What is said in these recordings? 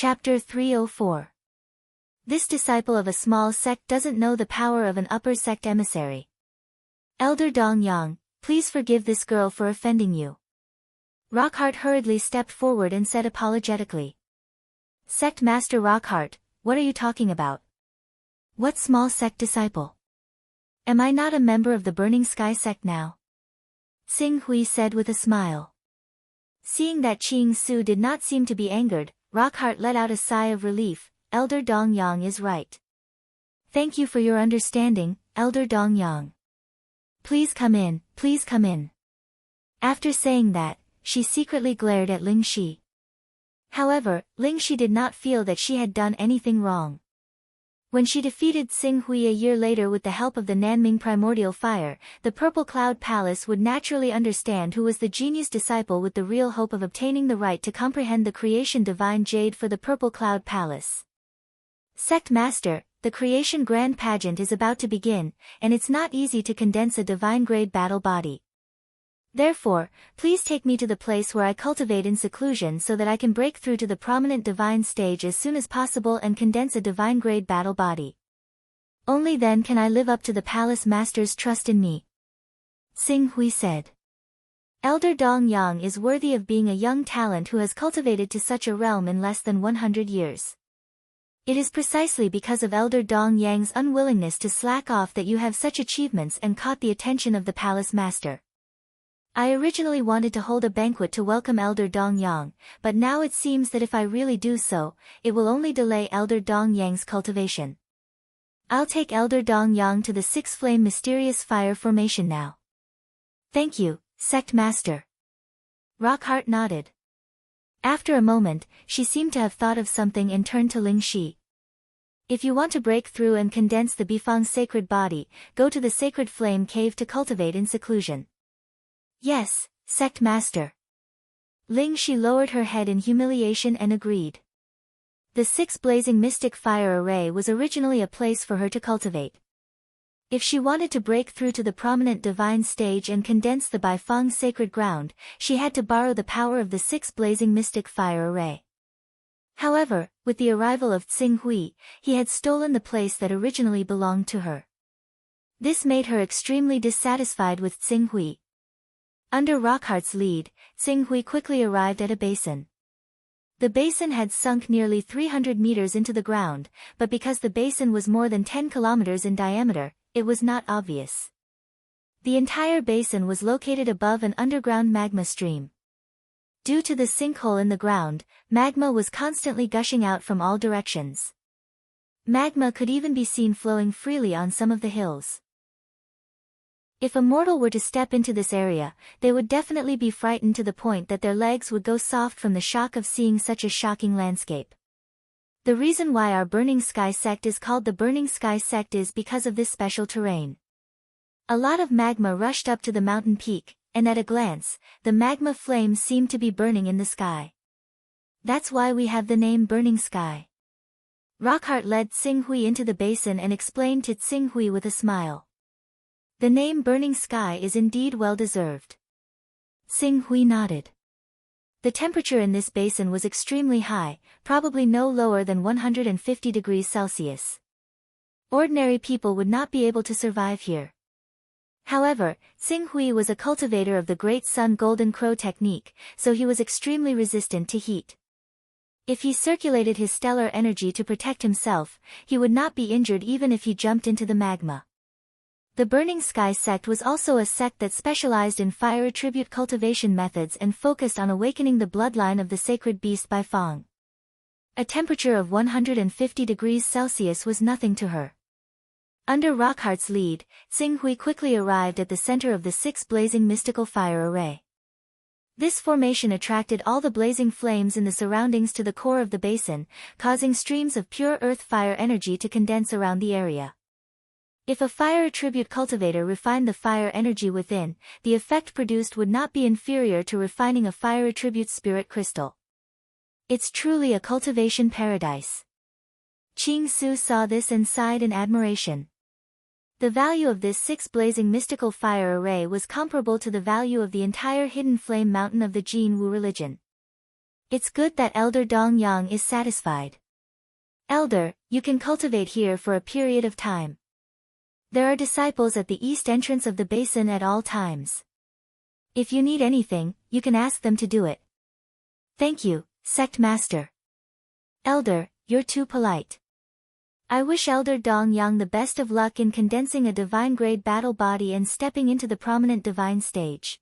Chapter 304. This disciple of a small sect doesn't know the power of an upper sect emissary. Elder Dong Yang, please forgive this girl for offending you. Rockhart hurriedly stepped forward and said apologetically. Sect Master Rockhart, what are you talking about? What small sect disciple? Am I not a member of the Burning Sky sect now? Xing Hui said with a smile. Seeing that Qing Su did not seem to be angered, Rockhart let out a sigh of relief. Elder Dong Yang is right. Thank you for your understanding, Elder Dong Yang. Please come in, please come in. After saying that, she secretly glared at Ling Shi. However, Ling Shi did not feel that she had done anything wrong. When she defeated Xing Hui a year later with the help of the Nanming Primordial Fire, the Purple Cloud Palace would naturally understand who was the genius disciple with the real hope of obtaining the right to comprehend the creation divine jade for the Purple Cloud Palace. Sect Master, the creation grand pageant is about to begin, and it's not easy to condense a divine-grade battle body. Therefore, please take me to the place where I cultivate in seclusion so that I can break through to the prominent divine stage as soon as possible and condense a divine-grade battle body. Only then can I live up to the Palace Master's trust in me. Xing Hui said. Elder Dong Yang is worthy of being a young talent who has cultivated to such a realm in less than 100 years. It is precisely because of Elder Dong Yang's unwillingness to slack off that you have such achievements and caught the attention of the Palace Master. I originally wanted to hold a banquet to welcome Elder Dong Yang, but now it seems that if I really do so, it will only delay Elder Dong Yang's cultivation. I'll take Elder Dong Yang to the Six Flame Mysterious Fire Formation now. Thank you, Sect Master. Rockhart nodded. After a moment, she seemed to have thought of something and turned to Ling Shi. If you want to break through and condense the Bifang sacred body, go to the Sacred Flame Cave to cultivate in seclusion. Yes, Sect Master. Ling Shi lowered her head in humiliation and agreed. The Six Blazing Mystic Fire Array was originally a place for her to cultivate. If she wanted to break through to the prominent divine stage and condense the Bifang sacred ground, she had to borrow the power of the Six Blazing Mystic Fire Array. However, with the arrival of Xing Hui, he had stolen the place that originally belonged to her. This made her extremely dissatisfied with Xing Hui. Under Rockhart's lead, Xing Hui quickly arrived at a basin. The basin had sunk nearly 300 meters into the ground, but because the basin was more than 10 kilometers in diameter, it was not obvious. The entire basin was located above an underground magma stream. Due to the sinkhole in the ground, magma was constantly gushing out from all directions. Magma could even be seen flowing freely on some of the hills. If a mortal were to step into this area, they would definitely be frightened to the point that their legs would go soft from the shock of seeing such a shocking landscape. The reason why our Burning Sky sect is called the Burning Sky sect is because of this special terrain. A lot of magma rushed up to the mountain peak, and at a glance, the magma flames seemed to be burning in the sky. That's why we have the name Burning Sky. Rockhart led Xing Hui into the basin and explained to Xing Hui with a smile. The name Burning Sky is indeed well-deserved. Xing Hui nodded. The temperature in this basin was extremely high, probably no lower than 150 degrees Celsius. Ordinary people would not be able to survive here. However, Xing Hui was a cultivator of the Great Sun Golden Crow technique, so he was extremely resistant to heat. If he circulated his stellar energy to protect himself, he would not be injured even if he jumped into the magma. The Burning Sky sect was also a sect that specialized in fire attribute cultivation methods and focused on awakening the bloodline of the sacred beast Bifang. A temperature of 150 degrees Celsius was nothing to her. Under Rockhart's lead, Xing Hui quickly arrived at the center of the Six Blazing Mystical Fire Array. This formation attracted all the blazing flames in the surroundings to the core of the basin, causing streams of pure earth fire energy to condense around the area. If a fire attribute cultivator refined the fire energy within, the effect produced would not be inferior to refining a fire attribute spirit crystal. It's truly a cultivation paradise. Qing Su saw this and sighed in admiration. The value of this Six Blazing Mystical Fire Array was comparable to the value of the entire Hidden Flame Mountain of the Jin Wu religion. It's good that Elder Dongyang is satisfied. Elder, you can cultivate here for a period of time. There are disciples at the east entrance of the basin at all times. If you need anything, you can ask them to do it. Thank you, Sect Master. Elder, you're too polite. I wish Elder Dongyang the best of luck in condensing a divine-grade battle body and stepping into the prominent divine stage.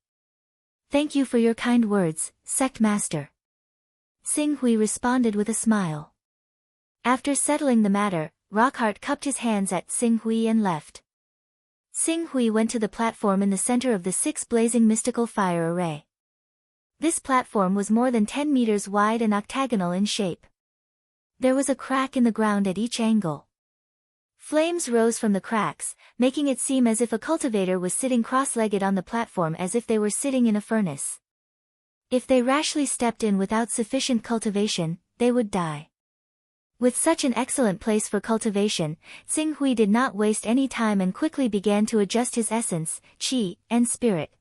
Thank you for your kind words, Sect Master. Xing Hui responded with a smile. After settling the matter, Rockheart cupped his hands at Xing Hui and left. Xing Hui went to the platform in the center of the 6 blazing mystical fire array. This platform was more than 10 meters wide and octagonal in shape. There was a crack in the ground at each angle. Flames rose from the cracks, making it seem as if a cultivator was sitting cross-legged on the platform as if they were sitting in a furnace. If they rashly stepped in without sufficient cultivation, they would die. With such an excellent place for cultivation, Xing Hui did not waste any time and quickly began to adjust his essence, qi, and spirit.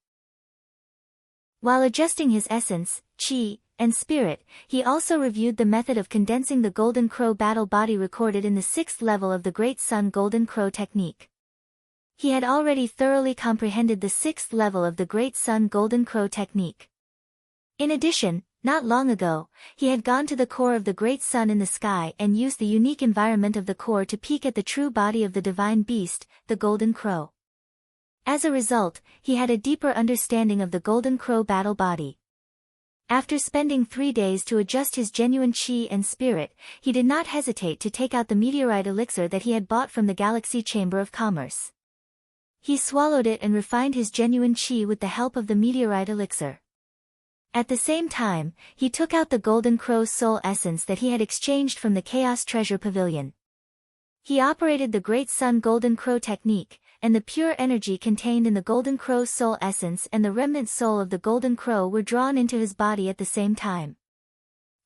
While adjusting his essence, qi, and spirit, he also reviewed the method of condensing the Golden Crow battle body recorded in the 6th level of the Great Sun Golden Crow technique. He had already thoroughly comprehended the 6th level of the Great Sun Golden Crow technique. In addition, not long ago, he had gone to the core of the Great Sun in the sky and used the unique environment of the core to peek at the true body of the divine beast, the Golden Crow. As a result, he had a deeper understanding of the Golden Crow battle body. After spending 3 days to adjust his genuine qi and spirit, he did not hesitate to take out the meteorite elixir that he had bought from the Galaxy Chamber of Commerce. He swallowed it and refined his genuine qi with the help of the meteorite elixir. At the same time, he took out the Golden Crow's soul essence that he had exchanged from the Chaos Treasure Pavilion. He operated the Great Sun Golden Crow technique, and the pure energy contained in the Golden Crow's soul essence and the remnant soul of the Golden Crow were drawn into his body at the same time.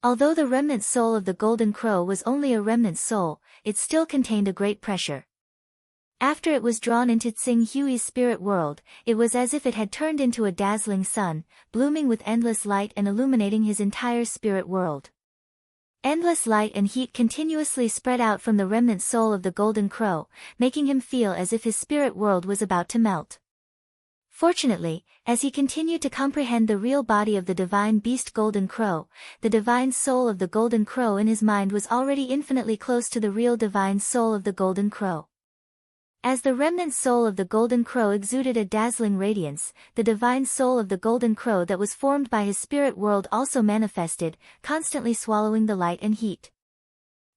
Although the remnant soul of the Golden Crow was only a remnant soul, it still contained a great pressure. After it was drawn into Xing Hui's spirit world, it was as if it had turned into a dazzling sun, blooming with endless light and illuminating his entire spirit world. Endless light and heat continuously spread out from the remnant soul of the Golden Crow, making him feel as if his spirit world was about to melt. Fortunately, as he continued to comprehend the real body of the divine beast Golden Crow, the divine soul of the Golden Crow in his mind was already infinitely close to the real divine soul of the Golden Crow. As the remnant soul of the Golden Crow exuded a dazzling radiance, the divine soul of the Golden Crow that was formed by his spirit world also manifested, constantly swallowing the light and heat.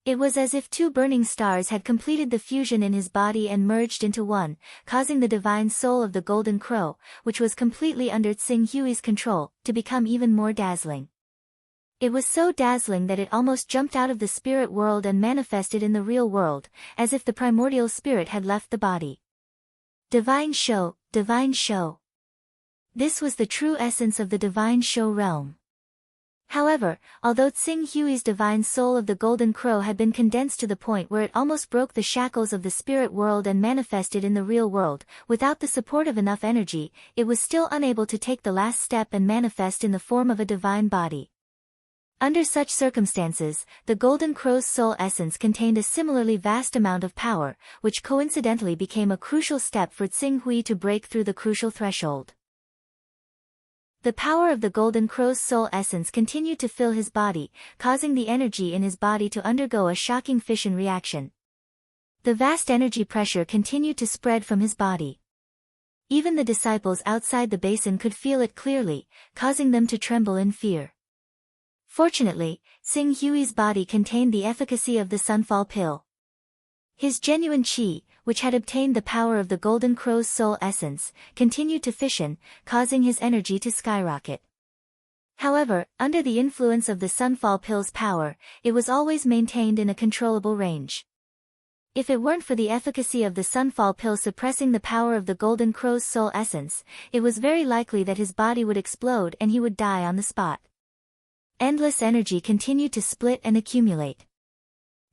It was as if 2 burning stars had completed the fusion in his body and merged into one, causing the divine soul of the Golden Crow, which was completely under Xing Hui's control, to become even more dazzling. It was so dazzling that it almost jumped out of the spirit world and manifested in the real world, as if the primordial spirit had left the body. Divine Show, Divine Show. This was the true essence of the Divine Show realm. However, although Xing Hui's divine soul of the Golden Crow had been condensed to the point where it almost broke the shackles of the spirit world and manifested in the real world, without the support of enough energy, it was still unable to take the last step and manifest in the form of a divine body. Under such circumstances, the Golden Crow's soul essence contained a similarly vast amount of power, which coincidentally became a crucial step for Xing Hui to break through the crucial threshold. The power of the Golden Crow's soul essence continued to fill his body, causing the energy in his body to undergo a shocking fission reaction. The vast energy pressure continued to spread from his body. Even the disciples outside the basin could feel it clearly, causing them to tremble in fear. Fortunately, Xing Hui's body contained the efficacy of the Sunfall Pill. His genuine qi, which had obtained the power of the Golden Crow's soul essence, continued to fission, causing his energy to skyrocket. However, under the influence of the Sunfall Pill's power, it was always maintained in a controllable range. If it weren't for the efficacy of the Sunfall Pill suppressing the power of the Golden Crow's soul essence, it was very likely that his body would explode and he would die on the spot. Endless energy continued to split and accumulate.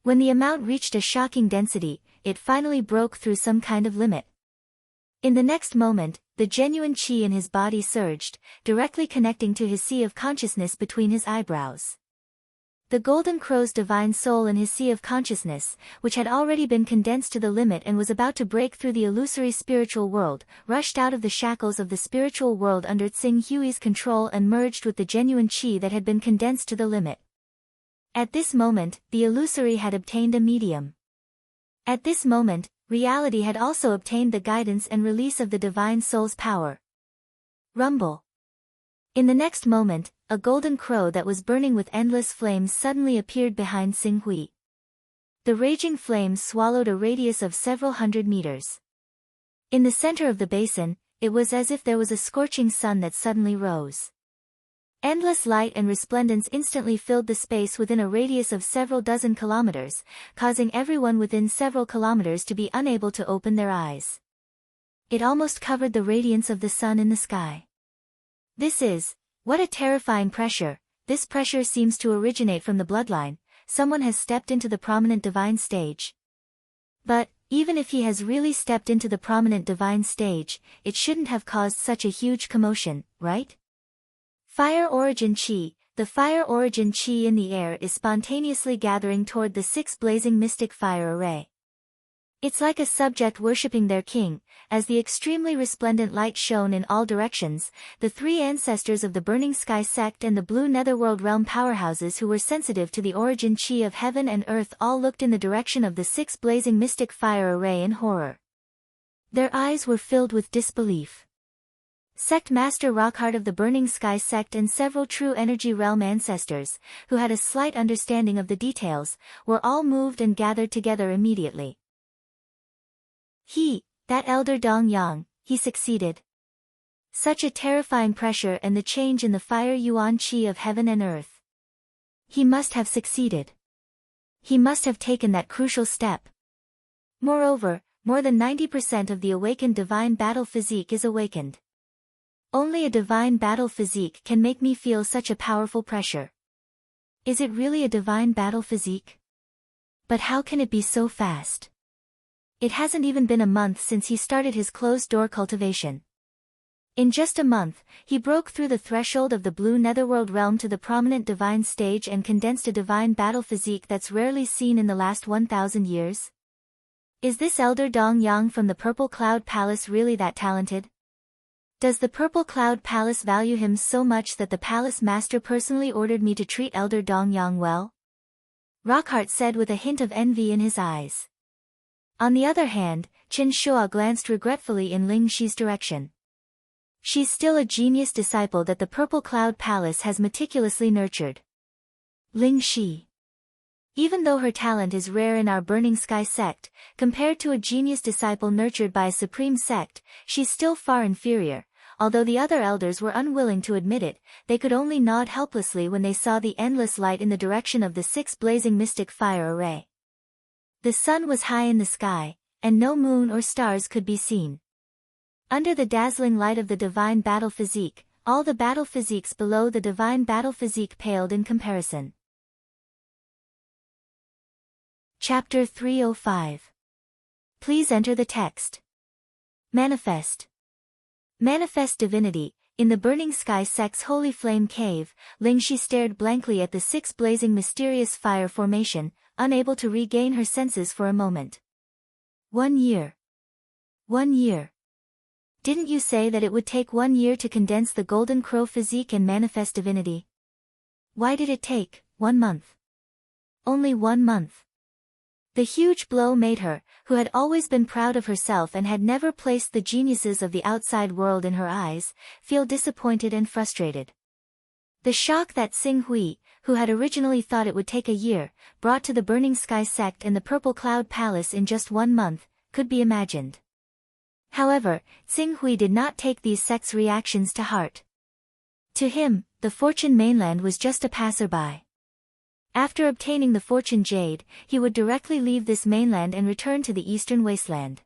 When the amount reached a shocking density, it finally broke through some kind of limit. In the next moment, the genuine qi in his body surged, directly connecting to his sea of consciousness between his eyebrows. The golden crow's divine soul in his sea of consciousness, which had already been condensed to the limit and was about to break through the illusory spiritual world, rushed out of the shackles of the spiritual world under Tsing Hui's control and merged with the genuine qi that had been condensed to the limit. At this moment, the illusory had obtained a medium. At this moment, reality had also obtained the guidance and release of the divine soul's power. Rumble. In the next moment, a golden crow that was burning with endless flames suddenly appeared behind Tsing Hui. The raging flames swallowed a radius of several hundred meters. In the center of the basin, it was as if there was a scorching sun that suddenly rose. Endless light and resplendence instantly filled the space within a radius of several dozen kilometers, causing everyone within several kilometers to be unable to open their eyes. It almost covered the radiance of the sun in the sky. What a terrifying pressure. This pressure seems to originate from the bloodline. Someone has stepped into the prominent divine stage. But, even if he has really stepped into the prominent divine stage, it shouldn't have caused such a huge commotion, right? Fire origin qi. The fire origin qi in the air is spontaneously gathering toward the 6 blazing mystic fire array. It's like a subject worshipping their king, as the extremely resplendent light shone in all directions. The 3 ancestors of the Burning Sky sect and the Blue Netherworld realm powerhouses who were sensitive to the origin qi of heaven and earth all looked in the direction of the 6 blazing mystic fire array in horror. Their eyes were filled with disbelief. Sect Master Rockheart of the Burning Sky sect and several true energy realm ancestors, who had a slight understanding of the details, were all moved and gathered together immediately. That elder Dong Yang, he succeeded. Such a terrifying pressure and the change in the fire yuan qi of heaven and earth. He must have succeeded. He must have taken that crucial step. Moreover, more than 90% of the awakened divine battle physique is awakened. Only a divine battle physique can make me feel such a powerful pressure. Is it really a divine battle physique? But how can it be so fast? It hasn't even been a month since he started his closed-door cultivation. In just a month, he broke through the threshold of the Blue Netherworld realm to the prominent divine stage and condensed a divine battle physique that's rarely seen in the last 1,000 years. Is this elder Dong Yang from the Purple Cloud Palace really that talented? Does the Purple Cloud Palace value him so much that the palace master personally ordered me to treat elder Dong Yang well? Rockheart said with a hint of envy in his eyes. On the other hand, Chen Shua glanced regretfully in Ling Shi's direction. She's still a genius disciple that the Purple Cloud Palace has meticulously nurtured. Ling Shi. Even though her talent is rare in our Burning Sky sect, compared to a genius disciple nurtured by a supreme sect, she's still far inferior. Although the other elders were unwilling to admit it, they could only nod helplessly when they saw the endless light in the direction of the 6 blazing mystic fire array. The sun was high in the sky, and no moon or stars could be seen. Under the dazzling light of the divine battle physique, all the battle physiques below the divine battle physique paled in comparison. Chapter 305. Please enter the text. Manifest. Manifest divinity. In the Burning Sky sect's holy flame cave, Ling Shi stared blankly at the 6 blazing mysterious fire formation, unable to regain her senses for a moment. 1 year. 1 year. Didn't you say that it would take 1 year to condense the golden crow physique and manifest divinity? Why did it take 1 month? Only 1 month. The huge blow made her, who had always been proud of herself and had never placed the geniuses of the outside world in her eyes, feel disappointed and frustrated. The shock that Tsing Hui, who had originally thought it would take a year, brought to the Burning Sky sect and the Purple Cloud Palace in just 1 month, could be imagined. However, Tsing Hui did not take these sect's reactions to heart. To him, the Fortune mainland was just a passerby. After obtaining the Fortune Jade, he would directly leave this mainland and return to the Eastern Wasteland.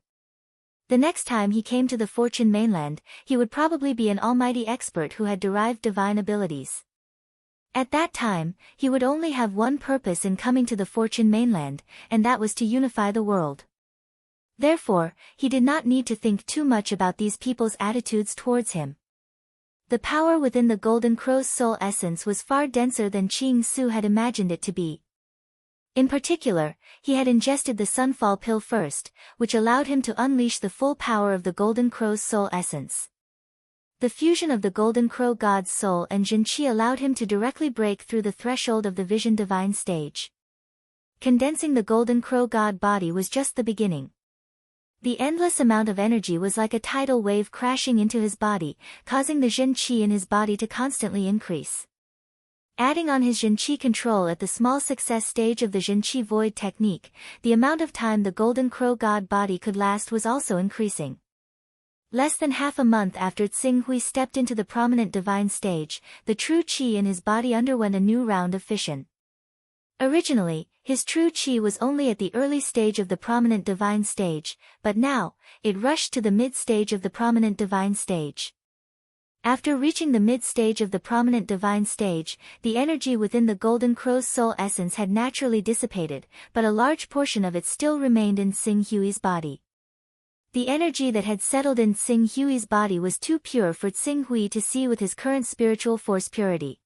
The next time he came to the Fortune mainland, he would probably be an almighty expert who had derived divine abilities. At that time, he would only have one purpose in coming to the Fortune mainland, and that was to unify the world. Therefore, he did not need to think too much about these people's attitudes towards him. The power within the Golden Crow's soul essence was far denser than Qing Su had imagined it to be. In particular, he had ingested the Sunfall pill first, which allowed him to unleash the full power of the Golden Crow's soul essence. The fusion of the Golden Crow God's soul and Jin Qi allowed him to directly break through the threshold of the Vision Divine stage. Condensing the Golden Crow God body was just the beginning. The endless amount of energy was like a tidal wave crashing into his body, causing the Jin Qi in his body to constantly increase. Adding on his Jin Qi control at the small success stage of the Jin Qi void technique, the amount of time the Golden Crow God body could last was also increasing. Less than half a month after Tsing Hui stepped into the prominent divine stage, the true Qi in his body underwent a new round of fission. Originally, his true Qi was only at the early stage of the prominent divine stage, but now, it rushed to the mid-stage of the prominent divine stage. After reaching the mid-stage of the prominent divine stage, the energy within the Golden Crow's soul essence had naturally dissipated, but a large portion of it still remained in Tsing Hui's body. The energy that had settled in Tsing Hui's body was too pure for Tsing Hui to see with his current spiritual force purity.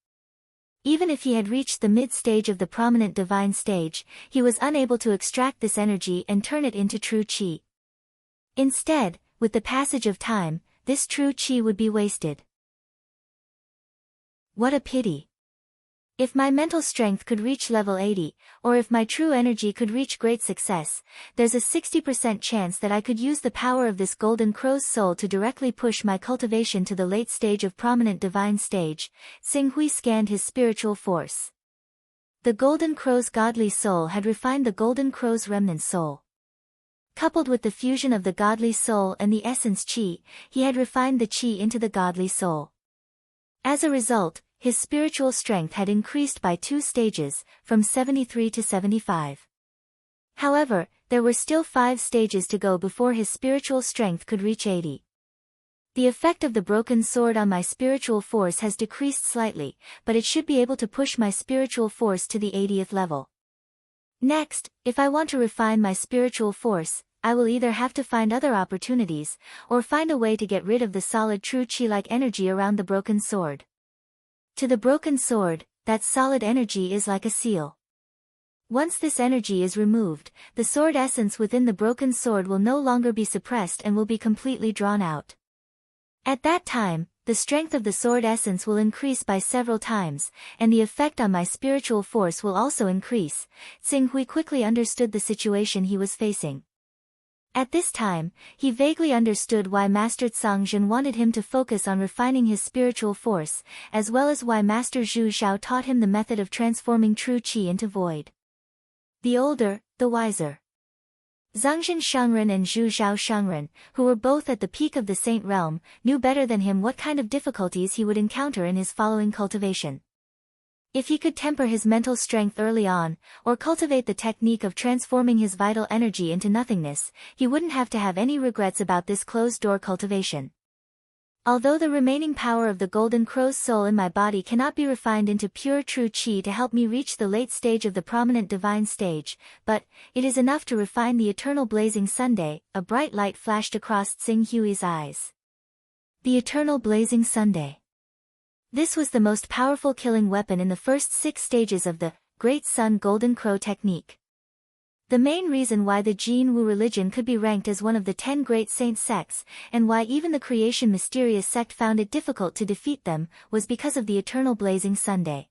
Even if he had reached the mid-stage of the prominent divine stage, he was unable to extract this energy and turn it into true Qi. Instead, with the passage of time, this true Qi would be wasted. What a pity! If my mental strength could reach level 80, or if my true energy could reach great success, there's a 60% chance that I could use the power of this Golden Crow's soul to directly push my cultivation to the late stage of prominent divine stage. Tsing Hui scanned his spiritual force. The Golden Crow's godly soul had refined the Golden Crow's remnant soul. Coupled with the fusion of the godly soul and the essence Qi, he had refined the Qi into the godly soul. As a result, his spiritual strength had increased by 2 stages, from 73 to 75. However, there were still 5 stages to go before his spiritual strength could reach 80. The effect of the broken sword on my spiritual force has decreased slightly, but it should be able to push my spiritual force to the 80th level. Next, if I want to refine my spiritual force, I will either have to find other opportunities, or find a way to get rid of the solid true Qi-like energy around the broken sword. To the broken sword, that solid energy is like a seal. Once this energy is removed, the sword essence within the broken sword will no longer be suppressed and will be completely drawn out. At that time, the strength of the sword essence will increase by several times, and the effect on my spiritual force will also increase. Tsing Hui quickly understood the situation he was facing. At this time, he vaguely understood why Master Zhang wanted him to focus on refining his spiritual force, as well as why Master Zhu Xiao taught him the method of transforming true Qi into void. The older, the wiser. Zhangzhen Shengren and Zhu Xiao Shengren, who were both at the peak of the Saint Realm, knew better than him what kind of difficulties he would encounter in his following cultivation. If he could temper his mental strength early on, or cultivate the technique of transforming his vital energy into nothingness, he wouldn't have to have any regrets about this closed-door cultivation. Although the remaining power of the Golden Crow's soul in my body cannot be refined into pure true Qi to help me reach the late stage of the prominent divine stage, but it is enough to refine the eternal blazing Sunday. A bright light flashed across Tsing Hui's eyes. The eternal blazing Sunday. This was the most powerful killing weapon in the first 6 stages of the Great Sun Golden Crow technique. The main reason why the Jin Wu religion could be ranked as one of the 10 great saint sects, and why even the Creation Mysterious sect found it difficult to defeat them, was because of the eternal blazing Sunday.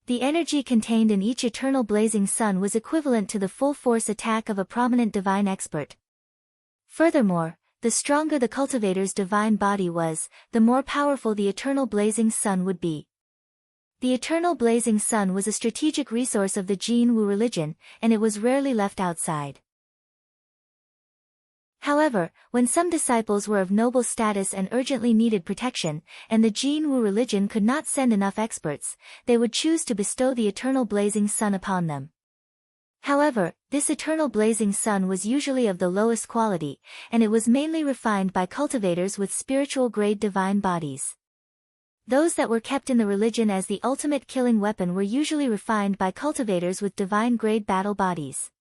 The energy contained in each eternal blazing sun was equivalent to the full force attack of a prominent divine expert. Furthermore, the stronger the cultivator's divine body was, the more powerful the eternal blazing sun would be. The eternal blazing sun was a strategic resource of the Jin Wu religion, and it was rarely left outside. However, when some disciples were of noble status and urgently needed protection, and the Jin Wu religion could not send enough experts, they would choose to bestow the eternal blazing sun upon them. However, this eternal blazing sun was usually of the lowest quality, and it was mainly refined by cultivators with spiritual-grade divine bodies. Those that were kept in the religion as the ultimate killing weapon were usually refined by cultivators with divine-grade battle bodies.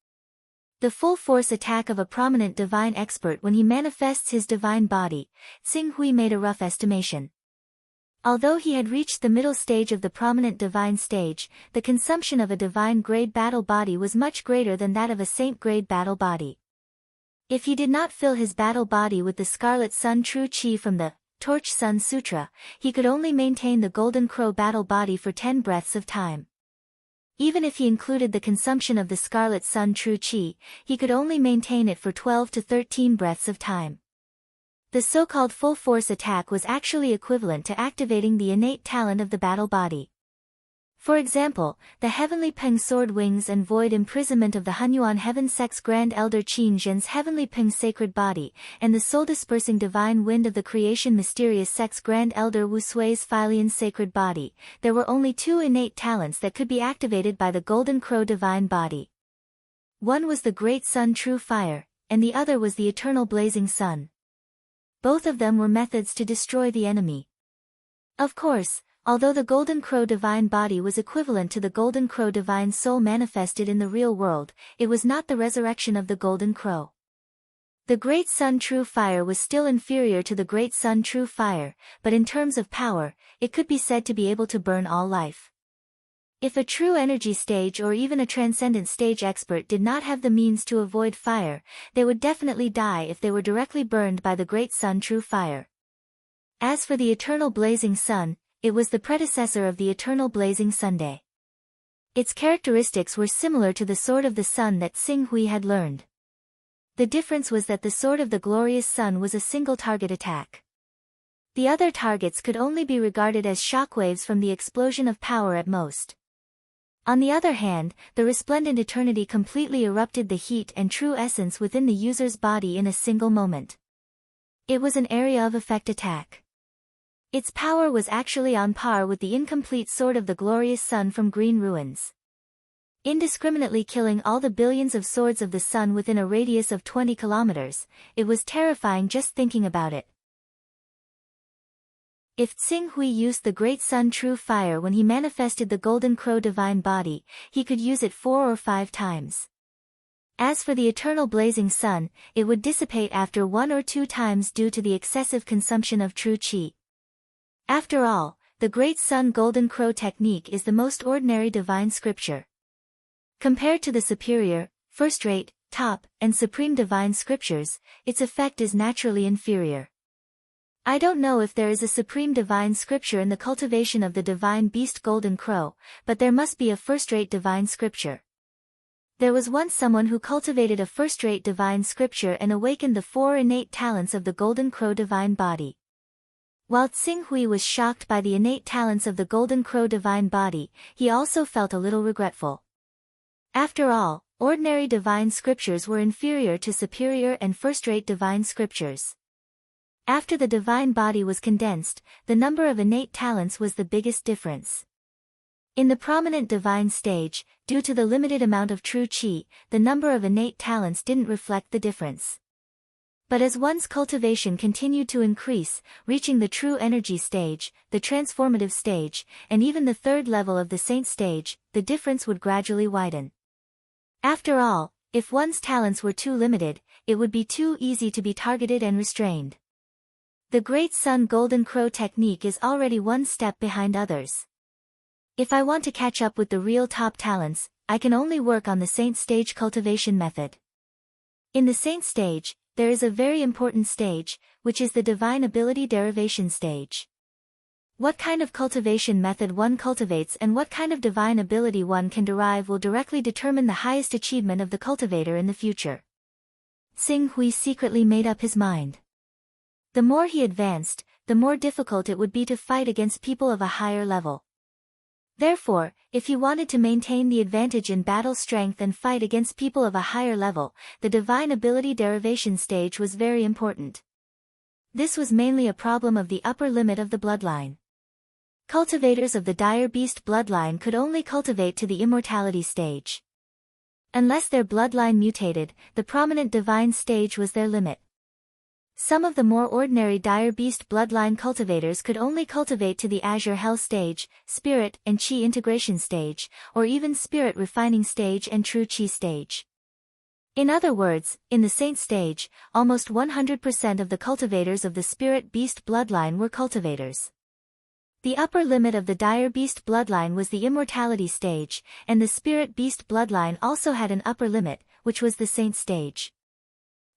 The full force attack of a prominent divine expert when he manifests his divine body, Tsing Hui made a rough estimation. Although he had reached the middle stage of the prominent divine stage, the consumption of a divine-grade battle body was much greater than that of a saint-grade battle body. If he did not fill his battle body with the Scarlet Sun True Chi from the Torch Sun Sutra, he could only maintain the Golden Crow battle body for 10 breaths of time. Even if he included the consumption of the Scarlet Sun True Chi, he could only maintain it for 12 to 13 breaths of time. The so-called full-force attack was actually equivalent to activating the innate talent of the battle body. For example, the Heavenly Peng Sword Wings and Void Imprisonment of the Hunyuan Heaven Sex Grand Elder Qin Zhen's Heavenly Peng Sacred Body, and the Soul-Dispersing Divine Wind of the Creation Mysterious Sex Grand Elder Wu Sui's Philian Sacred Body. There were only 2 innate talents that could be activated by the Golden Crow Divine Body. One was the Great Sun True Fire, and the other was the Eternal Blazing Sun. Both of them were methods to destroy the enemy. Of course, although the Golden Crow Divine Body was equivalent to the Golden Crow Divine Soul manifested in the real world, it was not the resurrection of the Golden Crow. The Great Sun True Fire was still inferior to the Great Sun True Fire, but in terms of power, it could be said to be able to burn all life. If a true energy stage or even a transcendent stage expert did not have the means to avoid fire, they would definitely die if they were directly burned by the Great Sun True Fire. As for the Eternal Blazing Sun, it was the predecessor of the Eternal Blazing Sunday. Its characteristics were similar to the Sword of the Sun that Xing Hui had learned. The difference was that the Sword of the Glorious Sun was a single target attack. The other targets could only be regarded as shockwaves from the explosion of power at most. On the other hand, the Resplendent Eternity completely erupted the heat and true essence within the user's body in a single moment. It was an area of effect attack. Its power was actually on par with the incomplete Sword of the Glorious Sun from Green Ruins. Indiscriminately killing all the billions of swords of the sun within a radius of 20 kilometers, it was terrifying just thinking about it. If Xing Hui used the Great Sun True Fire when he manifested the Golden Crow Divine Body, he could use it 4 or 5 times. As for the Eternal Blazing Sun, it would dissipate after 1 or 2 times due to the excessive consumption of true Qi. After all, the Great Sun Golden Crow technique is the most ordinary divine scripture. Compared to the superior, first-rate, top, and supreme divine scriptures, its effect is naturally inferior. I don't know if there is a supreme divine scripture in the cultivation of the divine beast Golden Crow, but there must be a first-rate divine scripture. There was once someone who cultivated a first-rate divine scripture and awakened the 4 innate talents of the Golden Crow Divine Body. While Xing Hui was shocked by the innate talents of the Golden Crow Divine Body, he also felt a little regretful. After all, ordinary divine scriptures were inferior to superior and first-rate divine scriptures. After the divine body was condensed, the number of innate talents was the biggest difference. In the prominent divine stage, due to the limited amount of true Qi, the number of innate talents didn't reflect the difference. But as one's cultivation continued to increase, reaching the true energy stage, the transformative stage, and even the 3rd level of the saint stage, the difference would gradually widen. After all, if one's talents were too limited, it would be too easy to be targeted and restrained. The Great Sun Golden Crow technique is already one step behind others. If I want to catch up with the real top talents, I can only work on the saint stage cultivation method. In the saint stage, there is a very important stage, which is the divine ability derivation stage. What kind of cultivation method one cultivates and what kind of divine ability one can derive will directly determine the highest achievement of the cultivator in the future. Xing Hui secretly made up his mind. The more he advanced, the more difficult it would be to fight against people of a higher level. Therefore, if he wanted to maintain the advantage in battle strength and fight against people of a higher level, the divine ability derivation stage was very important. This was mainly a problem of the upper limit of the bloodline. Cultivators of the Dire Beast bloodline could only cultivate to the immortality stage. Unless their bloodline mutated, the prominent divine stage was their limit. Some of the more ordinary Dire Beast bloodline cultivators could only cultivate to the Azure Hell stage, Spirit and Qi integration stage, or even Spirit refining stage and True Qi stage. In other words, in the Saint stage, almost 100% of the cultivators of the Spirit Beast bloodline were cultivators. The upper limit of the dire beast bloodline was the immortality stage, and the spirit beast bloodline also had an upper limit, which was the saint stage.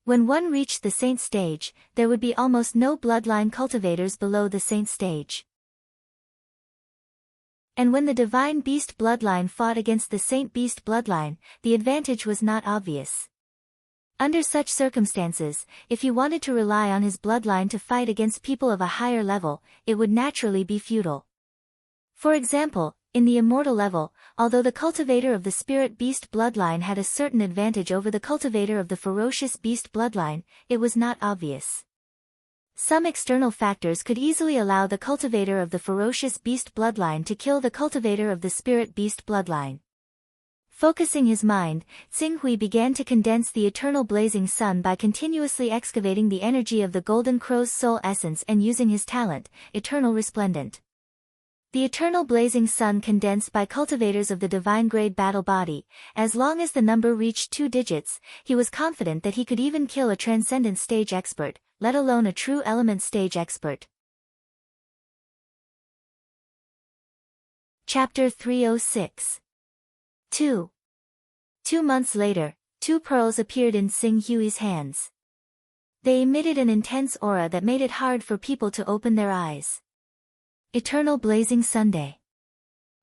When one reached the saint stage, there would be almost no bloodline cultivators below the saint stage. And when the divine beast bloodline fought against the saint beast bloodline, the advantage was not obvious. Under such circumstances, if he wanted to rely on his bloodline to fight against people of a higher level, it would naturally be futile. For example, in the immortal level, although the cultivator of the spirit beast bloodline had a certain advantage over the cultivator of the ferocious beast bloodline, it was not obvious. Some external factors could easily allow the cultivator of the ferocious beast bloodline to kill the cultivator of the spirit beast bloodline. Focusing his mind, Tsing-Hui began to condense the eternal blazing sun by continuously excavating the energy of the golden crow's soul essence and using his talent, Eternal Resplendent. The eternal blazing sun condensed by cultivators of the divine grade battle body. As long as the number reached 2 digits, he was confident that he could even kill a transcendent stage expert, let alone a true element stage expert. Chapter 306. 2 months later, 2 pearls appeared in Tsing-Hui's hands. They emitted an intense aura that made it hard for people to open their eyes. Eternal Blazing Sunday.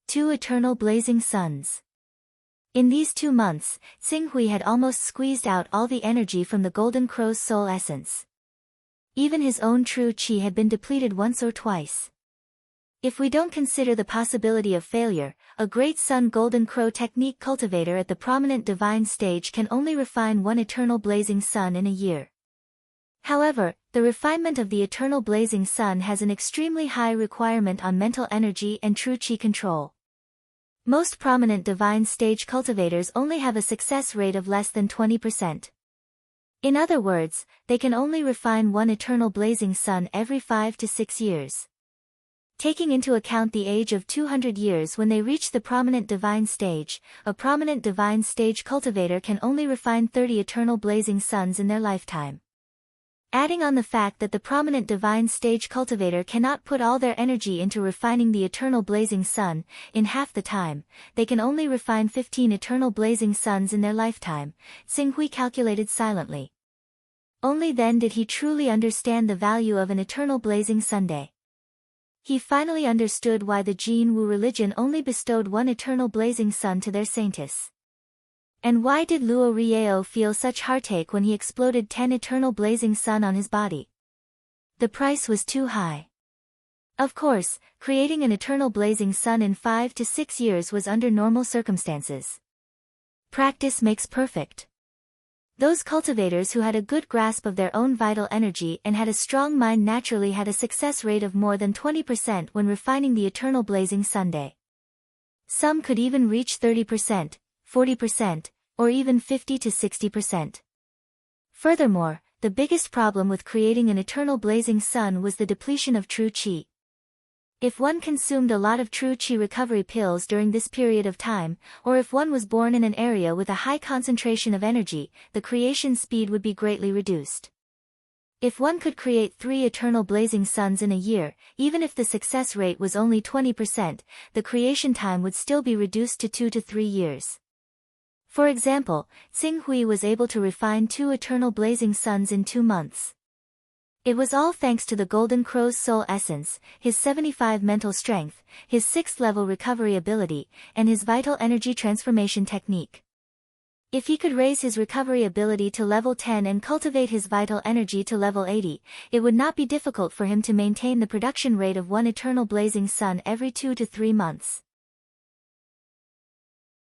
2 eternal blazing suns. In these 2 months, Tsing-Hui had almost squeezed out all the energy from the golden crow's soul essence. Even his own true qi had been depleted once or twice. If we don't consider the possibility of failure, a great sun golden crow technique cultivator at the prominent divine stage can only refine 1 eternal blazing sun in a year. However, the refinement of the eternal blazing sun has an extremely high requirement on mental energy and true qi control. Most prominent divine stage cultivators only have a success rate of less than 20%. In other words, they can only refine 1 eternal blazing sun every 5 to 6 years. Taking into account the age of 200 years when they reach the prominent divine stage, a prominent divine stage cultivator can only refine 30 eternal blazing suns in their lifetime. Adding on the fact that the prominent divine stage cultivator cannot put all their energy into refining the eternal blazing sun, in half the time, they can only refine 15 eternal blazing suns in their lifetime, Tsing-Hui calculated silently. Only then did he truly understand the value of an eternal blazing Sunday. He finally understood why the Jin Wu religion only bestowed 1 eternal blazing sun to their saintess. And why did Luo Rieo feel such heartache when he exploded 10 eternal blazing sun on his body? The price was too high. Of course, creating an eternal blazing sun in 5 to 6 years was under normal circumstances. Practice makes perfect. Those cultivators who had a good grasp of their own vital energy and had a strong mind naturally had a success rate of more than 20% when refining the eternal blazing Sunday. Some could even reach 30%, 40%, or even 50 to 60%. Furthermore, the biggest problem with creating an eternal blazing sun was the depletion of true qi. If one consumed a lot of true qi recovery pills during this period of time, or if one was born in an area with a high concentration of energy, the creation speed would be greatly reduced. If one could create 3 eternal blazing suns in a year, even if the success rate was only 20%, the creation time would still be reduced to 2 to 3 years. For example, Tsing-Hui was able to refine 2 eternal blazing suns in 2 months. It was all thanks to the Golden Crow's soul essence, his 75 mental strength, his 6th level recovery ability, and his vital energy transformation technique. If he could raise his recovery ability to level 10 and cultivate his vital energy to level 80, it would not be difficult for him to maintain the production rate of 1 eternal blazing sun every 2 to 3 months.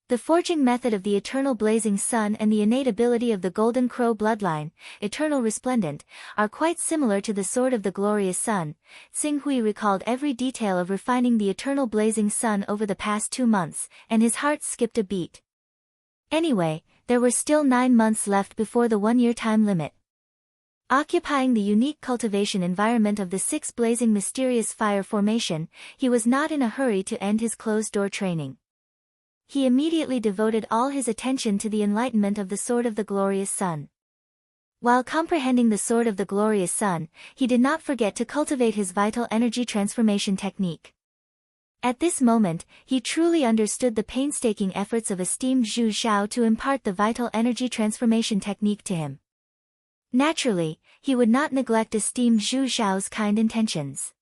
The forging method of the eternal blazing sun and the innate ability of the Golden Crow bloodline, Eternal Resplendent, are quite similar to the Sword of the Glorious Sun. Tsing-Hui recalled every detail of refining the eternal blazing sun over the past 2 months, and his heart skipped a beat. Anyway, there were still 9 months left before the 1-year time limit. Occupying the unique cultivation environment of the 6 blazing mysterious fire formation, he was not in a hurry to end his closed-door training. He immediately devoted all his attention to the enlightenment of the Sword of the Glorious Sun. While comprehending the Sword of the Glorious Sun, he did not forget to cultivate his vital energy transformation technique. At this moment, he truly understood the painstaking efforts of esteemed Zhu Xiao to impart the vital energy transformation technique to him. Naturally, he would not neglect esteemed Zhu Xiao's kind intentions.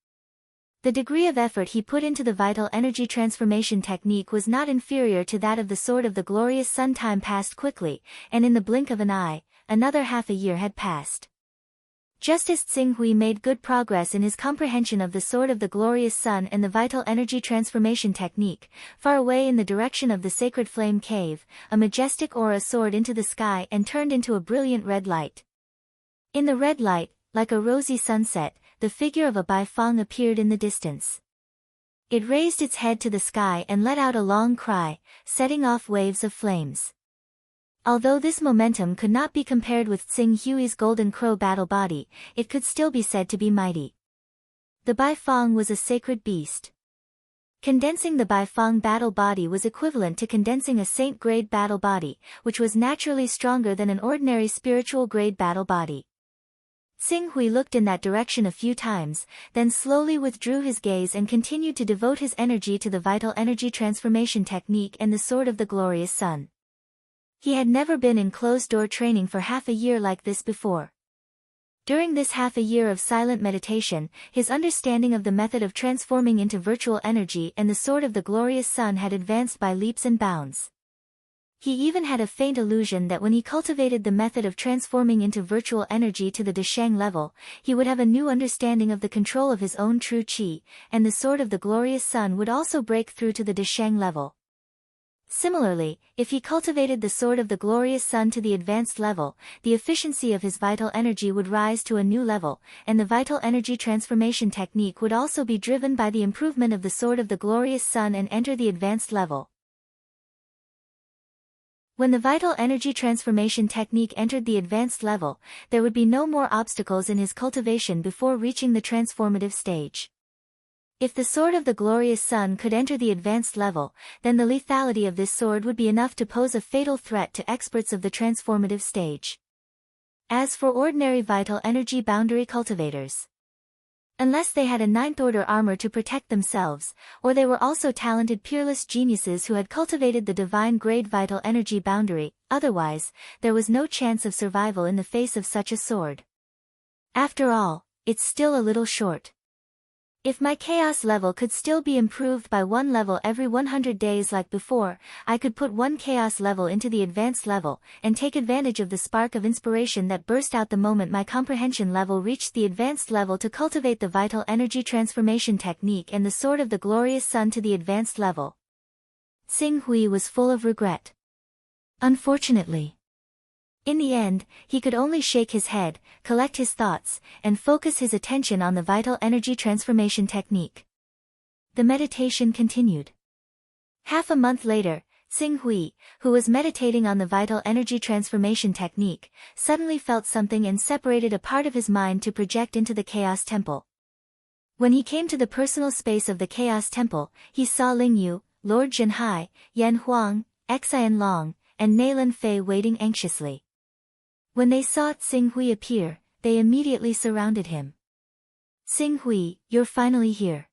The degree of effort he put into the vital energy transformation technique was not inferior to that of the Sword of the Glorious Sun. Time passed quickly, and in the blink of an eye, another half a year had passed. Just as Tsing Hui made good progress in his comprehension of the Sword of the Glorious Sun and the vital energy transformation technique, far away in the direction of the Sacred Flame Cave, a majestic aura soared into the sky and turned into a brilliant red light. In the red light, like a rosy sunset, the figure of a Bai Feng appeared in the distance. It raised its head to the sky and let out a long cry, setting off waves of flames. Although this momentum could not be compared with Tsing Hui's Golden Crow battle body, it could still be said to be mighty. The Bai Feng was a sacred beast. Condensing the Bai Feng battle body was equivalent to condensing a saint-grade battle body, which was naturally stronger than an ordinary spiritual-grade battle body. Tsing Hui looked in that direction a few times, then slowly withdrew his gaze and continued to devote his energy to the vital energy transformation technique and the Sword of the Glorious Sun. He had never been in closed-door training for half a year like this before. During this half a year of silent meditation, his understanding of the method of transforming into virtual energy and the Sword of the Glorious Sun had advanced by leaps and bounds. He even had a faint illusion that when he cultivated the method of transforming into virtual energy to the Deshang level, he would have a new understanding of the control of his own true qi, and the Sword of the Glorious Sun would also break through to the Deshang level. Similarly, if he cultivated the Sword of the Glorious Sun to the advanced level, the efficiency of his vital energy would rise to a new level, and the vital energy transformation technique would also be driven by the improvement of the Sword of the Glorious Sun and enter the advanced level. When the vital energy transformation technique entered the advanced level, there would be no more obstacles in his cultivation before reaching the transformative stage. If the Sword of the Glorious Sun could enter the advanced level, then the lethality of this sword would be enough to pose a fatal threat to experts of the transformative stage. As for ordinary vital energy boundary cultivators, unless they had a ninth-order armor to protect themselves, or they were also talented peerless geniuses who had cultivated the divine-grade vital energy boundary, otherwise, there was no chance of survival in the face of such a sword. After all, it's still a little short. If my chaos level could still be improved by one level every 100 days like before, I could put one chaos level into the advanced level, and take advantage of the spark of inspiration that burst out the moment my comprehension level reached the advanced level to cultivate the vital energy transformation technique and the Sword of the Glorious Sun to the advanced level. Tsing Hui was full of regret. Unfortunately, in the end, he could only shake his head, collect his thoughts, and focus his attention on the vital energy transformation technique. The meditation continued. Half a month later, Tsing Hui, who was meditating on the vital energy transformation technique, suddenly felt something and separated a part of his mind to project into the Chaos Temple. When he came to the personal space of the Chaos Temple, he saw Ling Yu, Lord Zhenhai, Yan Huang, Xian Long, and Neilan Fei waiting anxiously. When they saw Tsing Hui appear, they immediately surrounded him. Tsing Hui, you're finally here.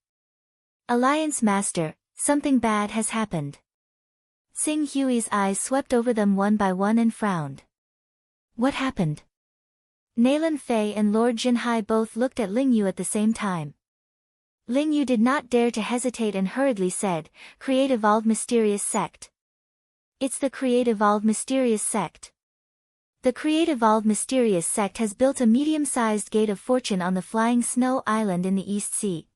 Alliance Master, something bad has happened. Tsing Hui's eyes swept over them one by one and frowned. What happened? Neilan Fei and Lord Zhenhai both looked at Ling Yu at the same time. Ling Yu did not dare to hesitate and hurriedly said, Create Evolved Mysterious Sect. It's the Create Evolved Mysterious Sect. The Create Evolved Mysterious Sect has built a medium-sized Gate of Fortune on the Flying Snow Island in the East Sea.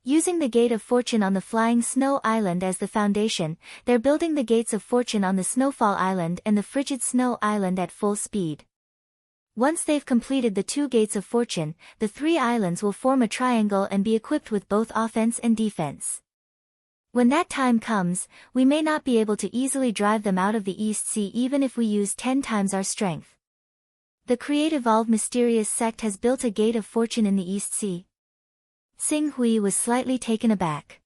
Using the Gate of Fortune on the Flying Snow Island as the foundation, they're building the Gates of Fortune on the Snowfall Island and the Frigid Snow Island at full speed. Once they've completed the 2 Gates of Fortune, the 3 islands will form a triangle and be equipped with both offense and defense. When that time comes, we may not be able to easily drive them out of the East Sea even if we use 10 times our strength. The Create Evolved Mysterious Sect has built a Gate of Fortune in the East Sea. Tsing Hui was slightly taken aback.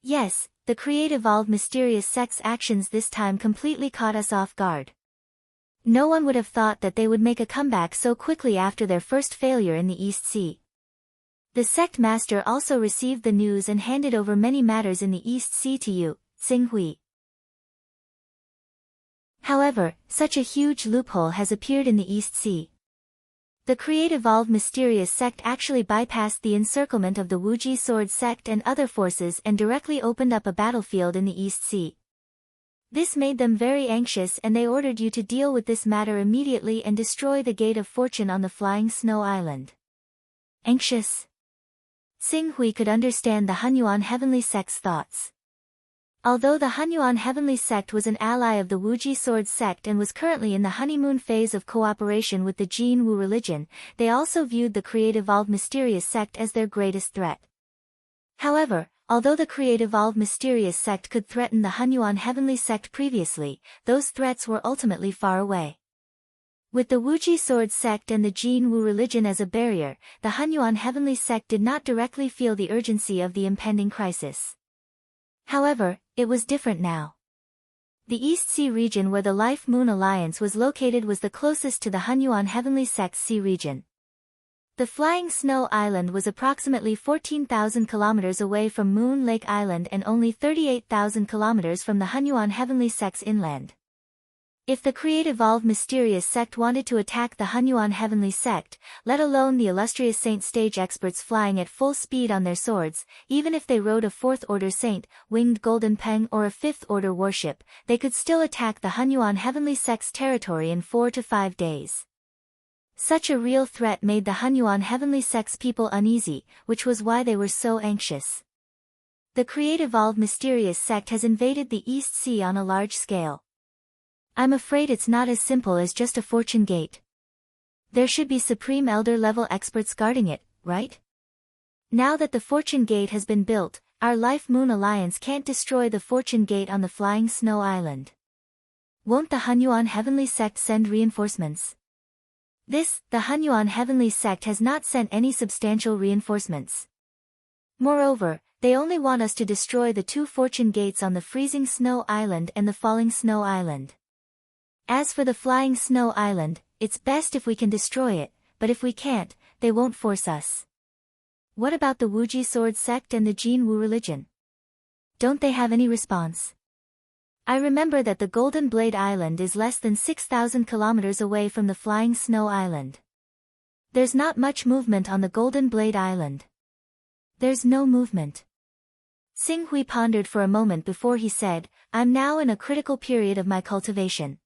Yes, the Create Evolved Mysterious Sect's actions this time completely caught us off guard. No one would have thought that they would make a comeback so quickly after their first failure in the East Sea. The sect master also received the news and handed over many matters in the East Sea to you, Xing Hui. However, such a huge loophole has appeared in the East Sea. The Create-Evolve Mysterious sect actually bypassed the encirclement of the Wuji Sword sect and other forces and directly opened up a battlefield in the East Sea. This made them very anxious and they ordered you to deal with this matter immediately and destroy the Gate of Fortune on the Flying Snow Island. Anxious? Xing Hui could understand the Hunyuan Heavenly Sect's thoughts. Although the Hunyuan Heavenly Sect was an ally of the Wuji Sword sect and was currently in the honeymoon phase of cooperation with the Jin Wu religion, they also viewed the Create-Evolve Mysterious sect as their greatest threat. However, although the Create-Evolve Mysterious sect could threaten the Hunyuan Heavenly Sect previously, those threats were ultimately far away. With the Wuji Sword sect and the Jin Wu religion as a barrier, the Hunyuan Heavenly Sect did not directly feel the urgency of the impending crisis. However, it was different now. The East Sea region where the Life Moon Alliance was located was the closest to the Hunyuan Heavenly Sect's sea region. The Flying Snow Island was approximately 14,000 kilometers away from Moon Lake Island and only 38,000 kilometers from the Hunyuan Heavenly Sect's inland. If the Create-Evolve Mysterious sect wanted to attack the Hunyuan Heavenly Sect, let alone the illustrious saint stage experts flying at full speed on their swords, even if they rode a 4th-order saint, winged golden peng or a 5th-order warship, they could still attack the Hunyuan Heavenly Sect's territory in 4 to 5 days. Such a real threat made the Hunyuan Heavenly Sect's people uneasy, which was why they were so anxious. The Create-Evolve Mysterious sect has invaded the East Sea on a large scale. I'm afraid it's not as simple as just a fortune gate. There should be Supreme Elder level experts guarding it, right? Now that the Fortune Gate has been built, our Life Moon Alliance can't destroy the Fortune Gate on the Flying Snow Island. Won't the Hunyuan Heavenly Sect send reinforcements? The Hunyuan Heavenly Sect has not sent any substantial reinforcements. Moreover, they only want us to destroy the 2 Fortune Gates on the Freezing Snow Island and the Falling Snow Island. As for the Flying Snow Island, it's best if we can destroy it, but if we can't, they won't force us. What about the Wuji Sword sect and the Jin Wu religion? Don't they have any response? I remember that the Golden Blade Island is less than 6,000 kilometers away from the Flying Snow Island. There's not much movement on the Golden Blade Island. There's no movement. Xing Hui pondered for a moment before he said, I'm now in a critical period of my cultivation.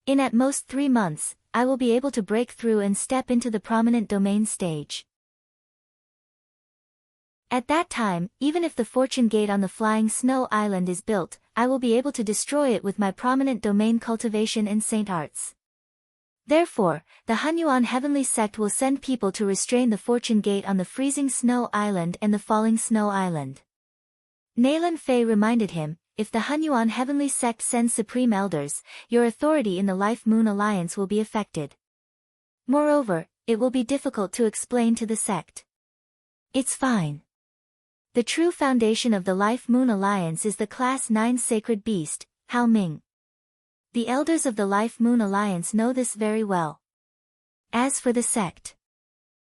In at most 3 months, I will be able to break through and step into the prominent domain stage. At that time, even if the Fortune Gate on the Flying Snow Island is built, I will be able to destroy it with my prominent domain cultivation and saint arts. Therefore, the Hunyuan Heavenly Sect will send people to restrain the Fortune Gate on the Freezing Snow Island and the Falling Snow Island. Naylan Fei reminded him, if the Hunyuan Heavenly Sect sends Supreme Elders, your authority in the Life Moon Alliance will be affected. Moreover, it will be difficult to explain to the sect. It's fine. The true foundation of the Life Moon Alliance is the Class 9 Sacred Beast, Hao Ming. The elders of the Life Moon Alliance know this very well. As for the sect,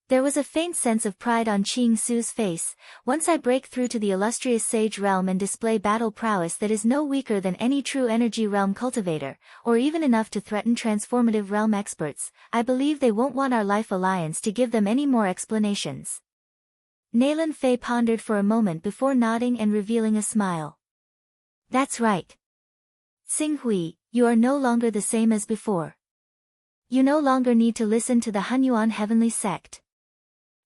there was a faint sense of pride on Qing Su's face. Once I break through to the illustrious Sage Realm and display battle prowess that is no weaker than any true Energy Realm cultivator, or even enough to threaten Transformative Realm experts, I believe they won't want our Life Alliance to give them any more explanations. Naylan Fei pondered for a moment before nodding and revealing a smile. That's right. Xing Hui, you are no longer the same as before. You no longer need to listen to the Hunyuan Heavenly Sect.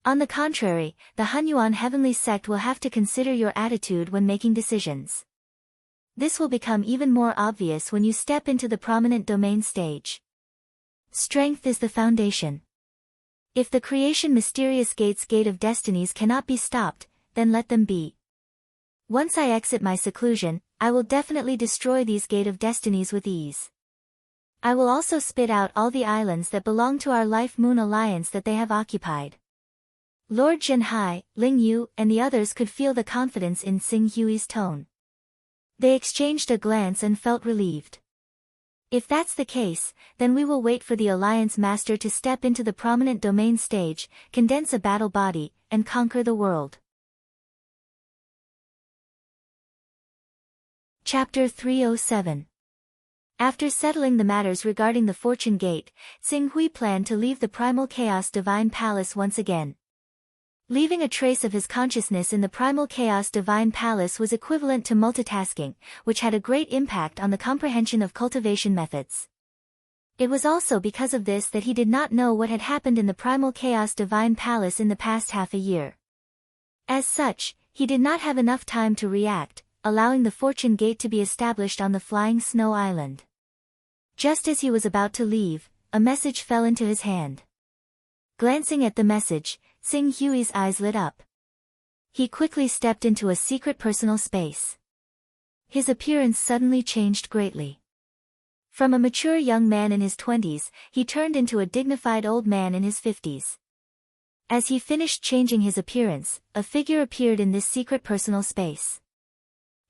On the contrary, the Hunyuan Heavenly Sect will have to consider your attitude when making decisions. This will become even more obvious when you step into the prominent domain stage. Strength is the foundation. If the Creation Mysterious Gate's Gate of Destinies cannot be stopped, then let them be. Once I exit my seclusion, I will definitely destroy these Gate of Destinies with ease. I will also spit out all the islands that belong to our Life Moon Alliance that they have occupied. Lord Zhenhai, Ling Yu, and the others could feel the confidence in Xing Hui's tone. They exchanged a glance and felt relieved. If that's the case, then we will wait for the Alliance Master to step into the prominent domain stage, condense a battle body, and conquer the world. Chapter 307. After settling the matters regarding the Fortune Gate, Xing Hui planned to leave the Primal Chaos Divine Palace once again. Leaving a trace of his consciousness in the Primal Chaos Divine Palace was equivalent to multitasking, which had a great impact on the comprehension of cultivation methods. It was also because of this that he did not know what had happened in the Primal Chaos Divine Palace in the past half a year. As such, he did not have enough time to react, allowing the Fortune Gate to be established on the Flying Snow Island. Just as he was about to leave, a message fell into his hand. Glancing at the message, Xing Hui's eyes lit up. He quickly stepped into a secret personal space. His appearance suddenly changed greatly. From a mature young man in his 20s, he turned into a dignified old man in his 50s. As he finished changing his appearance, a figure appeared in this secret personal space.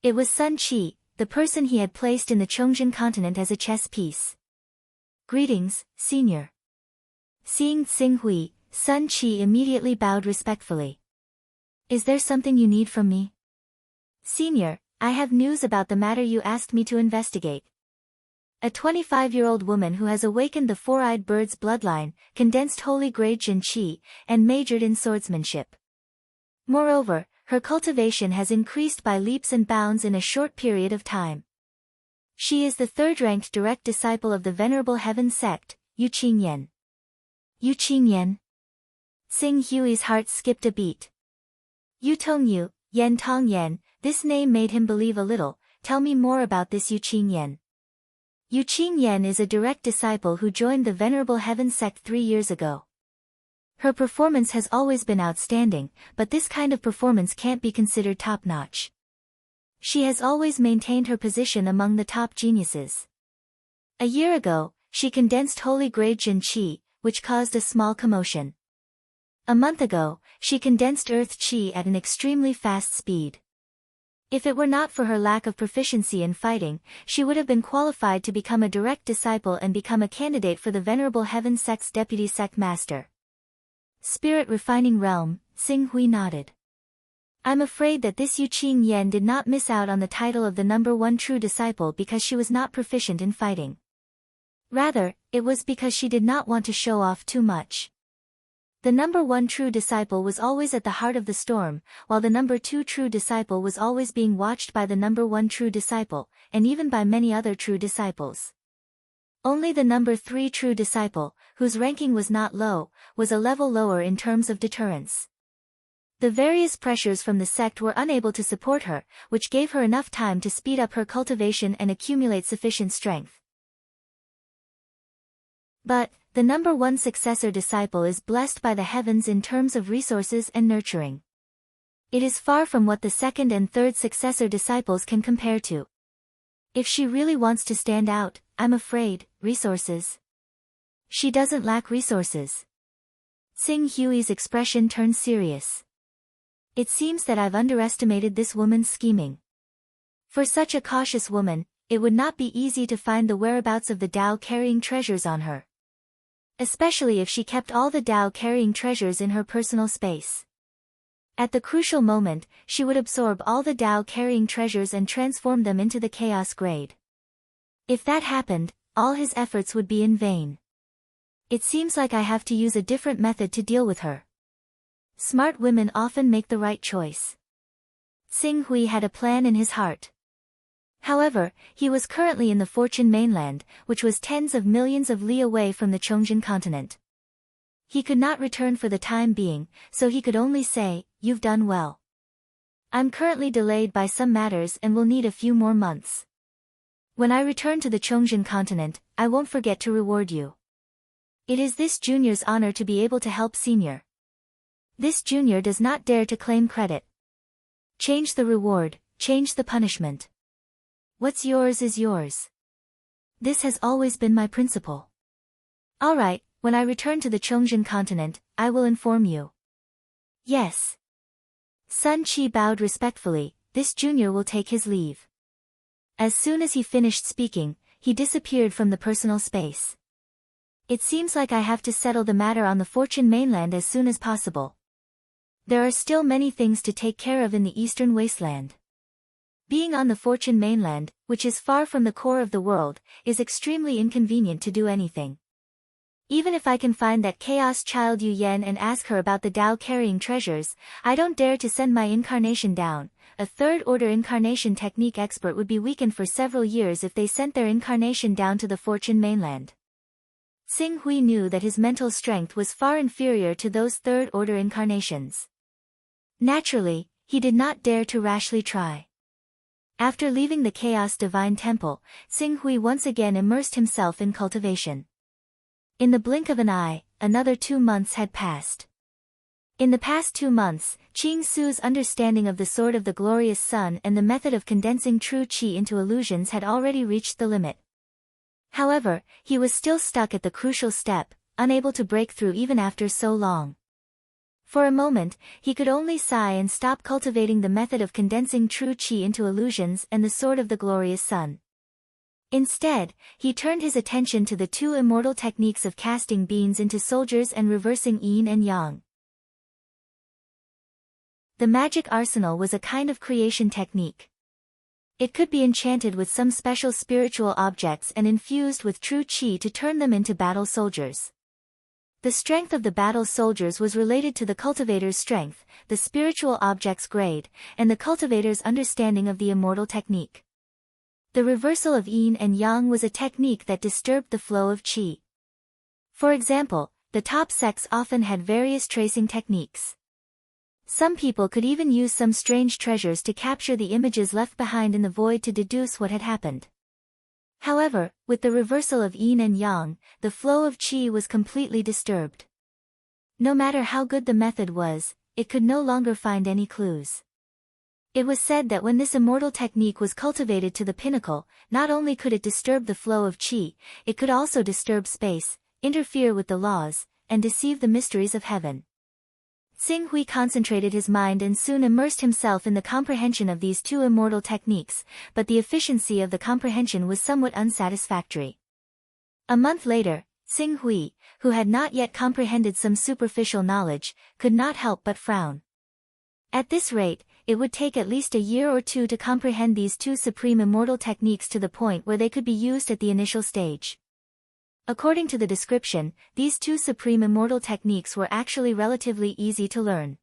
It was Sun Qi, the person he had placed in the Chongjin continent as a chess piece. "Greetings, Senior." Seeing Xing Hui, Sun Qi immediately bowed respectfully. "Is there something you need from me?" "Senior, I have news about the matter you asked me to investigate." A 25-year-old woman who has awakened the four-eyed bird's bloodline, condensed holy grade Jin Qi, and majored in swordsmanship. Moreover, her cultivation has increased by leaps and bounds in a short period of time. She is the third-ranked direct disciple of the Venerable Heaven sect, Yu Qingyan. Yu Qingyan? Xing Hui's heart skipped a beat. Yu Tongyu, Yan Tongyan, this name made him believe a little. Tell me more about this Yu Qingyan. Yu Qingyan is a direct disciple who joined the Venerable Heaven sect 3 years ago. Her performance has always been outstanding, but this kind of performance can't be considered top-notch. She has always maintained her position among the top geniuses. A year ago, she condensed holy grade Jin Qi, which caused a small commotion. A month ago, she condensed earth Qi at an extremely fast speed. If it were not for her lack of proficiency in fighting, she would have been qualified to become a direct disciple and become a candidate for the Venerable Heaven sect's deputy sect master. Spirit Refining Realm, Xing Hui nodded. I'm afraid that this Yu Qingyan did not miss out on the title of the number 1 true disciple because she was not proficient in fighting. Rather, it was because she did not want to show off too much. The number 1 true disciple was always at the heart of the storm, while the number 2 true disciple was always being watched by the number 1 true disciple, and even by many other true disciples. Only the number 3 true disciple, whose ranking was not low, was a level lower in terms of deterrence. The various pressures from the sect were unable to support her, which gave her enough time to speed up her cultivation and accumulate sufficient strength. But, the number 1 successor disciple is blessed by the heavens in terms of resources and nurturing. It is far from what the second and third successor disciples can compare to. If she really wants to stand out, I'm afraid, resources. She doesn't lack resources. Xing Hui's expression turned serious. It seems that I've underestimated this woman's scheming. For such a cautious woman, it would not be easy to find the whereabouts of the Tao carrying treasures on her. Especially if she kept all the Tao carrying treasures in her personal space. At the crucial moment, she would absorb all the Tao carrying treasures and transform them into the chaos grade. If that happened, all his efforts would be in vain. It seems like I have to use a different method to deal with her. Smart women often make the right choice. Xing Hui had a plan in his heart. However, he was currently in the Fortune mainland, which was tens of millions of li away from the Chongjin continent. He could not return for the time being, so he could only say, "You've done well. I'm currently delayed by some matters and will need a few more months. When I return to the Chongjin continent, I won't forget to reward you." It is this junior's honor to be able to help senior. This junior does not dare to claim credit. Change the reward, change the punishment. What's yours is yours. This has always been my principle. All right, when I return to the Chongjin continent, I will inform you. Yes. Sun Qi bowed respectfully. This junior will take his leave. As soon as he finished speaking, he disappeared from the personal space. It seems like I have to settle the matter on the Fortune mainland as soon as possible. There are still many things to take care of in the eastern wasteland. Being on the Fortune mainland, which is far from the core of the world, is extremely inconvenient to do anything. Even if I can find that chaos child Yu Yen and ask her about the Tao carrying treasures, I don't dare to send my incarnation down. A third-order incarnation technique expert would be weakened for several years if they sent their incarnation down to the Fortune mainland. Xing Hui knew that his mental strength was far inferior to those third-order incarnations. Naturally, he did not dare to rashly try. After leaving the Chaos Divine Temple, Xing Hui once again immersed himself in cultivation. In the blink of an eye, another 2 months had passed. In the past 2 months, Qing Su's understanding of the Sword of the Glorious Sun and the method of condensing true qi into illusions had already reached the limit. However, he was still stuck at the crucial step, unable to break through even after so long. For a moment, he could only sigh and stop cultivating the method of condensing true qi into illusions and the Sword of the Glorious Sun. Instead, he turned his attention to the 2 immortal techniques of casting beings into soldiers and reversing yin and yang. The magic arsenal was a kind of creation technique. It could be enchanted with some special spiritual objects and infused with true qi to turn them into battle soldiers. The strength of the battle soldiers was related to the cultivator's strength, the spiritual object's grade, and the cultivator's understanding of the immortal technique. The reversal of yin and yang was a technique that disturbed the flow of qi. For example, the top sects often had various tracing techniques. Some people could even use some strange treasures to capture the images left behind in the void to deduce what had happened. However, with the reversal of yin and yang, the flow of qi was completely disturbed. No matter how good the method was, it could no longer find any clues. It was said that when this immortal technique was cultivated to the pinnacle, not only could it disturb the flow of qi, it could also disturb space, interfere with the laws, and deceive the mysteries of heaven. Xing Hui concentrated his mind and soon immersed himself in the comprehension of these 2 immortal techniques, but the efficiency of the comprehension was somewhat unsatisfactory. A month later, Xing Hui, who had not yet comprehended some superficial knowledge, could not help but frown. At this rate, it would take at least a year or 2 to comprehend these 2 supreme immortal techniques to the point where they could be used at the initial stage. According to the description, these 2 supreme immortal techniques were actually relatively easy to learn.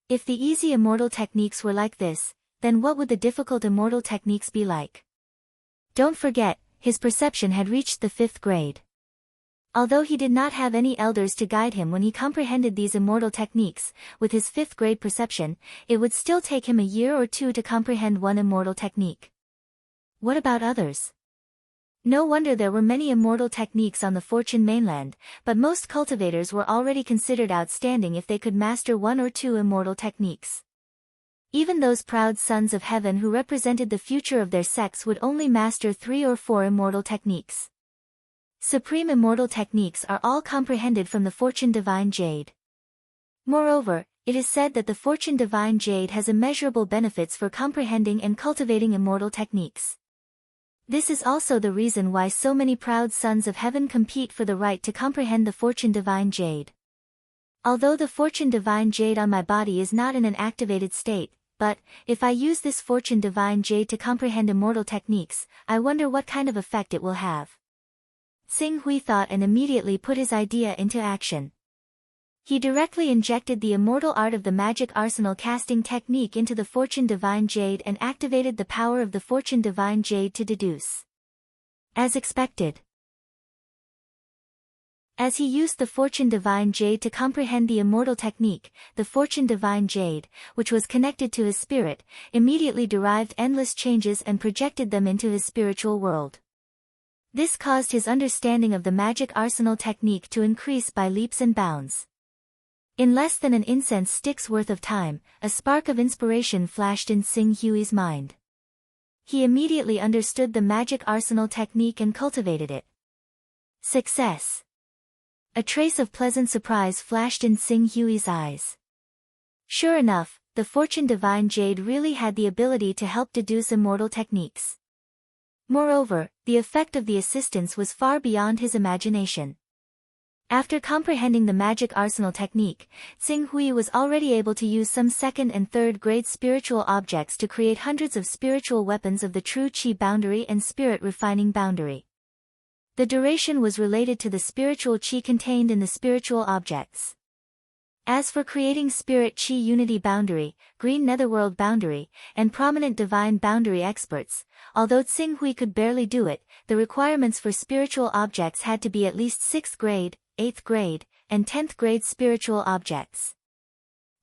If the easy immortal techniques were like this, then what would the difficult immortal techniques be like? Don't forget, his perception had reached the 5th grade. Although he did not have any elders to guide him when he comprehended these immortal techniques, with his 5th grade perception, it would still take him a year or 2 to comprehend one immortal technique. What about others? No wonder there were many immortal techniques on the Fortune mainland, but most cultivators were already considered outstanding if they could master 1 or 2 immortal techniques. Even those proud sons of heaven who represented the future of their sects would only master 3 or 4 immortal techniques. Supreme immortal techniques are all comprehended from the Fortune Divine Jade. Moreover, it is said that the Fortune Divine Jade has immeasurable benefits for comprehending and cultivating immortal techniques. This is also the reason why so many proud sons of heaven compete for the right to comprehend the Fortune Divine Jade. Although the Fortune Divine Jade on my body is not in an activated state, but, if I use this Fortune Divine Jade to comprehend immortal techniques, I wonder what kind of effect it will have. Xing Hui thought and immediately put his idea into action. He directly injected the immortal art of the magic arsenal casting technique into the Fortune Divine Jade and activated the power of the Fortune Divine Jade to deduce. As expected. As he used the Fortune Divine Jade to comprehend the immortal technique, the Fortune Divine Jade, which was connected to his spirit, immediately derived endless changes and projected them into his spiritual world. This caused his understanding of the magic arsenal technique to increase by leaps and bounds. In less than an incense stick's worth of time, a spark of inspiration flashed in Xing Hui's mind. He immediately understood the magic arsenal technique and cultivated it. Success! A trace of pleasant surprise flashed in Xing Hui's eyes. Sure enough, the Fortune Divine Jade really had the ability to help deduce immortal techniques. Moreover, the effect of the assistance was far beyond his imagination. After comprehending the magic arsenal technique, Tsing Hui was already able to use some second and third grade spiritual objects to create hundreds of spiritual weapons of the true Qi boundary and spirit refining boundary. The duration was related to the spiritual Qi contained in the spiritual objects. As for creating Spirit Qi Unity Boundary, Green Netherworld Boundary, and Prominent Divine Boundary experts, although Tsing Hui could barely do it, the requirements for spiritual objects had to be at least 6th grade, 8th grade, and 10th grade spiritual objects.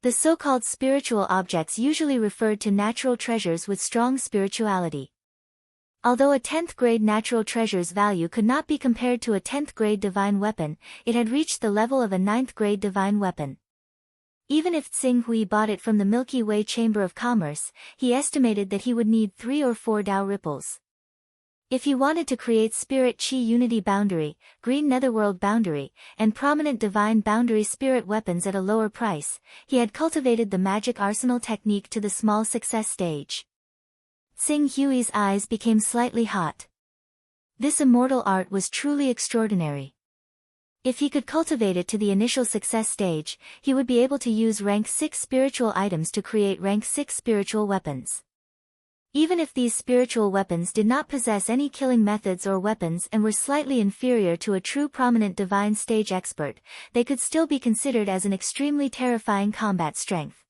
The so-called spiritual objects usually referred to natural treasures with strong spirituality. Although a 10th grade natural treasure's value could not be compared to a 10th grade divine weapon, it had reached the level of a 9th grade divine weapon. Even if Tsing Hui bought it from the Milky Way Chamber of Commerce, he estimated that he would need 3 or 4 Tao ripples. If he wanted to create Spirit Qi Unity Boundary, Green Netherworld Boundary, and Prominent Divine Boundary spirit weapons at a lower price, he had cultivated the magic arsenal technique to the small success stage. Tsing Hui's eyes became slightly hot. This immortal art was truly extraordinary. If he could cultivate it to the initial success stage, he would be able to use rank 6 spiritual items to create rank 6 spiritual weapons. Even if these spiritual weapons did not possess any killing methods or weapons and were slightly inferior to a true prominent divine stage expert, they could still be considered as an extremely terrifying combat strength.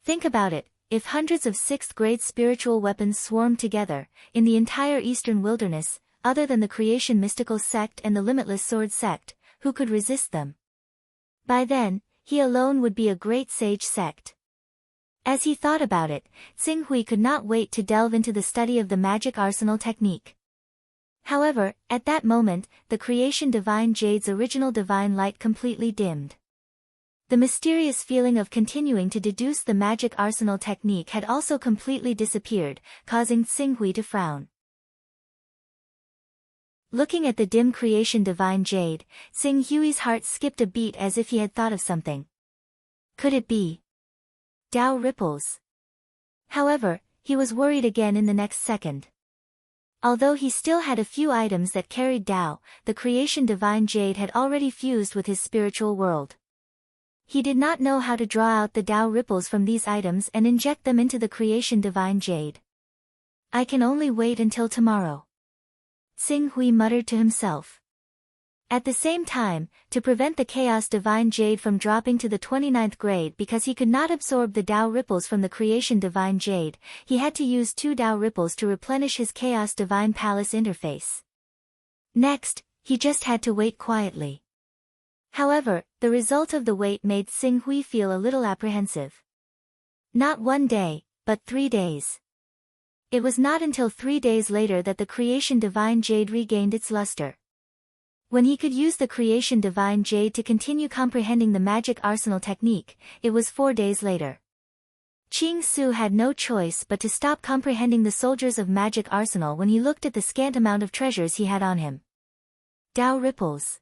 Think about it, if hundreds of 6th grade spiritual weapons swarmed together, in the entire eastern wilderness, other than the Creation Mystical Sect and the Limitless Sword Sect, who could resist them? By then, he alone would be a great sage sect. As he thought about it, Tsing Hui could not wait to delve into the study of the magic arsenal technique. However, at that moment, the Creation Divine Jade's original divine light completely dimmed. The mysterious feeling of continuing to deduce the magic arsenal technique had also completely disappeared, causing Tsing Hui to frown. Looking at the dim Creation Divine Jade, Tsing Hui's heart skipped a beat as if he had thought of something. Could it be Tao ripples? However, he was worried again in the next second. Although he still had a few items that carried Tao, the Creation Divine Jade had already fused with his spiritual world. He did not know how to draw out the Tao ripples from these items and inject them into the Creation Divine Jade. I can only wait until tomorrow, Tsing Hui muttered to himself. At the same time, to prevent the Chaos Divine Jade from dropping to the 29th grade because he could not absorb the Tao ripples from the Creation Divine Jade, he had to use 2 Tao ripples to replenish his Chaos Divine Palace interface. Next, he just had to wait quietly. However, the result of the wait made Tsing Hui feel a little apprehensive. Not 1 day, but 3 days. It was not until 3 days later that the Creation Divine Jade regained its luster. When he could use the Creation Divine Jade to continue comprehending the magic arsenal technique, it was 4 days later. Qing Su had no choice but to stop comprehending the soldiers of magic arsenal when he looked at the scant amount of treasures he had on him. Tao ripples.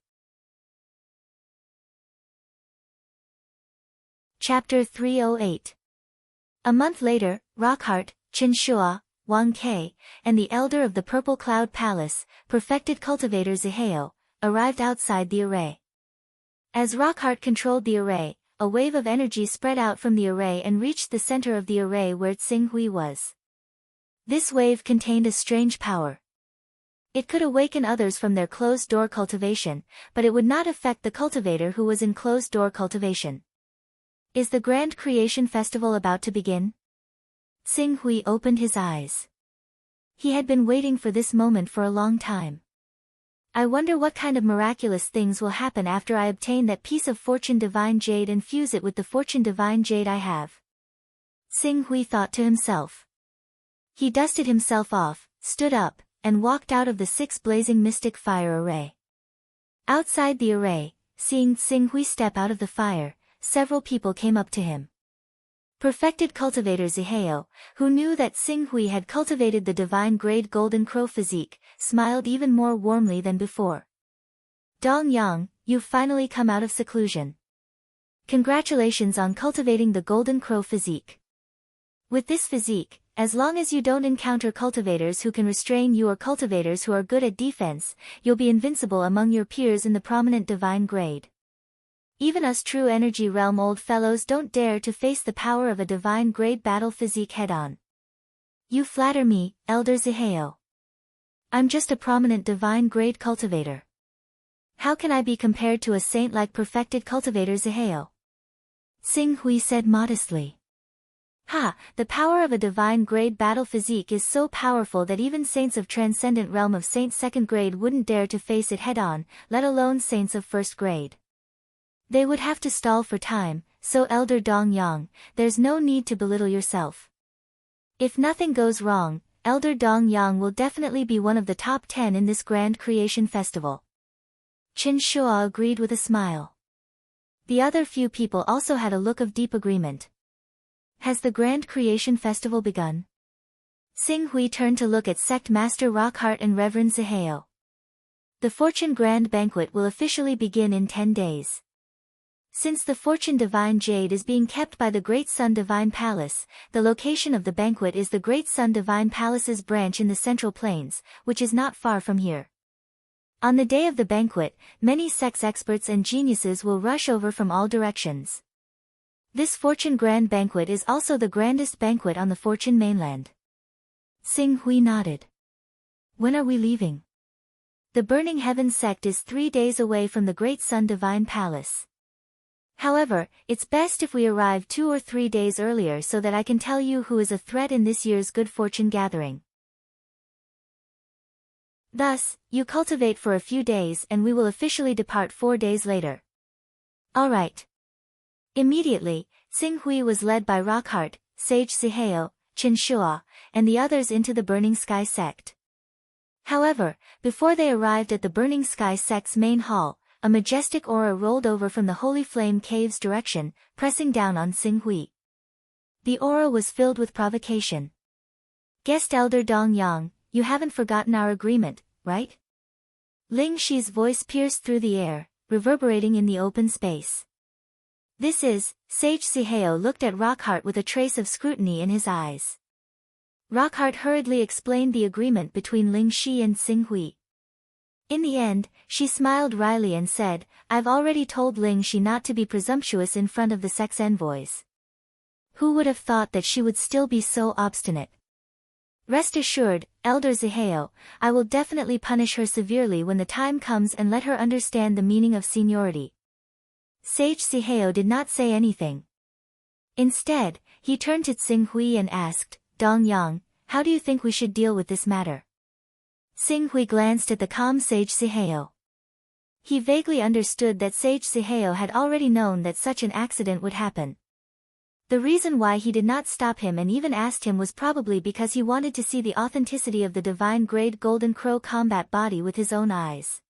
Chapter 308. A month later, Rockhart, Chen Shua, Wang Ke, and the elder of the Purple Cloud Palace, perfected cultivator Zihao, arrived outside the array. As Rockhart controlled the array, a wave of energy spread out from the array and reached the center of the array where Tsing Hui was. This wave contained a strange power. It could awaken others from their closed-door cultivation, but it would not affect the cultivator who was in closed-door cultivation. Is the Grand Creation Festival about to begin? Tsing Hui opened his eyes. He had been waiting for this moment for a long time. I wonder what kind of miraculous things will happen after I obtain that piece of Fortune Divine Jade and fuse it with the Fortune Divine Jade I have. Tsing Hui thought to himself. He dusted himself off, stood up, and walked out of the 6 blazing mystic fire array. Outside the array, seeing Tsing Hui step out of the fire, several people came up to him. Perfected cultivator Zihao, who knew that Tsing Hui had cultivated the divine grade Golden Crow physique, smiled even more warmly than before. Dong Yang, you've finally come out of seclusion. Congratulations on cultivating the Golden Crow physique. With this physique, as long as you don't encounter cultivators who can restrain you or cultivators who are good at defense, you'll be invincible among your peers in the prominent divine grade. Even us true energy realm old fellows don't dare to face the power of a divine grade battle physique head-on. You flatter me, Elder Ziheo. I'm just a prominent divine grade cultivator. How can I be compared to a saint-like perfected cultivator Ziheo? Xing Hui said modestly. The power of a divine grade battle physique is so powerful that even saints of transcendent realm of saint second grade wouldn't dare to face it head-on, let alone saints of first grade. They would have to stall for time, so Elder Dong Yang, there's no need to belittle yourself. If nothing goes wrong, Elder Dong Yang will definitely be one of the top 10 in this grand creation festival. Qin Shua agreed with a smile. The other few people also had a look of deep agreement. Has the grand creation festival begun? Xing Hui turned to look at Sect Master Rockhart and Reverend Ziheo. The Fortune Grand Banquet will officially begin in 10 days. Since the Fortune Divine Jade is being kept by the Great Sun Divine Palace, the location of the banquet is the Great Sun Divine Palace's branch in the Central Plains, which is not far from here. On the day of the banquet, many sex experts and geniuses will rush over from all directions. This Fortune Grand Banquet is also the grandest banquet on the Fortune mainland. Xing Hui nodded. When are we leaving? The Burning Heaven sect is 3 days away from the Great Sun Divine Palace. However, it's best if we arrive 2 or 3 days earlier so that I can tell you who is a threat in this year's Good Fortune gathering. Thus, you cultivate for a few days and we will officially depart 4 days later. All right. Immediately, Xing Hui was led by Rockhart, Sage Ziheo, Qin Shua, and the others into the Burning Sky sect. However, before they arrived at the Burning Sky sect's main hall, a majestic aura rolled over from the Holy Flame Cave's direction, pressing down on Xing Hui. The aura was filled with provocation. Guest Elder Dong Yang, you haven't forgotten our agreement, right? Ling Shi's voice pierced through the air, reverberating in the open space. This is, Sage Ziheo looked at Rockhart with a trace of scrutiny in his eyes. Rockhart hurriedly explained the agreement between Ling Shi and Xing Hui. In the end, she smiled wryly and said, I've already told Ling Shi not to be presumptuous in front of the sex envoys. Who would have thought that she would still be so obstinate? Rest assured, Elder Ziheo, I will definitely punish her severely when the time comes and let her understand the meaning of seniority. Sage Ziheo did not say anything. Instead, he turned to Xing Hui and asked, Dong Yang, how do you think we should deal with this matter? Xing Hui glanced at the calm Sage Ziheo. He vaguely understood that Sage Ziheo had already known that such an accident would happen. The reason why he did not stop him and even asked him was probably because he wanted to see the authenticity of the divine grade Golden Crow combat body with his own eyes.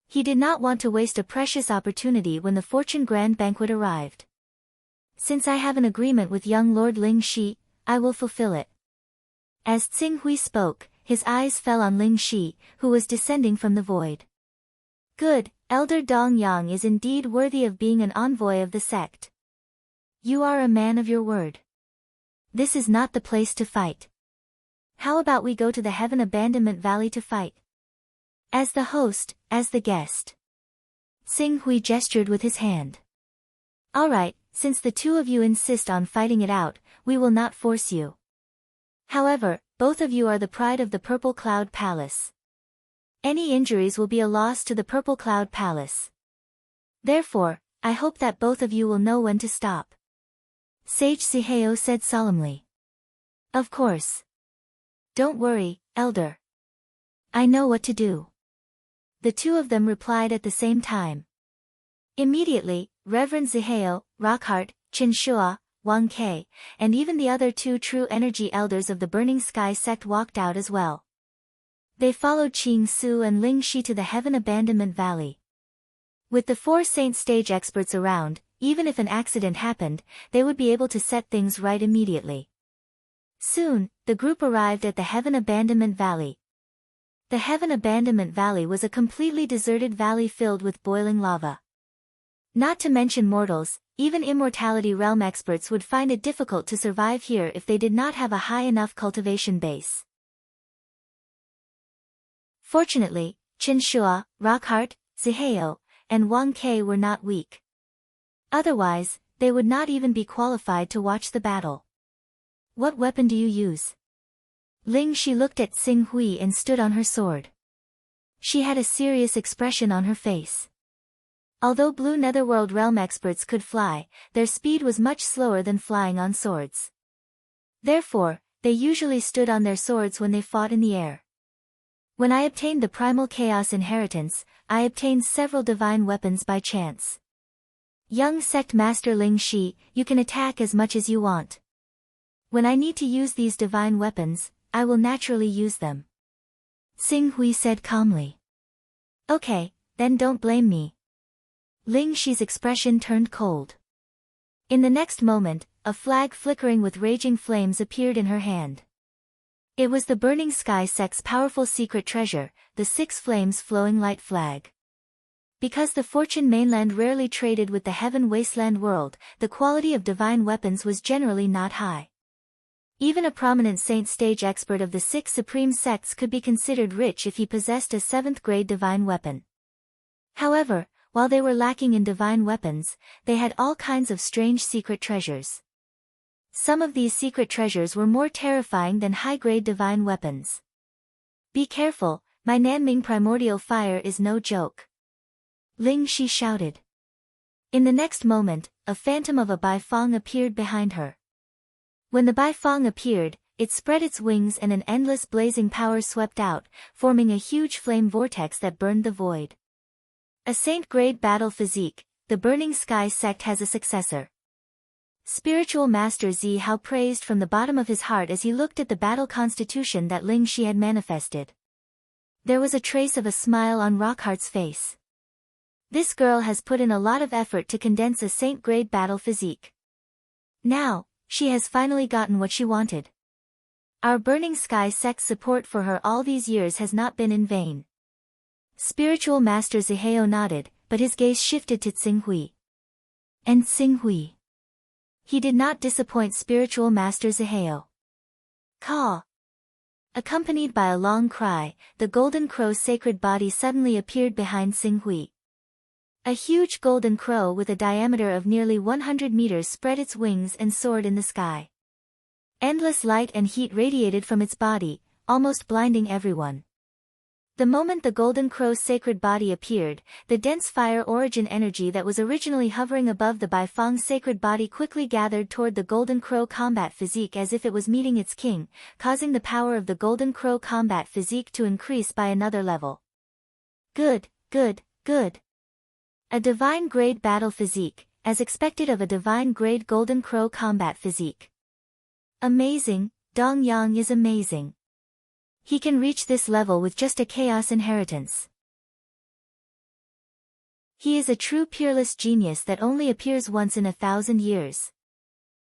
He did not want to waste a precious opportunity when the Fortune Grand Banquet arrived. Since I have an agreement with young Lord Ling Shi, I will fulfill it. As Xing Hui spoke, his eyes fell on Ling Shi, who was descending from the void. Good, Elder Dong Yang is indeed worthy of being an envoy of the sect. You are a man of your word. This is not the place to fight. How about we go to the Heaven Abandonment Valley to fight? As the host, as the guest. Xing Hui gestured with his hand. All right, since the two of you insist on fighting it out, we will not force you. However, both of you are the pride of the Purple Cloud Palace. Any injuries will be a loss to the Purple Cloud Palace. Therefore, I hope that both of you will know when to stop. Sage Ziheo said solemnly. Of course. Don't worry, Elder. I know what to do. The two of them replied at the same time. Immediately, Reverend Ziheo, Rockhart, Qin Shua, Wang Ke, and even the other 2 true energy elders of the Burning Sky sect walked out as well. They followed Qing Su and Ling Shi to the Heaven Abandonment Valley. With the 4 saint stage experts around, even if an accident happened, they would be able to set things right immediately. Soon, the group arrived at the Heaven Abandonment Valley. The Heaven Abandonment Valley was a completely deserted valley filled with boiling lava. Not to mention mortals, Even immortality realm experts would find it difficult to survive here if they did not have a high enough cultivation base. Fortunately, Chen Shua, Rockheart, Ziheo, and Wang Ke were not weak. Otherwise, they would not even be qualified to watch the battle. What weapon do you use? Ling Shi looked at Xing Hui and stood on her sword. She had a serious expression on her face. Although Blue Netherworld realm experts could fly, their speed was much slower than flying on swords. Therefore, they usually stood on their swords when they fought in the air. When I obtained the Primal Chaos Inheritance, I obtained several divine weapons by chance. Young Sect Master Ling Shi, you can attack as much as you want. When I need to use these divine weapons, I will naturally use them. Xing Hui said calmly. Okay, then don't blame me. Ling Shi's expression turned cold. In the next moment, a flag flickering with raging flames appeared in her hand. It was the Burning Sky Sect's powerful secret treasure, the Six Flames Flowing Light Flag. Because the Fortune Mainland rarely traded with the Heaven Wasteland world, the quality of divine weapons was generally not high. Even a prominent Saint Stage expert of the Six Supreme Sects could be considered rich if he possessed a 7th-grade divine weapon. However, while they were lacking in divine weapons, they had all kinds of strange secret treasures. Some of these secret treasures were more terrifying than high-grade divine weapons. Be careful, my Nanming primordial fire is no joke. Ling Shi shouted. In the next moment, a phantom of a Baifang appeared behind her. When the Baifang appeared, it spread its wings and an endless blazing power swept out, forming a huge flame vortex that burned the void. A saint-grade battle physique, the Burning Sky Sect has a successor. Spiritual Master Zi Hao praised from the bottom of his heart as he looked at the battle constitution that Ling Shi had manifested. There was a trace of a smile on Rockheart's face. This girl has put in a lot of effort to condense a saint-grade battle physique. Now, she has finally gotten what she wanted. Our Burning Sky Sect's support for her all these years has not been in vain. Spiritual Master Ziheo nodded, but his gaze shifted to Xing Hui. And Xing Hui. He did not disappoint Spiritual Master Ziheo. Caw! Accompanied by a long cry, the Golden Crow's sacred body suddenly appeared behind Xing Hui. A huge golden crow with a diameter of nearly 100 meters spread its wings and soared in the sky. Endless light and heat radiated from its body, almost blinding everyone. The moment the Golden Crow's sacred body appeared, the dense fire origin energy that was originally hovering above the Baifang's sacred body quickly gathered toward the Golden Crow combat physique as if it was meeting its king, causing the power of the Golden Crow combat physique to increase by another level. Good, good, good. A divine grade battle physique, as expected of a divine grade Golden Crow combat physique. Amazing, Dong Yang is amazing. He can reach this level with just a chaos inheritance. He is a true peerless genius that only appears once in 1,000 years.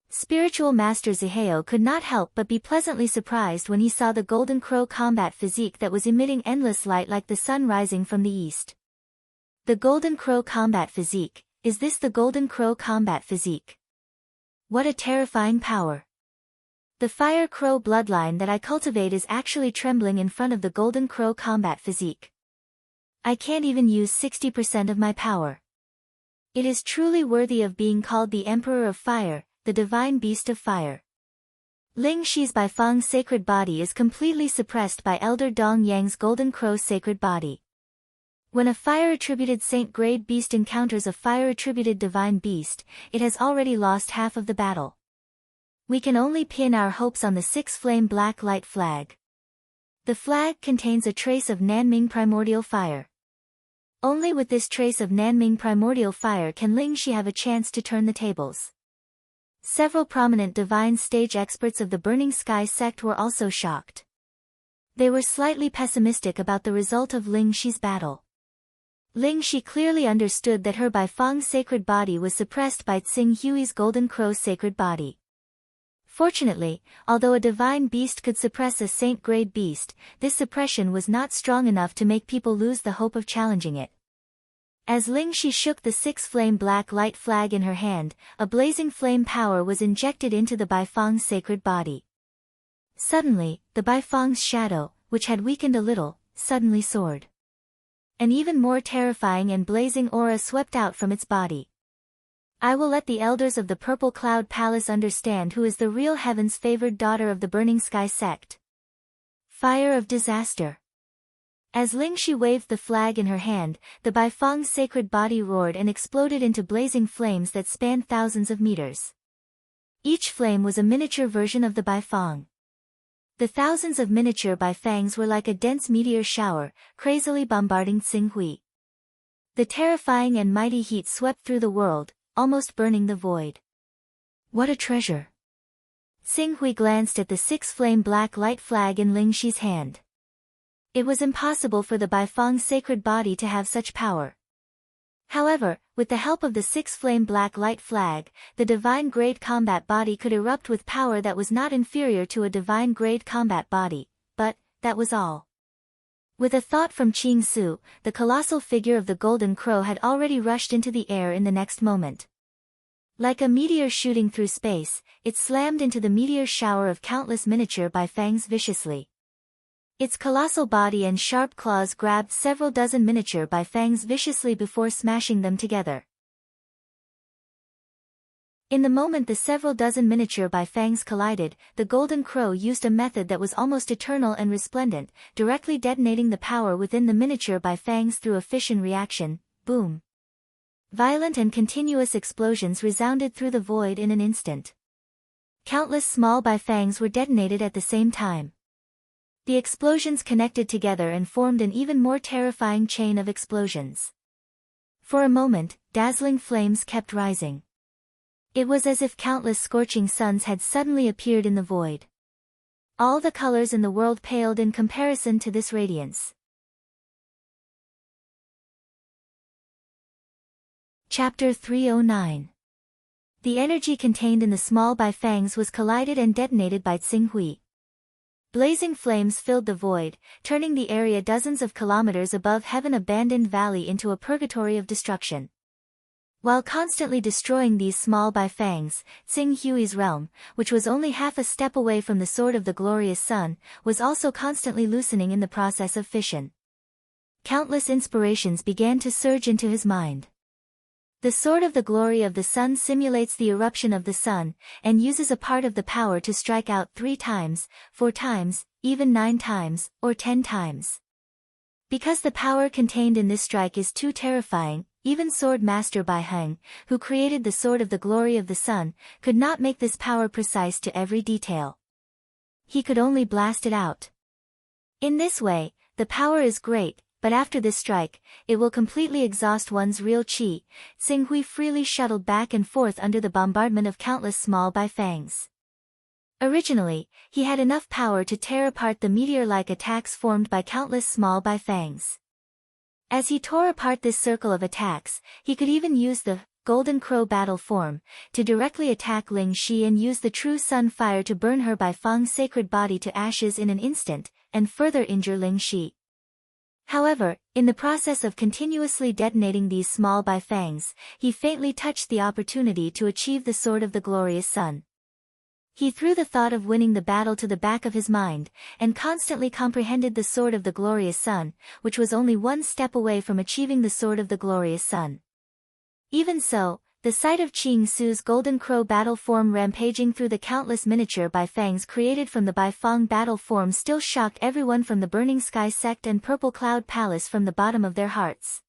Spiritual Master Ziheo could not help but be pleasantly surprised when he saw the Golden Crow combat physique that was emitting endless light like the sun rising from the east. The Golden Crow combat physique, is this the Golden Crow combat physique? What a terrifying power. The Fire Crow bloodline that I cultivate is actually trembling in front of the Golden Crow combat physique. I can't even use 60% of my power. It is truly worthy of being called the Emperor of Fire, the Divine Beast of Fire. Ling Shi's Baifang sacred body is completely suppressed by Elder Dong Yang's Golden Crow sacred body. When a fire-attributed saint-grade beast encounters a fire-attributed divine beast, it has already lost half of the battle. We can only pin our hopes on the six-flame black light flag. The flag contains a trace of Nanming primordial fire. Only with this trace of Nanming primordial fire can Ling Shi have a chance to turn the tables. Several prominent divine stage experts of the Burning Sky Sect were also shocked. They were slightly pessimistic about the result of Ling Shi's battle. Ling Shi clearly understood that her Baifang sacred body was suppressed by Xing Hui's Golden Crow sacred body. Fortunately, although a divine beast could suppress a saint-grade beast, this suppression was not strong enough to make people lose the hope of challenging it. As Ling Shi shook the six-flame black light flag in her hand, a blazing flame power was injected into the Baifang's sacred body. Suddenly, the Baifang's shadow, which had weakened a little, suddenly soared. An even more terrifying and blazing aura swept out from its body. I will let the elders of the Purple Cloud Palace understand who is the real heaven's favored daughter of the Burning Sky sect. Fire of disaster. As Ling Shi waved the flag in her hand, the Baifang's sacred body roared and exploded into blazing flames that spanned thousands of meters. Each flame was a miniature version of the Baifang. The thousands of miniature Baifangs were like a dense meteor shower, crazily bombarding Xinghui. The terrifying and mighty heat swept through the world, almost burning the void. What a treasure! Xinghui glanced at the six-flame black light flag in Ling Shi's hand. It was impossible for the Baifang's sacred body to have such power. However, with the help of the six-flame black light flag, the divine-grade combat body could erupt with power that was not inferior to a divine-grade combat body, but that was all. With a thought from Qing Su, the colossal figure of the Golden Crow had already rushed into the air in the next moment. Like a meteor shooting through space, it slammed into the meteor shower of countless miniature Baifangs viciously. Its colossal body and sharp claws grabbed several dozen miniature Baifangs viciously before smashing them together. In the moment the several dozen miniature Baifangs collided, the Golden Crow used a method that was almost eternal and resplendent, directly detonating the power within the miniature Baifangs through a fission reaction. Boom! Violent and continuous explosions resounded through the void in an instant. Countless small Baifangs were detonated at the same time. The explosions connected together and formed an even more terrifying chain of explosions. For a moment, dazzling flames kept rising. It was as if countless scorching suns had suddenly appeared in the void. All the colors in the world paled in comparison to this radiance. Chapter 309. The energy contained in the small Baifangs was collided and detonated by Xinghui. Blazing flames filled the void, turning the area dozens of kilometers above heaven-abandoned valley into a purgatory of destruction. While constantly destroying these small Baifangs, Xinghui's realm, which was only half a step away from the Sword of the Glorious Sun, was also constantly loosening in the process of fission. Countless inspirations began to surge into his mind. The Sword of the Glory of the Sun simulates the eruption of the sun, and uses a part of the power to strike out 3 times, 4 times, even 9 times, or 10 times. Because the power contained in this strike is too terrifying, even Sword Master Bai Heng, who created the Sword of the Glory of the Sun, could not make this power precise to every detail. He could only blast it out. In this way, the power is great, but after this strike, it will completely exhaust one's real qi. Xinghui freely shuttled back and forth under the bombardment of countless small Baifangs. Originally, he had enough power to tear apart the meteor-like attacks formed by countless small Baifangs. As he tore apart this circle of attacks, he could even use the Golden Crow battle form to directly attack Ling Shi and use the true sun fire to burn her Baifang's sacred body to ashes in an instant, and further injure Ling Shi. However, in the process of continuously detonating these small Baifangs, he faintly touched the opportunity to achieve the Sword of the Glorious Sun. He threw the thought of winning the battle to the back of his mind, and constantly comprehended the Sword of the Glorious Sun, which was only one step away from achieving the Sword of the Glorious Sun. Even so, the sight of Qing Su's Golden Crow battle form rampaging through the countless miniature Baifangs created from the Baifang battle form still shocked everyone from the Burning Sky sect and Purple Cloud Palace from the bottom of their hearts.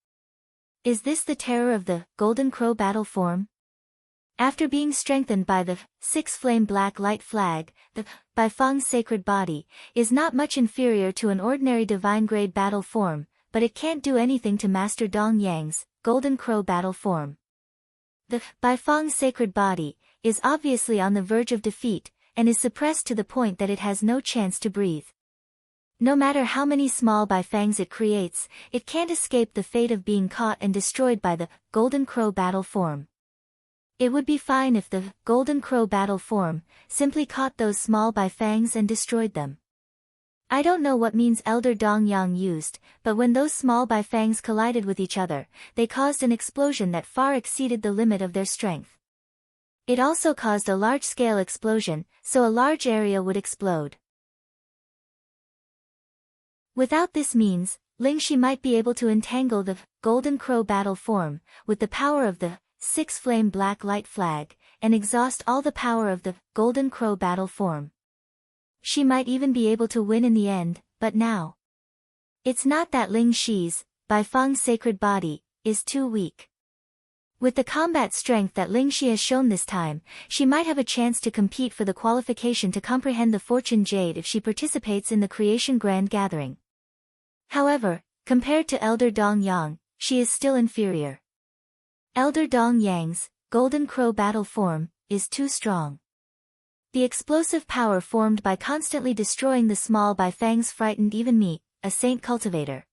Is this the terror of the Golden Crow battle form? After being strengthened by the six-flame black light flag, the Baifang's sacred body is not much inferior to an ordinary divine-grade battle form, but it can't do anything to Master Dong Yang's Golden Crow battle form. The Baifang's sacred body is obviously on the verge of defeat, and is suppressed to the point that it has no chance to breathe. No matter how many small Baifangs it creates, it can't escape the fate of being caught and destroyed by the Golden Crow battle form. It would be fine if the Golden Crow battle form simply caught those small Baifangs and destroyed them. I don't know what means Elder Dong Yang used, but when those small Baifangs collided with each other, they caused an explosion that far exceeded the limit of their strength. It also caused a large-scale explosion, so a large area would explode. Without this means, Ling Shi might be able to entangle the Golden Crow battle form with the power of the six-flame black light flag, and exhaust all the power of the Golden Crow battle form. She might even be able to win in the end, but now. It's not that Ling Shi's, Baifeng sacred body, is too weak. With the combat strength that Ling Shi has shown this time, she might have a chance to compete for the qualification to comprehend the Fortune Jade if she participates in the Creation Grand Gathering. However, compared to Elder Dong Yang, she is still inferior. Elder Dong Yang's Golden Crow battle form is too strong. The explosive power formed by constantly destroying the small Baifangs frightened even me, a saint cultivator.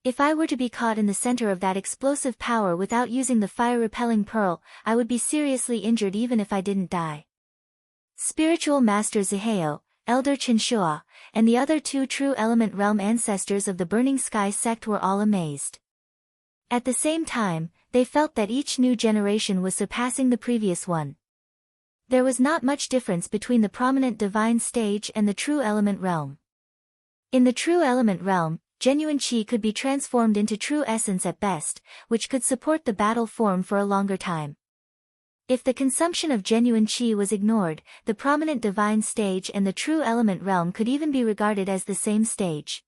If I were to be caught in the center of that explosive power without using the fire-repelling pearl, I would be seriously injured even if I didn't die. Spiritual Master Zihao, Elder Chinshua, and the other two true element realm ancestors of the Burning Sky sect were all amazed. At the same time, they felt that each new generation was surpassing the previous one. There was not much difference between the prominent divine stage and the true element realm. In the true element realm, genuine qi could be transformed into true essence at best, which could support the battle form for a longer time. If the consumption of genuine qi was ignored, the prominent divine stage and the true element realm could even be regarded as the same stage.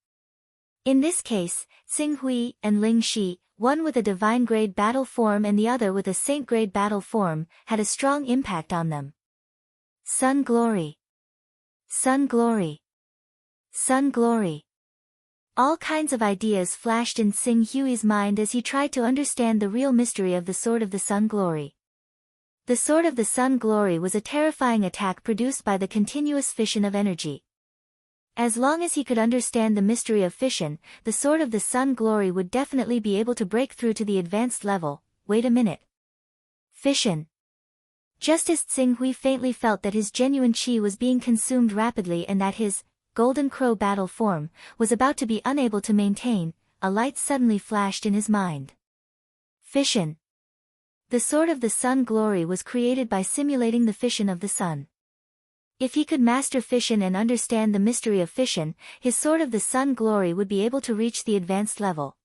In this case, Xing Hui and Ling Shi, one with a divine grade battle form and the other with a saint grade battle form, had a strong impact on them. Sun glory. Sun glory. Sun glory. All kinds of ideas flashed in Xing Hui's mind as he tried to understand the real mystery of the Sword of the Sun Glory. The Sword of the Sun Glory was a terrifying attack produced by the continuous fission of energy. As long as he could understand the mystery of fission, the Sword of the Sun Glory would definitely be able to break through to the advanced level. Wait a minute. Fission. Just as Xing Hui faintly felt that his genuine qi was being consumed rapidly and that his Golden Crow battle form was about to be unable to maintain, a light suddenly flashed in his mind. Fission. The Sword of the Sun Glory was created by simulating the fission of the sun. If he could master fission and understand the mystery of fission, his Sword of the Sun Glory would be able to reach the advanced level.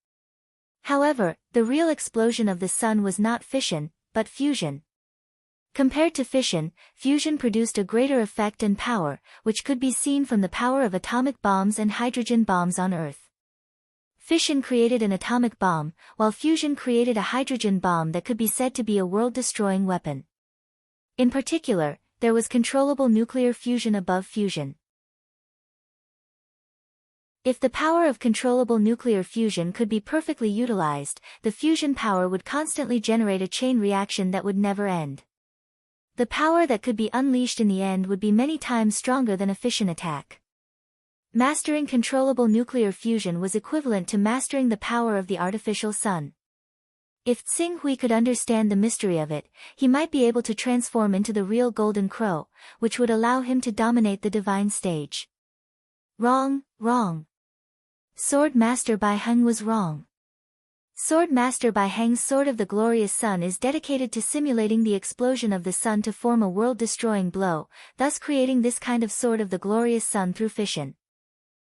However, the real explosion of the sun was not fission, but fusion. Compared to fission, fusion produced a greater effect and power, which could be seen from the power of atomic bombs and hydrogen bombs on Earth. Fission created an atomic bomb, while fusion created a hydrogen bomb that could be said to be a world-destroying weapon. In particular, there was controllable nuclear fusion above fusion. If the power of controllable nuclear fusion could be perfectly utilized, the fusion power would constantly generate a chain reaction that would never end. The power that could be unleashed in the end would be many times stronger than a fission attack. Mastering controllable nuclear fusion was equivalent to mastering the power of the artificial sun. If Xing Hui could understand the mystery of it, he might be able to transform into the real Golden Crow, which would allow him to dominate the divine stage. Wrong, wrong. Sword Master Bai Heng was wrong. Sword Master Bai Heng's Sword of the Glorious Sun is dedicated to simulating the explosion of the sun to form a world-destroying blow, thus creating this kind of Sword of the Glorious Sun through fission.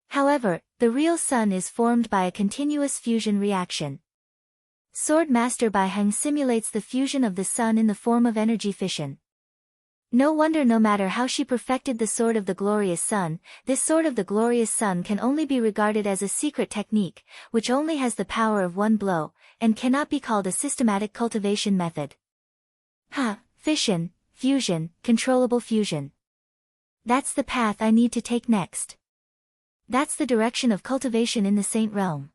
However, the real sun is formed by a continuous fusion reaction. Sword Master Bai Heng simulates the fusion of the sun in the form of energy fission. No wonder no matter how she perfected the Sword of the Glorious Sun, this Sword of the Glorious Sun can only be regarded as a secret technique, which only has the power of one blow, and cannot be called a systematic cultivation method. Fission, fusion, controllable fusion. That's the path I need to take next. That's the direction of cultivation in the Saint Realm.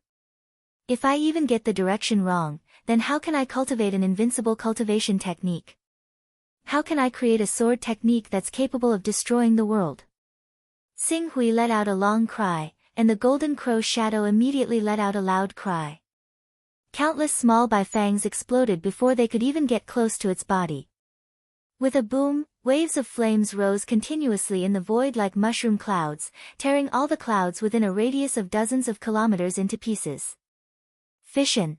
If I even get the direction wrong, then how can I cultivate an invincible cultivation technique? How can I create a sword technique that's capable of destroying the world? Xing Hui let out a long cry, and the Golden Crow shadow immediately let out a loud cry. Countless small Baifangs exploded before they could even get close to its body. With a boom, waves of flames rose continuously in the void like mushroom clouds, tearing all the clouds within a radius of dozens of kilometers into pieces. Fission.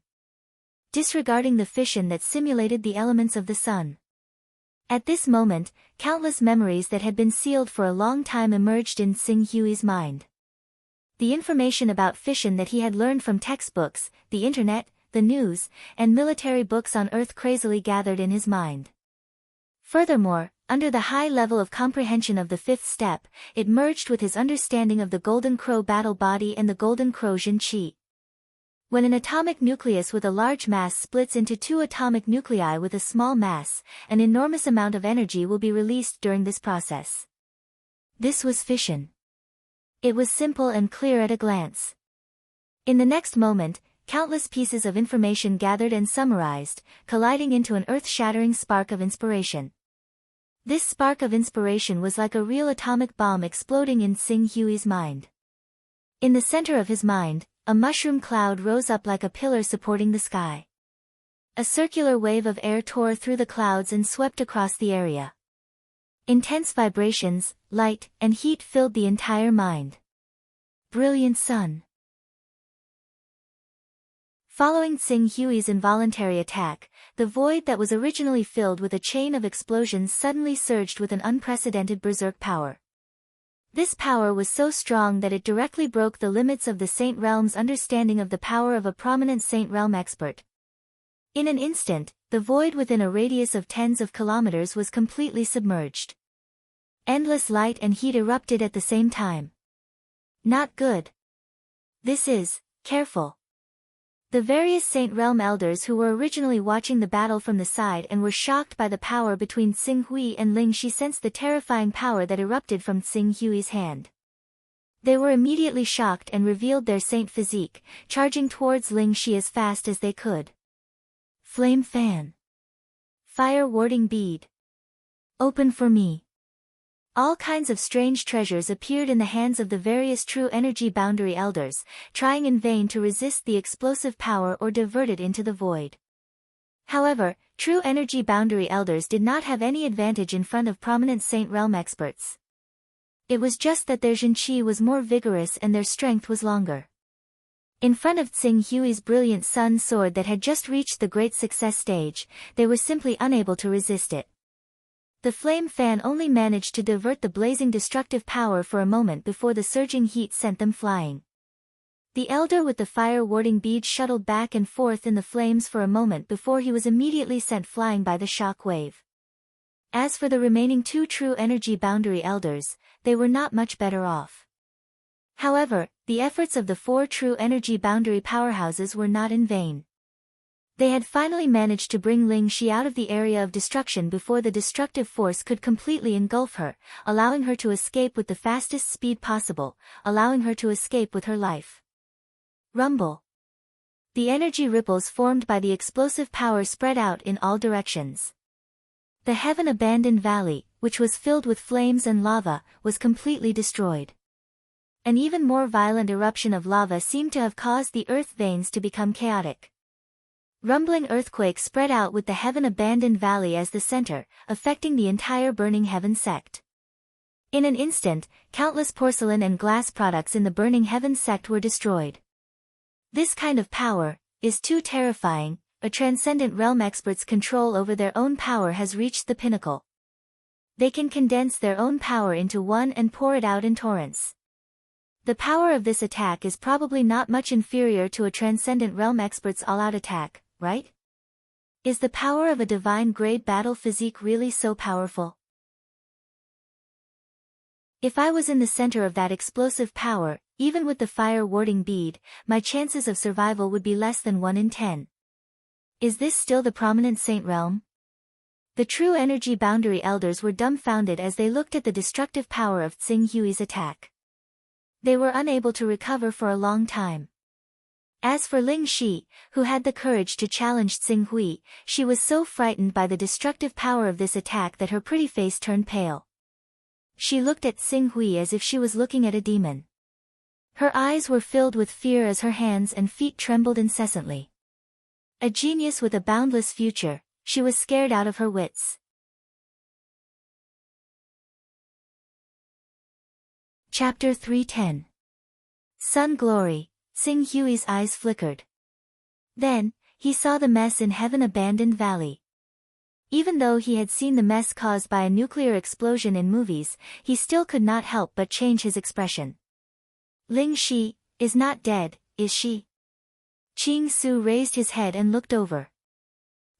Disregarding the fission that simulated the elements of the sun. At this moment, countless memories that had been sealed for a long time emerged in Tsing Hui's mind. The information about fission that he had learned from textbooks, the internet, the news, and military books on Earth crazily gathered in his mind. Furthermore, under the high level of comprehension of the fifth step, it merged with his understanding of the Golden Crow battle body and the Golden Crow Jin Qi. When an atomic nucleus with a large mass splits into two atomic nuclei with a small mass, an enormous amount of energy will be released during this process. This was fission. It was simple and clear at a glance. In the next moment, countless pieces of information gathered and summarized, colliding into an earth-shattering spark of inspiration. This spark of inspiration was like a real atomic bomb exploding in Tsing Hui's mind. In the center of his mind, a mushroom cloud rose up like a pillar supporting the sky. A circular wave of air tore through the clouds and swept across the area. Intense vibrations, light, and heat filled the entire mind. Brilliant sun. Following Tsing Hui's involuntary attack, the void that was originally filled with a chain of explosions suddenly surged with an unprecedented berserk power. This power was so strong that it directly broke the limits of the Saint Realm's understanding of the power of a prominent Saint Realm expert. In an instant, the void within a radius of tens of kilometers was completely submerged. Endless light and heat erupted at the same time. Not good. This is, careful. The various Saint Realm elders who were originally watching the battle from the side and were shocked by the power between Tsing Hui and Ling Shi sensed the terrifying power that erupted from Tsing Hui's hand. They were immediately shocked and revealed their saint physique, charging towards Ling Shi as fast as they could. Flame fan. Fire warding bead. Open for me. All kinds of strange treasures appeared in the hands of the various true energy boundary elders, trying in vain to resist the explosive power or divert it into the void. However, true energy boundary elders did not have any advantage in front of prominent Saint Realm experts. It was just that their Jin Qi was more vigorous and their strength was longer. In front of Tsing Hui's brilliant sun sword that had just reached the great success stage, they were simply unable to resist it. The flame fan only managed to divert the blazing destructive power for a moment before the surging heat sent them flying. The elder with the fire warding bead shuttled back and forth in the flames for a moment before he was immediately sent flying by the shock wave. As for the remaining two true energy boundary elders, they were not much better off. However, the efforts of the four true energy boundary powerhouses were not in vain. They had finally managed to bring Ling Shi out of the area of destruction before the destructive force could completely engulf her, allowing her to escape with the fastest speed possible, allowing her to escape with her life. Rumble. The energy ripples formed by the explosive power spread out in all directions. The heaven-abandoned valley, which was filled with flames and lava, was completely destroyed. An even more violent eruption of lava seemed to have caused the earth veins to become chaotic. Rumbling earthquakes spread out with the heaven-abandoned valley as the center, affecting the entire Burning Heaven sect. In an instant, countless porcelain and glass products in the Burning Heaven sect were destroyed. This kind of power is too terrifying. A transcendent realm expert's control over their own power has reached the pinnacle. They can condense their own power into one and pour it out in torrents. The power of this attack is probably not much inferior to a transcendent realm expert's all-out attack, right? Is the power of a divine-grade battle physique really so powerful? If I was in the center of that explosive power, even with the fire-warding bead, my chances of survival would be less than 1 in 10. Is this still the prominent Saint Realm? The true energy boundary elders were dumbfounded as they looked at the destructive power of Tsing Hui's attack. They were unable to recover for a long time. As for Ling Shi, who had the courage to challenge Tsing Hui, she was so frightened by the destructive power of this attack that her pretty face turned pale. She looked at Tsing Hui as if she was looking at a demon. Her eyes were filled with fear as her hands and feet trembled incessantly. A genius with a boundless future, she was scared out of her wits. Chapter 310. Sun Glory. Sing Hui's eyes flickered. Then, he saw the mess in heaven-abandoned valley. Even though he had seen the mess caused by a nuclear explosion in movies, he still could not help but change his expression. Ling Shi is not dead, is she? Qing Su raised his head and looked over.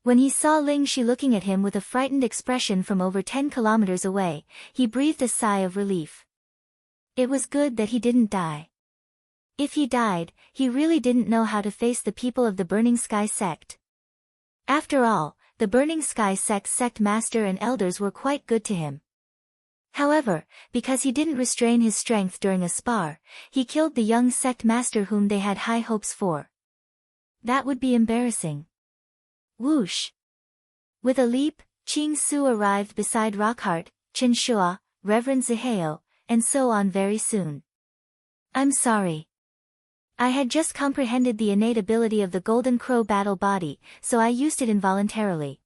When he saw Ling Shi looking at him with a frightened expression from over 10 kilometers away, he breathed a sigh of relief. It was good that he didn't die. If he died, he really didn't know how to face the people of the Burning Sky sect. After all, the Burning Sky sect's sect master and elders were quite good to him. However, because he didn't restrain his strength during a spar, he killed the young sect master whom they had high hopes for. That would be embarrassing. Whoosh! With a leap, Qing Su arrived beside Rockhart, Chen Shua, Reverend Zihao, and so on very soon. I'm sorry. I had just comprehended the innate ability of the Golden Crow battle body, so I used it involuntarily.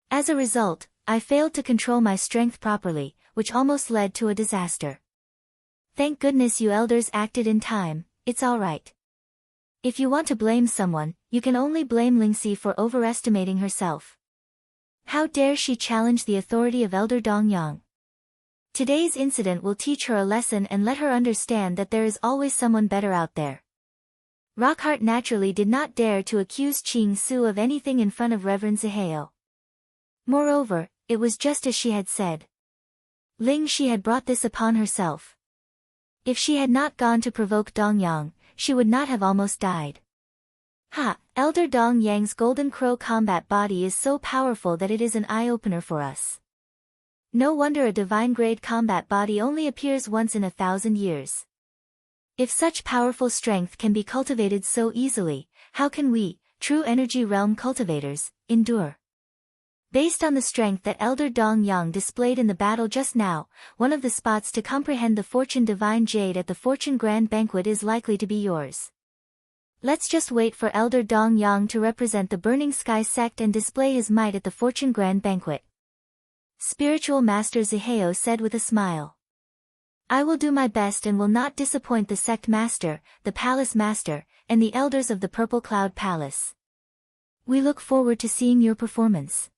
As a result, I failed to control my strength properly, which almost led to a disaster. Thank goodness you elders acted in time, it's alright. If you want to blame someone, you can only blame Lingxi for overestimating herself. How dare she challenge the authority of Elder Dongyang? Today's incident will teach her a lesson and let her understand that there is always someone better out there. Rockhart naturally did not dare to accuse Qing Su of anything in front of Reverend Zihao. Moreover, it was just as she had said. Ling Shi had brought this upon herself. If she had not gone to provoke Dongyang, she would not have almost died. Ha! Elder Dongyang's Golden Crow combat body is so powerful that it is an eye-opener for us. No wonder a divine-grade combat body only appears once in 1,000 years. If such powerful strength can be cultivated so easily, how can we, true energy realm cultivators, endure? Based on the strength that Elder Dongyang displayed in the battle just now, one of the spots to comprehend the Fortune Divine Jade at the Fortune Grand Banquet is likely to be yours. Let's just wait for Elder Dongyang to represent the Burning Sky sect and display his might at the Fortune Grand Banquet. Spiritual Master Zihao said with a smile. I will do my best and will not disappoint the sect master, the palace master, and the elders of the Purple Cloud Palace. We look forward to seeing your performance.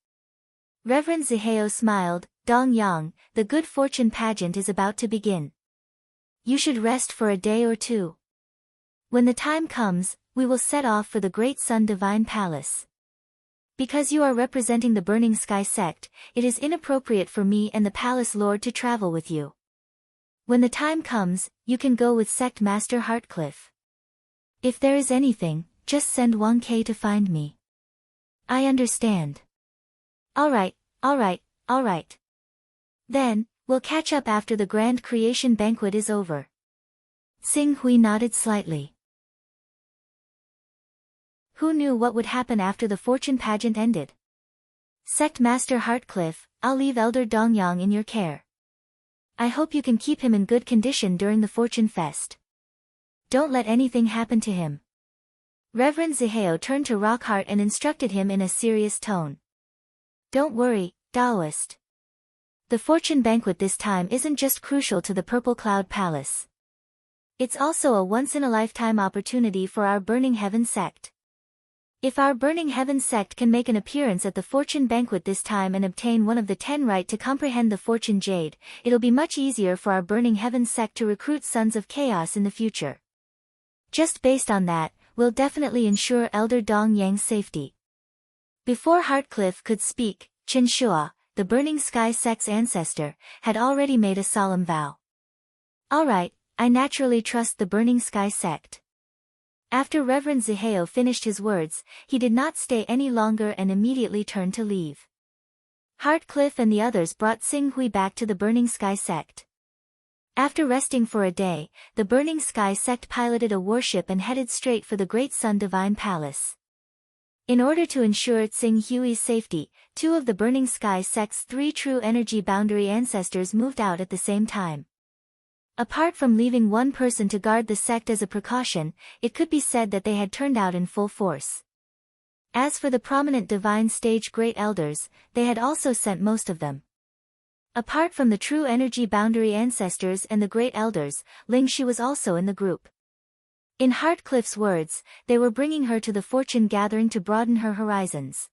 Reverend Zihao smiled. Dongyang, the good fortune pageant is about to begin. You should rest for a day or two. When the time comes, we will set off for the Great Sun Divine Palace. Because you are representing the Burning Sky sect, it is inappropriate for me and the Palace Lord to travel with you. When the time comes, you can go with Sect Master Heartcliff. If there is anything, just send Wang Ke to find me. I understand. Alright. Then, we'll catch up after the Grand Creation Banquet is over. Xing Hui nodded slightly. Who knew what would happen after the fortune pageant ended? Sect Master Heartcliff, I'll leave Elder Dongyang in your care. I hope you can keep him in good condition during the Fortune Fest. Don't let anything happen to him. Reverend Zihao turned to Rockhart and instructed him in a serious tone. Don't worry, Taoist. The Fortune Banquet this time isn't just crucial to the Purple Cloud Palace. It's also a once-in-a-lifetime opportunity for our Burning Heaven sect. If our Burning Heaven sect can make an appearance at the Fortune Banquet this time and obtain one of the 10 right to comprehend the Fortune Jade, it'll be much easier for our Burning Heaven sect to recruit Sons of Chaos in the future. Just based on that, we'll definitely ensure Elder Dongyang's safety. Before Heartcliff could speak, Chen Shua, the Burning Sky sect's ancestor, had already made a solemn vow. Alright, I naturally trust the Burning Sky sect. After Reverend Zihao finished his words, he did not stay any longer and immediately turned to leave. Heartcliff and the others brought Xing Hui back to the Burning Sky sect. After resting for a day, the Burning Sky sect piloted a warship and headed straight for the Great Sun Divine Palace. In order to ensure Xing Hui's safety, 2 of the Burning Sky sect's 3 true energy boundary ancestors moved out at the same time. Apart from leaving one person to guard the sect as a precaution, it could be said that they had turned out in full force. As for the prominent divine stage great elders, they had also sent most of them. Apart from the true energy boundary ancestors and the great elders, Ling Shi was also in the group. In Heartcliff's words, they were bringing her to the fortune gathering to broaden her horizons.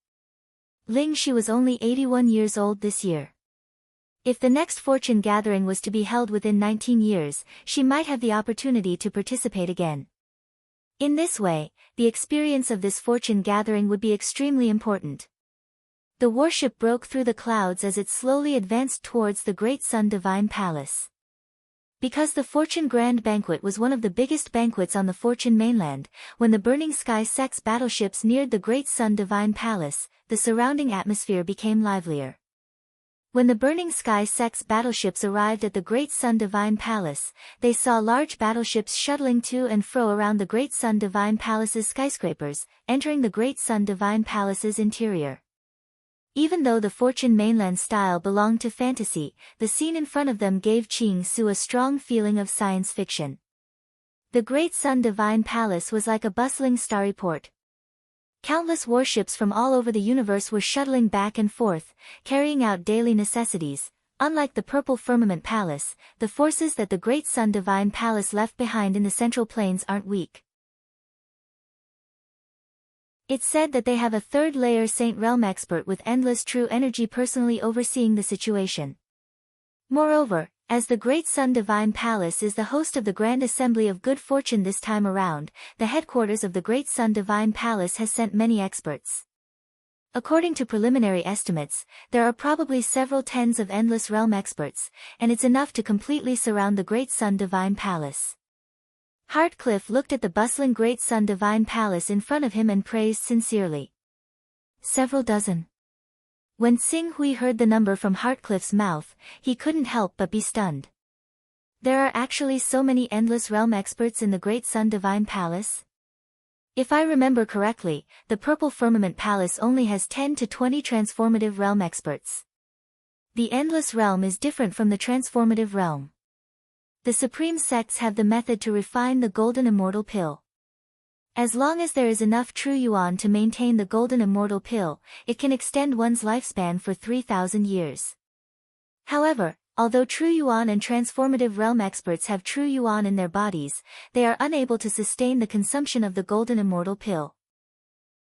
Ling Shi was only 81 years old this year. If the next fortune gathering was to be held within 19 years, she might have the opportunity to participate again. In this way, the experience of this fortune gathering would be extremely important. The warship broke through the clouds as it slowly advanced towards the Great Sun Divine Palace. Because the Fortune Grand Banquet was one of the biggest banquets on the Fortune mainland, when the Burning Sky Sex battleships neared the Great Sun Divine Palace, the surrounding atmosphere became livelier. When the Burning Sky Sex battleships arrived at the Great Sun Divine Palace, they saw large battleships shuttling to and fro around the Great Sun Divine Palace's skyscrapers, entering the Great Sun Divine Palace's interior. Even though the Fortune mainland style belonged to fantasy, the scene in front of them gave Ching Su a strong feeling of science fiction. The Great Sun Divine Palace was like a bustling starry port. Countless warships from all over the universe were shuttling back and forth, carrying out daily necessities. Unlike the Purple Firmament Palace, the forces that the Great Sun Divine Palace left behind in the Central Plains aren't weak. It's said that they have a third-layer Saint Realm expert with endless true energy personally overseeing the situation. Moreover, as the Great Sun Divine Palace is the host of the Grand Assembly of Good Fortune this time around, the headquarters of the Great Sun Divine Palace has sent many experts. According to preliminary estimates, there are probably several tens of Endless Realm experts, and it's enough to completely surround the Great Sun Divine Palace. Heartcliff looked at the bustling Great Sun Divine Palace in front of him and praised sincerely. Several dozen. When Xing Hui heard the number from Heartcliff's mouth, he couldn't help but be stunned. There are actually so many Endless Realm experts in the Great Sun Divine Palace? If I remember correctly, the Purple Firmament Palace only has 10 to 20 Transformative Realm experts. The Endless Realm is different from the Transformative Realm. The Supreme Sects have the method to refine the Golden Immortal Pill. As long as there is enough true yuan to maintain the Golden Immortal Pill, it can extend one's lifespan for 3,000 years. However, although true yuan and Transformative Realm experts have true yuan in their bodies, they are unable to sustain the consumption of the Golden Immortal Pill.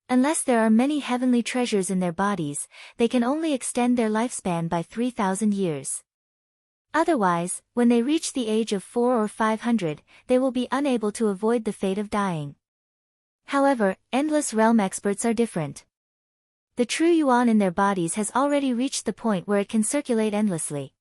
Unless there are many heavenly treasures in their bodies, they can only extend their lifespan by 3,000 years. Otherwise, when they reach the age of 400 or 500, they will be unable to avoid the fate of dying. However, Endless Realm experts are different. The true yuan in their bodies has already reached the point where it can circulate endlessly.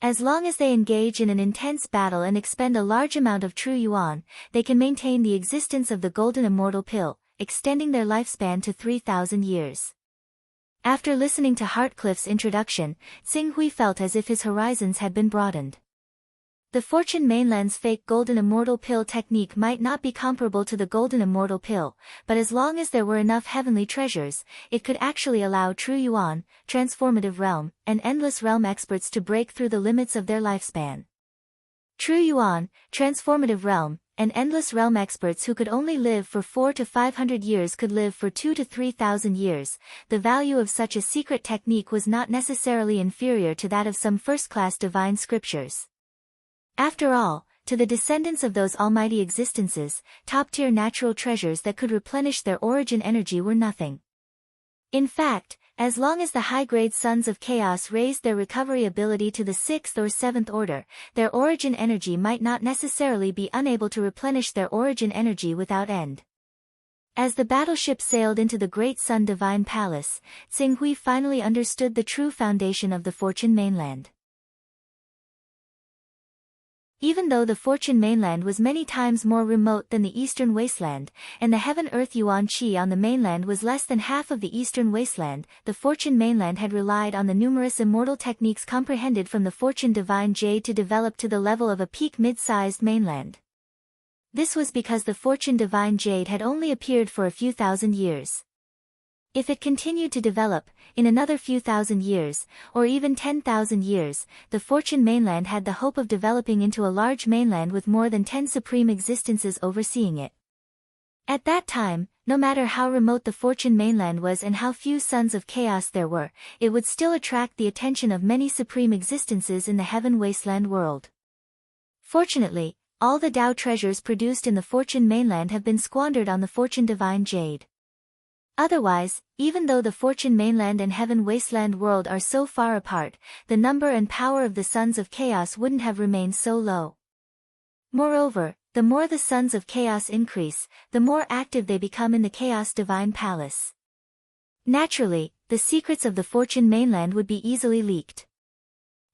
As long as they engage in an intense battle and expend a large amount of true yuan, they can maintain the existence of the Golden Immortal Pill, extending their lifespan to 3,000 years. After listening to Heartcliff's introduction, Xing Hui felt as if his horizons had been broadened. The Fortune mainland's fake Golden Immortal Pill technique might not be comparable to the Golden Immortal Pill, but as long as there were enough heavenly treasures, it could actually allow true yuan, Transformative Realm, and Endless Realm experts to break through the limits of their lifespan. True yuan, Transformative Realm, and Endless Realm experts who could only live for 400 to 500 years could live for 2,000 to 3,000 years. The value of such a secret technique was not necessarily inferior to that of some first-class divine scriptures. After all, to the descendants of those almighty existences, top-tier natural treasures that could replenish their origin energy were nothing. In fact, as long as the high-grade Sons of Chaos raised their recovery ability to the 6th or 7th order, their origin energy might not necessarily be unable to replenish their origin energy without end. As the battleship sailed into the Great Sun Divine Palace, Xing Hui finally understood the true foundation of the Fortune mainland. Even though the Fortune mainland was many times more remote than the Eastern Wasteland, and the Heaven-Earth Yuan Qi on the mainland was less than half of the Eastern Wasteland, the Fortune mainland had relied on the numerous immortal techniques comprehended from the Fortune Divine Jade to develop to the level of a peak mid-sized mainland. This was because the Fortune Divine Jade had only appeared for a few thousand years. If it continued to develop, in another few thousand years, or even 10,000 years, the Fortune mainland had the hope of developing into a large mainland with more than 10 supreme existences overseeing it. At that time, no matter how remote the Fortune mainland was and how few sons of chaos there were, it would still attract the attention of many supreme existences in the heaven wasteland world. Fortunately, all the Tao treasures produced in the Fortune mainland have been squandered on the Fortune Divine Jade. Otherwise, even though the Fortune mainland and heaven wasteland world are so far apart, the number and power of the sons of chaos wouldn't have remained so low. Moreover, the more the sons of chaos increase, the more active they become in the Chaos Divine Palace. Naturally, the secrets of the Fortune mainland would be easily leaked.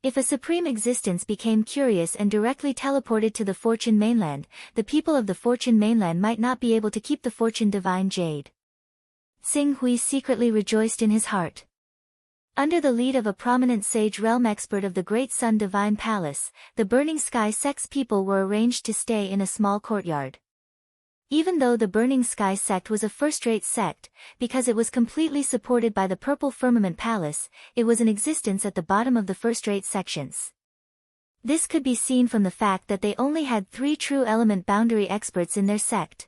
If a supreme existence became curious and directly teleported to the Fortune mainland, the people of the Fortune mainland might not be able to keep the Fortune Divine Jade. Xing Hui secretly rejoiced in his heart. Under the lead of a prominent sage realm expert of the Great Sun Divine Palace, the Burning Sky sect's people were arranged to stay in a small courtyard. Even though the Burning Sky sect was a first-rate sect, because it was completely supported by the Purple Firmament Palace, it was in existence at the bottom of the first-rate sections. This could be seen from the fact that they only had 3 true element boundary experts in their sect.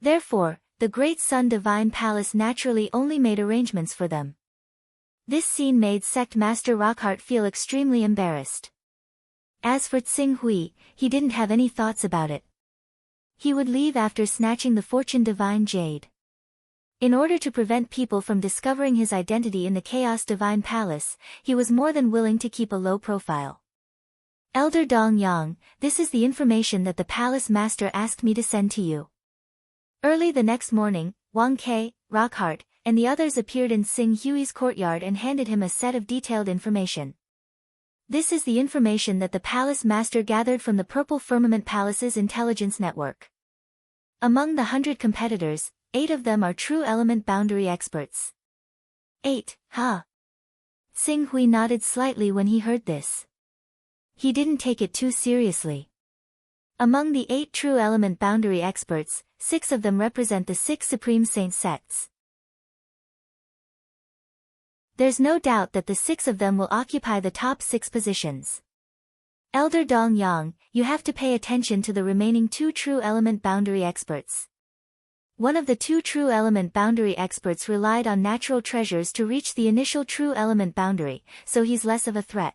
Therefore, the Great Sun Divine Palace naturally only made arrangements for them. This scene made Sect Master Rockheart feel extremely embarrassed. As for Xing Hui, he didn't have any thoughts about it. He would leave after snatching the Fortune Divine Jade. In order to prevent people from discovering his identity in the Chaos Divine Palace, he was more than willing to keep a low profile. Elder Dong Yang, this is the information that the Palace Master asked me to send to you. Early the next morning, Wang Ke, Rockheart, and the others appeared in Xing Hui's courtyard and handed him a set of detailed information. This is the information that the Palace Master gathered from the Purple Firmament Palace's intelligence network. Among the 100 competitors, 8 of them are true element boundary experts. 8, huh? Xing Hui nodded slightly when he heard this. He didn't take it too seriously. Among the 8 true element boundary experts, 6 of them represent the 6 Supreme Saint sects. There's no doubt that the 6 of them will occupy the top 6 positions. Elder Dong Yang, you have to pay attention to the remaining 2 true element boundary experts. One of the 2 true element boundary experts relied on natural treasures to reach the initial true element boundary, so he's less of a threat.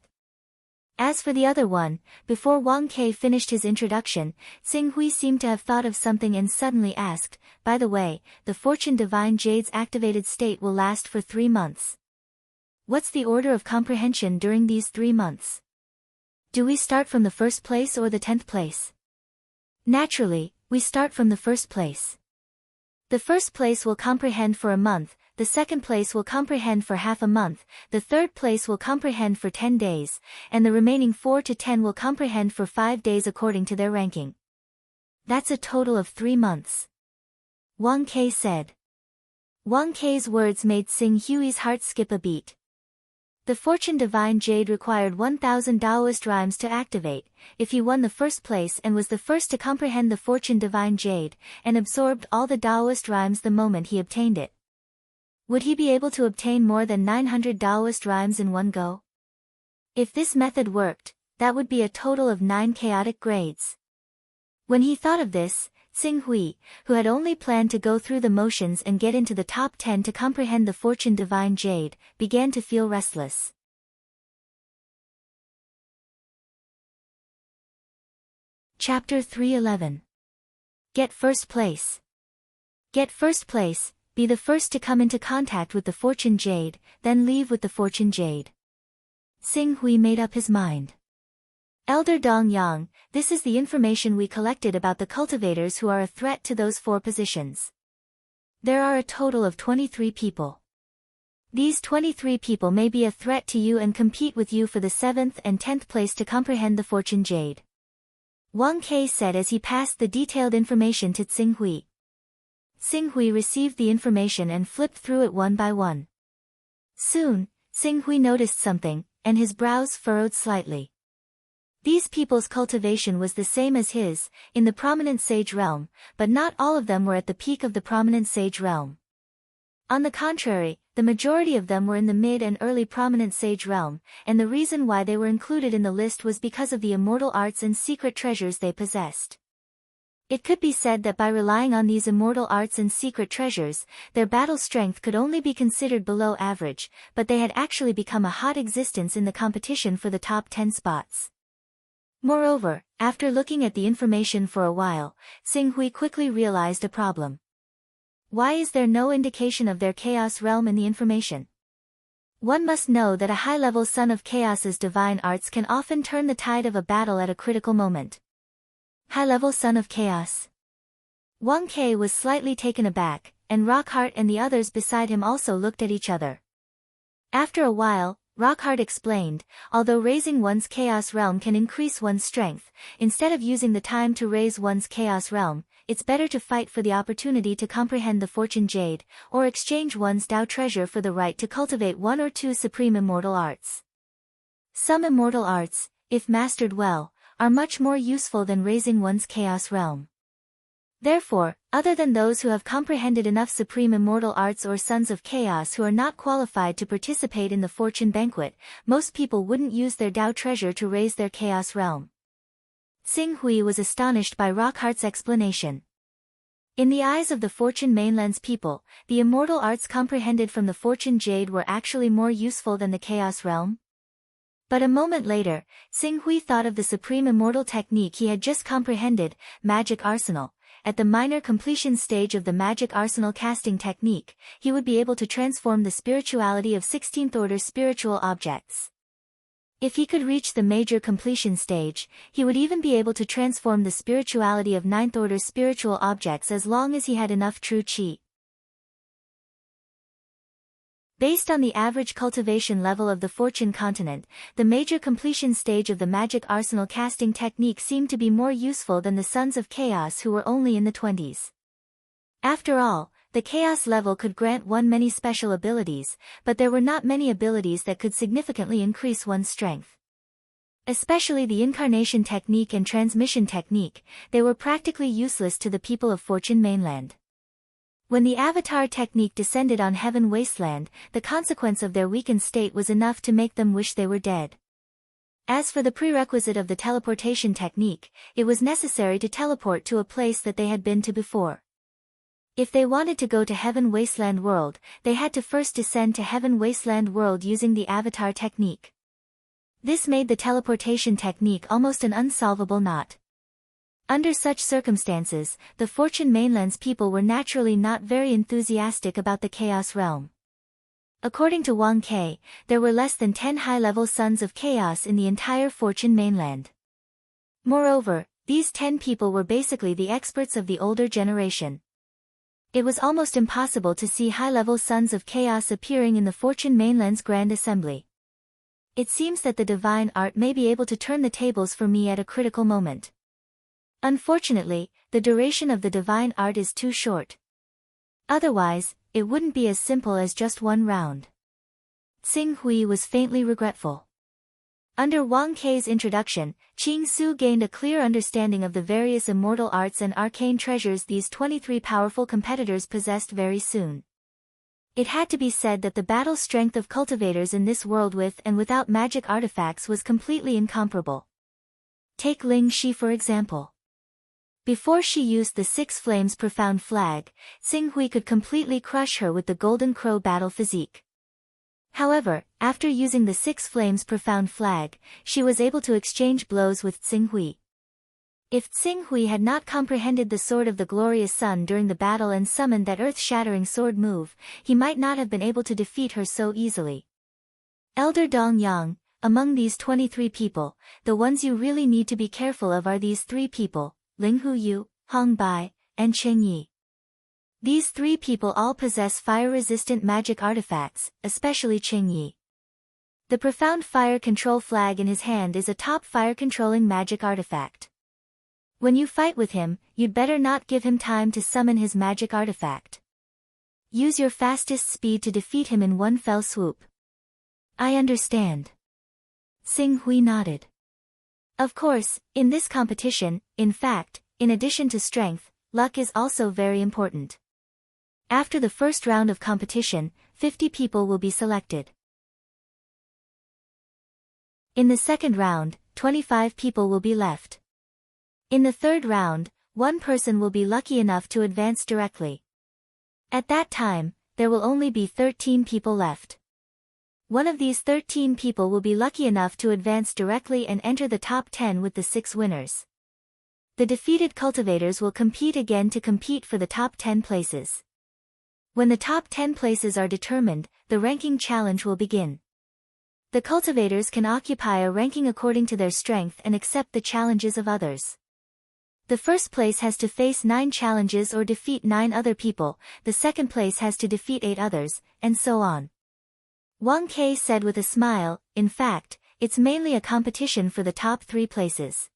As for the other one, before Wang Ke finished his introduction, Xing Hui seemed to have thought of something and suddenly asked, by the way, the Fortune Divine Jade's activated state will last for 3 months. What's the order of comprehension during these 3 months? Do we start from the first place or the 10th place? Naturally, we start from the first place. The first place will comprehend for a month, the second place will comprehend for half a month, the third place will comprehend for 10 days, and the remaining 4 to 10 will comprehend for 5 days according to their ranking. That's a total of 3 months. Wang Ke said. Wang Ke's words made Xing Hui's heart skip a beat. The Fortune Divine Jade required 1,000 Taoist rhymes to activate, if he won the first place and was the first to comprehend the Fortune Divine Jade, and absorbed all the Taoist rhymes the moment he obtained it. Would he be able to obtain more than 900 Taoist rhymes in one go? If this method worked, that would be a total of 9 chaotic grades. When he thought of this, Xing Hui, who had only planned to go through the motions and get into the top 10 to comprehend the Fortune Divine Jade, began to feel restless. Chapter 311. Get first place. Get first place, be the first to come into contact with the Fortune Jade, then leave with the Fortune Jade. Xing Hui made up his mind. Elder Dong Yang, this is the information we collected about the cultivators who are a threat to those 4 positions. There are a total of 23 people. These 23 people may be a threat to you and compete with you for the 7th and 10th place to comprehend the Fortune Jade. Wang Ke said as he passed the detailed information to Xing Hui. Xing Hui received the information and flipped through it one by one. Soon, Xing Hui noticed something, and his brows furrowed slightly. These people's cultivation was the same as his, in the prominent sage realm, but not all of them were at the peak of the prominent sage realm. On the contrary, the majority of them were in the mid and early prominent sage realm, and the reason why they were included in the list was because of the immortal arts and secret treasures they possessed. It could be said that by relying on these immortal arts and secret treasures, their battle strength could only be considered below average, but they had actually become a hot existence in the competition for the top 10 spots. Moreover, after looking at the information for a while, Xing Hui quickly realized a problem. Why is there no indication of their chaos realm in the information? One must know that a high-level son of chaos's divine arts can often turn the tide of a battle at a critical moment. High-level son of chaos. Wang Ke was slightly taken aback, and Rockhart and the others beside him also looked at each other. After a while, Rockhart explained, although raising one's chaos realm can increase one's strength, instead of using the time to raise one's chaos realm, it's better to fight for the opportunity to comprehend the fortune jade, or exchange one's Tao treasure for the right to cultivate one or two supreme immortal arts. Some immortal arts, if mastered well, are much more useful than raising one's chaos realm. Therefore, other than those who have comprehended enough supreme immortal arts or sons of chaos who are not qualified to participate in the fortune banquet, most people wouldn't use their Tao treasure to raise their chaos realm. Xing Hui was astonished by Rockhart's explanation. In the eyes of the Fortune Mainland's people, the immortal arts comprehended from the Fortune Jade were actually more useful than the Chaos Realm. But a moment later, Xing Hui thought of the supreme immortal technique he had just comprehended, Magic Arsenal. At the minor completion stage of the Magic Arsenal casting technique, he would be able to transform the spirituality of 16th-order spiritual objects. If he could reach the major completion stage, he would even be able to transform the spirituality of 9th-order spiritual objects as long as he had enough true qi. Based on the average cultivation level of the Fortune continent, the major completion stage of the Magic Arsenal casting technique seemed to be more useful than the Sons of Chaos who were only in the 20s. After all, the Chaos level could grant one many special abilities, but there were not many abilities that could significantly increase one's strength. Especially the Incarnation technique and Transmission technique, they were practically useless to the people of Fortune Mainland. When the Avatar technique descended on Heaven Wasteland, the consequence of their weakened state was enough to make them wish they were dead. As for the prerequisite of the teleportation technique, it was necessary to teleport to a place that they had been to before. If they wanted to go to Heaven Wasteland World, they had to first descend to Heaven Wasteland World using the Avatar technique. This made the teleportation technique almost an unsolvable knot. Under such circumstances, the Fortune Mainland's people were naturally not very enthusiastic about the Chaos Realm. According to Wang Ke, there were less than 10 high-level Sons of Chaos in the entire Fortune Mainland. Moreover, these 10 people were basically the experts of the older generation. It was almost impossible to see high-level Sons of Chaos appearing in the Fortune Mainland's Grand Assembly. It seems that the divine art may be able to turn the tables for me at a critical moment. Unfortunately, the duration of the divine art is too short. Otherwise, it wouldn't be as simple as just one round. Xing Hui was faintly regretful. Under Wang Ke's introduction, Qing Su gained a clear understanding of the various immortal arts and arcane treasures these 23 powerful competitors possessed very soon. It had to be said that the battle strength of cultivators in this world with and without magic artifacts was completely incomparable. Take Ling Shi for example. Before she used the Six Flames Profound Flag, Xing Hui could completely crush her with the Golden Crow battle physique. However, after using the Six Flames Profound Flag, she was able to exchange blows with Xing Hui. If Xing Hui had not comprehended the Sword of the Glorious Sun during the battle and summoned that earth-shattering sword move, he might not have been able to defeat her so easily. Elder Dong Yang, among these 23 people, the ones you really need to be careful of are these 3 people, Ling Huyu, Hong Bai, and Cheng Yi. These 3 people all possess fire-resistant magic artifacts, especially Cheng Yi. The Profound Fire Control Flag in his hand is a top fire-controlling magic artifact. When you fight with him, you'd better not give him time to summon his magic artifact. Use your fastest speed to defeat him in one fell swoop. I understand. Xing Hui nodded. Of course, in this competition, in fact, in addition to strength, luck is also very important. After the first round of competition, 50 people will be selected. In the second round, 25 people will be left. In the third round, one person will be lucky enough to advance directly. At that time, there will only be 13 people left. One of these 13 people will be lucky enough to advance directly and enter the top 10 with the 6 winners. The defeated cultivators will compete again to compete for the top 10 places. When the top 10 places are determined, the ranking challenge will begin. The cultivators can occupy a ranking according to their strength and accept the challenges of others. The first place has to face 9 challenges or defeat 9 other people, the second place has to defeat 8 others, and so on. Wang Ke said with a smile, in fact, it's mainly a competition for the top 3 places.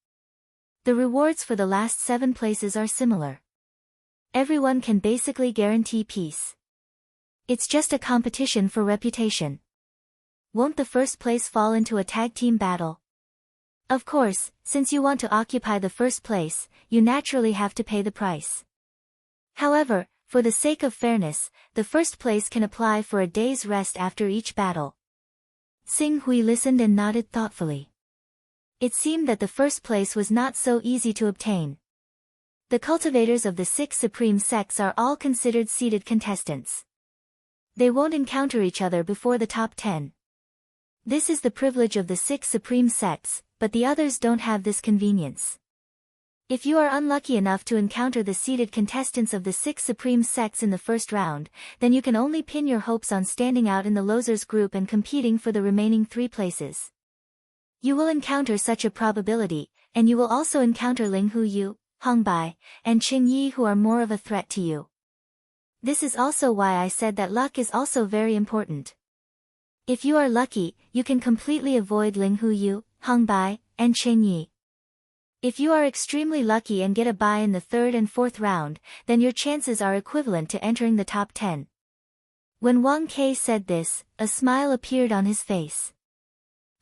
The rewards for the last 7 places are similar. Everyone can basically guarantee peace. It's just a competition for reputation. Won't the first place fall into a tag team battle? Of course, since you want to occupy the first place, you naturally have to pay the price. However, for the sake of fairness, the first place can apply for a day's rest after each battle. Xing Hui listened and nodded thoughtfully. It seemed that the first place was not so easy to obtain. The cultivators of the 6 supreme sects are all considered seeded contestants. They won't encounter each other before the top 10. This is the privilege of the 6 supreme sects, but the others don't have this convenience. If you are unlucky enough to encounter the seeded contestants of the 6 supreme sects in the first round, then you can only pin your hopes on standing out in the losers group and competing for the remaining 3 places. You will encounter such a probability, and you will also encounter Ling Huyu, Hong Bai, and Qing Yi who are more of a threat to you. This is also why I said that luck is also very important. If you are lucky, you can completely avoid Ling Huyu, Hong Bai, and Qing Yi. If you are extremely lucky and get a bye in the 3rd and 4th round, then your chances are equivalent to entering the top 10. When Wang Ke said this, a smile appeared on his face.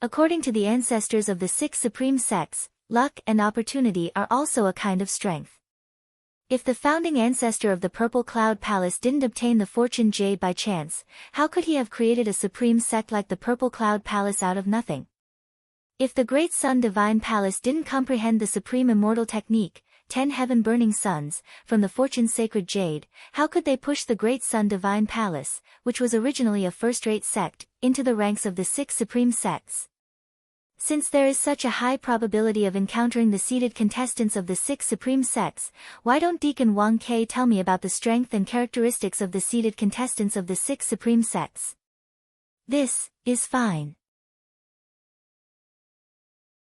According to the ancestors of the 6 supreme sects, luck and opportunity are also a kind of strength. If the founding ancestor of the Purple Cloud Palace didn't obtain the fortune jade by chance, how could he have created a supreme sect like the Purple Cloud Palace out of nothing? If the Great Sun Divine Palace didn't comprehend the supreme immortal technique, 10 heaven-burning suns, from the fortune sacred jade, how could they push the Great Sun Divine Palace, which was originally a first-rate sect, into the ranks of the 6 supreme sects? Since there is such a high probability of encountering the seeded contestants of the 6 supreme sects, why don't Deacon Wang Ke tell me about the strength and characteristics of the seeded contestants of the 6 supreme sects? This is fine.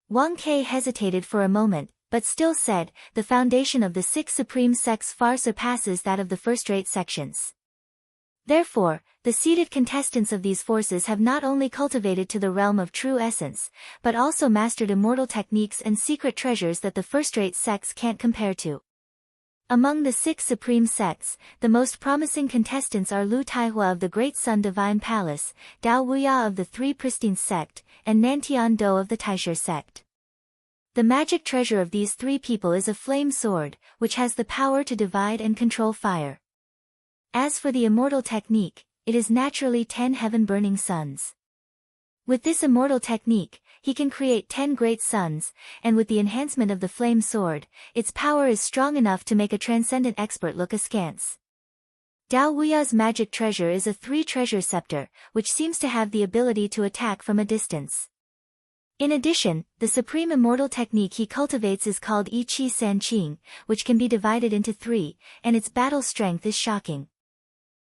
Wang Ke hesitated for a moment, but still said, the foundation of the 6 supreme sects far surpasses that of the first-rate sections. Therefore, the seeded contestants of these forces have not only cultivated to the realm of true essence, but also mastered immortal techniques and secret treasures that the first-rate sects can't compare to. Among the 6 supreme sects, the most promising contestants are Lu Taihua of the Great Sun Divine Palace, Dao Wuya of the 3 Pristine sect, and Nantian Do of the Taishir sect. The magic treasure of these 3 people is a flame sword, which has the power to divide and control fire. As for the immortal technique, it is naturally 10 heaven-burning suns. With this immortal technique, he can create 10 great suns, and with the enhancement of the flame sword, its power is strong enough to make a transcendent expert look askance. Dao Wuya's magic treasure is a 3-treasure scepter, which seems to have the ability to attack from a distance. In addition, the supreme immortal technique he cultivates is called Yi Qi San Qing, which can be divided into 3, and its battle strength is shocking.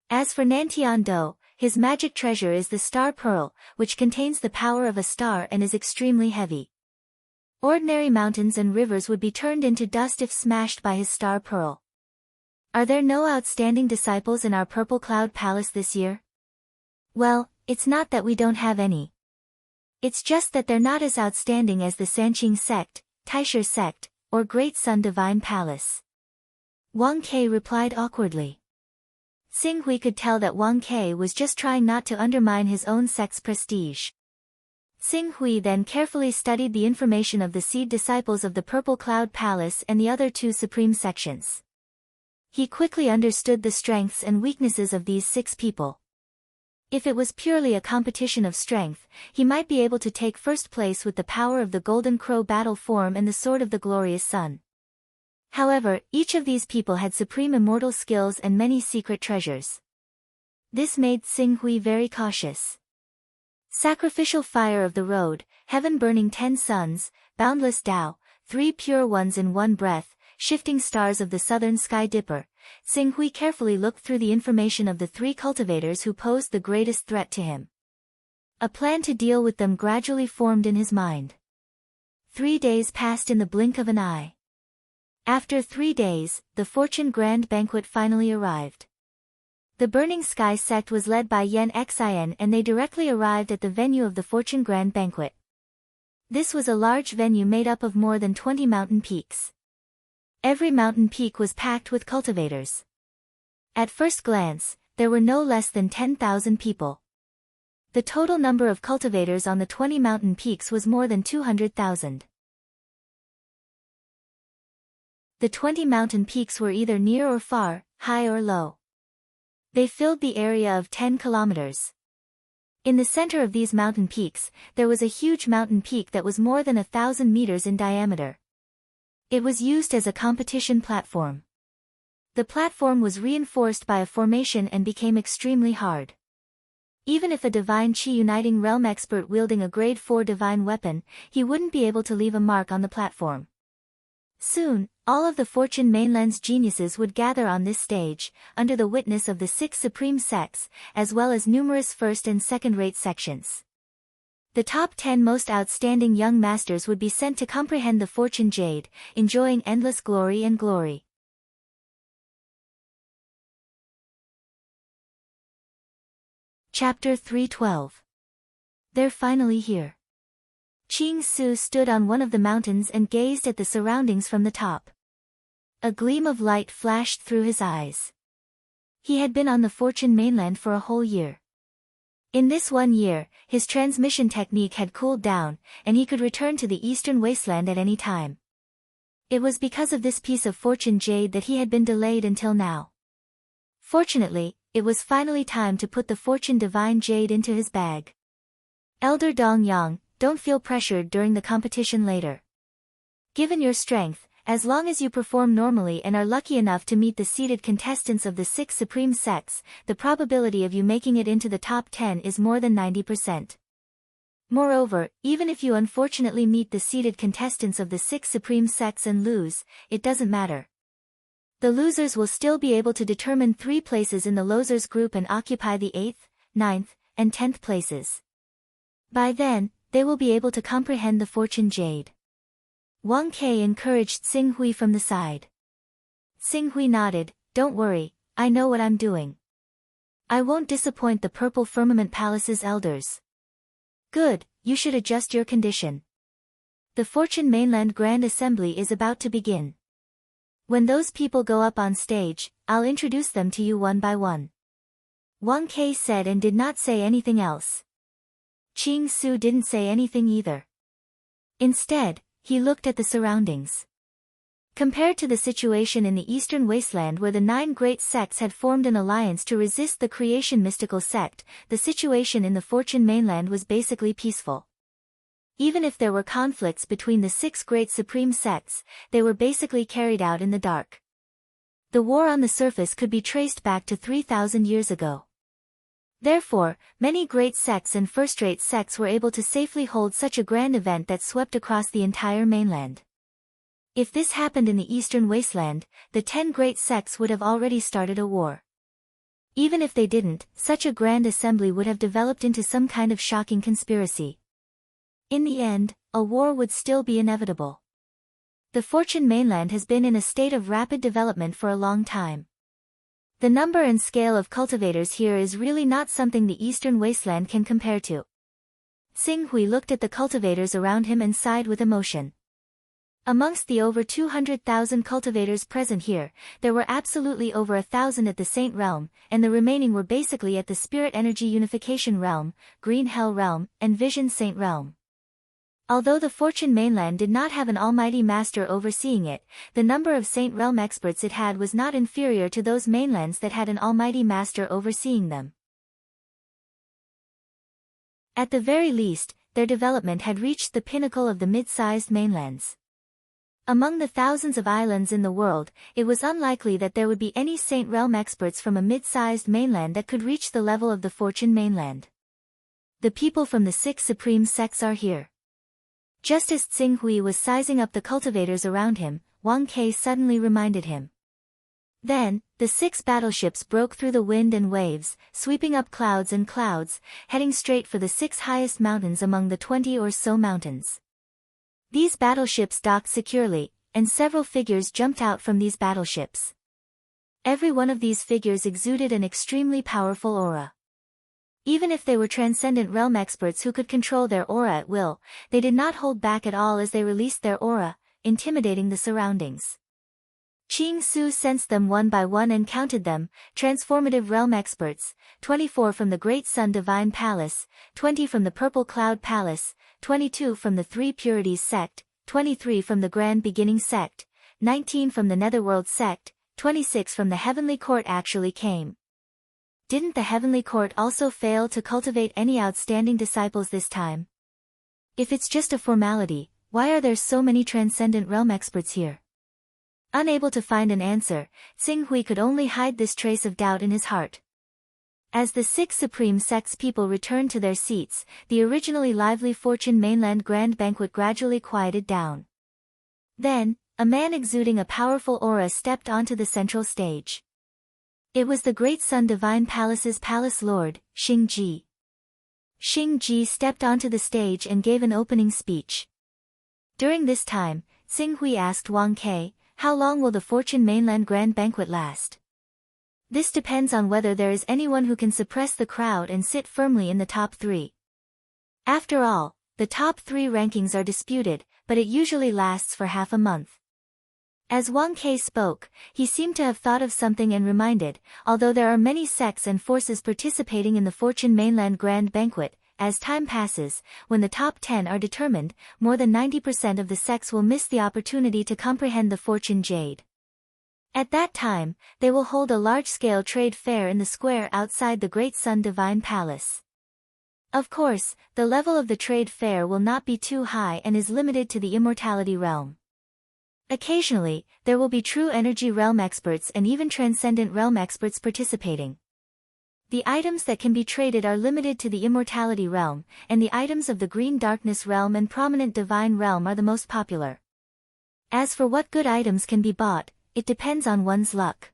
As for Nantian Do, his magic treasure is the Star Pearl, which contains the power of a star and is extremely heavy. Ordinary mountains and rivers would be turned into dust if smashed by his Star Pearl. Are there no outstanding disciples in our Purple Cloud Palace this year? Well, it's not that we don't have any. It's just that they're not as outstanding as the Sanqing sect, Taishir sect, or Great Sun Divine Palace. Wang Ke replied awkwardly. Xing Hui could tell that Wang Ke was just trying not to undermine his own sect's prestige. Xing Hui then carefully studied the information of the seed disciples of the Purple Cloud Palace and the other 2 supreme sections. He quickly understood the strengths and weaknesses of these 6 people. If it was purely a competition of strength, he might be able to take first place with the power of the Golden Crow battle form and the Sword of the Glorious Sun. However, each of these people had supreme immortal skills and many secret treasures. This made Xing Hui very cautious. Sacrificial fire of the road, heaven burning 10 suns, boundless Tao, 3 pure ones in one breath, shifting stars of the southern sky dipper. Xing Hui carefully looked through the information of the 3 cultivators who posed the greatest threat to him. A plan to deal with them gradually formed in his mind. 3 days passed in the blink of an eye. After 3 days, the Fortune Grand Banquet finally arrived. The Burning Sky sect was led by Yen Xin and they directly arrived at the venue of the Fortune Grand Banquet. This was a large venue made up of more than 20 mountain peaks. Every mountain peak was packed with cultivators. At first glance, there were no less than 10,000 people. The total number of cultivators on the 20 mountain peaks was more than 200,000. The 20 mountain peaks were either near or far, high or low. They filled the area of 10 kilometers. In the center of these mountain peaks, there was a huge mountain peak that was more than 1,000 meters in diameter. It was used as a competition platform. The platform was reinforced by a formation and became extremely hard. Even if a divine Qi uniting realm expert wielding a grade 4 divine weapon, he wouldn't be able to leave a mark on the platform. Soon, all of the Fortune Mainland's geniuses would gather on this stage, under the witness of the 6 supreme sects, as well as numerous first- and second-rate sections. The top 10 most outstanding young masters would be sent to comprehend the Fortune Jade, enjoying endless glory and glory. Chapter 312. They're finally here. Qing Su stood on one of the mountains and gazed at the surroundings from the top. A gleam of light flashed through his eyes. He had been on the Fortune Mainland for a whole year. In this 1 year, his transmission technique had cooled down, and he could return to the Eastern Wasteland at any time. It was because of this piece of Fortune Jade that he had been delayed until now. Fortunately, it was finally time to put the Fortune Divine Jade into his bag. Elder Dong Yang, don't feel pressured during the competition later. Given your strength, as long as you perform normally and are lucky enough to meet the seeded contestants of the 6 supreme sects, the probability of you making it into the top 10 is more than 90%. Moreover, even if you unfortunately meet the seeded contestants of the 6 supreme sects and lose, it doesn't matter. The losers will still be able to determine 3 places in the losers group and occupy the 8th, 9th, and 10th places. By then, they will be able to comprehend the Fortune Jade. Wang Ke encouraged Xing Hui from the side. Xing Hui nodded, don't worry, I know what I'm doing. I won't disappoint the Purple Firmament Palace's elders. Good, you should adjust your condition. The Fortune Mainland Grand Assembly is about to begin. When those people go up on stage, I'll introduce them to you one by one. Wang Ke said and did not say anything else. Qing Su didn't say anything either. Instead, he looked at the surroundings. Compared to the situation in the Eastern Wasteland where the 9 great sects had formed an alliance to resist the Creation Mystical Sect, the situation in the Fortune Mainland was basically peaceful. Even if there were conflicts between the 6 great supreme sects, they were basically carried out in the dark. The war on the surface could be traced back to 3,000 years ago. Therefore, many great sects and first-rate sects were able to safely hold such a grand event that swept across the entire mainland. If this happened in the Eastern Wasteland, the 10 great sects would have already started a war. Even if they didn't, such a grand assembly would have developed into some kind of shocking conspiracy. In the end, a war would still be inevitable. The Fortune Mainland has been in a state of rapid development for a long time. The number and scale of cultivators here is really not something the Eastern Wasteland can compare to. Xing Hui looked at the cultivators around him and sighed with emotion. Amongst the over 200,000 cultivators present here, there were absolutely over 1,000 at the Saint Realm, and the remaining were basically at the Spirit Energy Unification Realm, Green Hell Realm, and Vision Saint Realm. Although the Fortune Mainland did not have an almighty master overseeing it, the number of Saint Realm experts it had was not inferior to those mainlands that had an almighty master overseeing them. At the very least, their development had reached the pinnacle of the mid-sized mainlands. Among the thousands of islands in the world, it was unlikely that there would be any Saint Realm experts from a mid-sized mainland that could reach the level of the Fortune mainland. The people from the 6 supreme sects are here. Just as Tsing Hui was sizing up the cultivators around him, Wang Ke suddenly reminded him. Then, the 6 battleships broke through the wind and waves, sweeping up clouds and clouds, heading straight for the 6 highest mountains among the 20 or so mountains. These battleships docked securely, and several figures jumped out from these battleships. Every one of these figures exuded an extremely powerful aura. Even if they were transcendent realm experts who could control their aura at will, they did not hold back at all as they released their aura, intimidating the surroundings. Qing Su sensed them one by one and counted them, transformative realm experts, 24 from the Great Sun Divine Palace, 20 from the Purple Cloud Palace, 22 from the 3 Purities sect, 23 from the Grand Beginning sect, 19 from the Netherworld sect, 26 from the Heavenly Court actually came. Didn't the Heavenly Court also fail to cultivate any outstanding disciples this time? If it's just a formality, why are there so many transcendent realm experts here? Unable to find an answer, Tsing Hui could only hide this trace of doubt in his heart. As the 6 supreme sects people returned to their seats, the originally lively Fortune mainland grand banquet gradually quieted down. Then, a man exuding a powerful aura stepped onto the central stage. It was the Great Sun Divine Palace's Palace Lord, Xing Ji. Xing Ji stepped onto the stage and gave an opening speech. During this time, Tsing Hui asked Wang Ke, "How long will the Fortune mainland grand banquet last?" This depends on whether there is anyone who can suppress the crowd and sit firmly in the top 3. After all, the top 3 rankings are disputed, but it usually lasts for half a month. As Wang Ke spoke, he seemed to have thought of something and reminded, although there are many sects and forces participating in the Fortune mainland grand banquet, as time passes, when the top 10 are determined, more than 90% of the sects will miss the opportunity to comprehend the Fortune Jade. At that time, they will hold a large-scale trade fair in the square outside the Great Sun Divine Palace. Of course, the level of the trade fair will not be too high and is limited to the immortality realm. Occasionally, there will be true energy realm experts and even transcendent realm experts participating. The items that can be traded are limited to the immortality realm, and the items of the green darkness realm and prominent divine realm are the most popular. As for what good items can be bought, it depends on one's luck.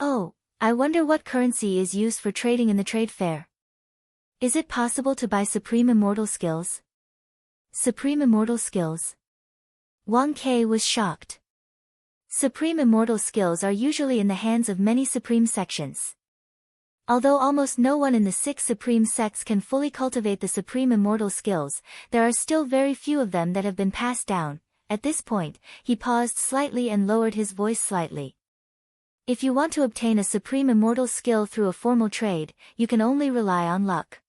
Oh, I wonder what currency is used for trading in the trade fair. Is it possible to buy supreme immortal skills? Supreme immortal skills? Wang Ke was shocked. Supreme immortal skills are usually in the hands of many supreme sections. Although almost no one in the 6 supreme sects can fully cultivate the supreme immortal skills, there are still very few of them that have been passed down. At this point, he paused slightly and lowered his voice slightly. If you want to obtain a supreme immortal skill through a formal trade, you can only rely on luck.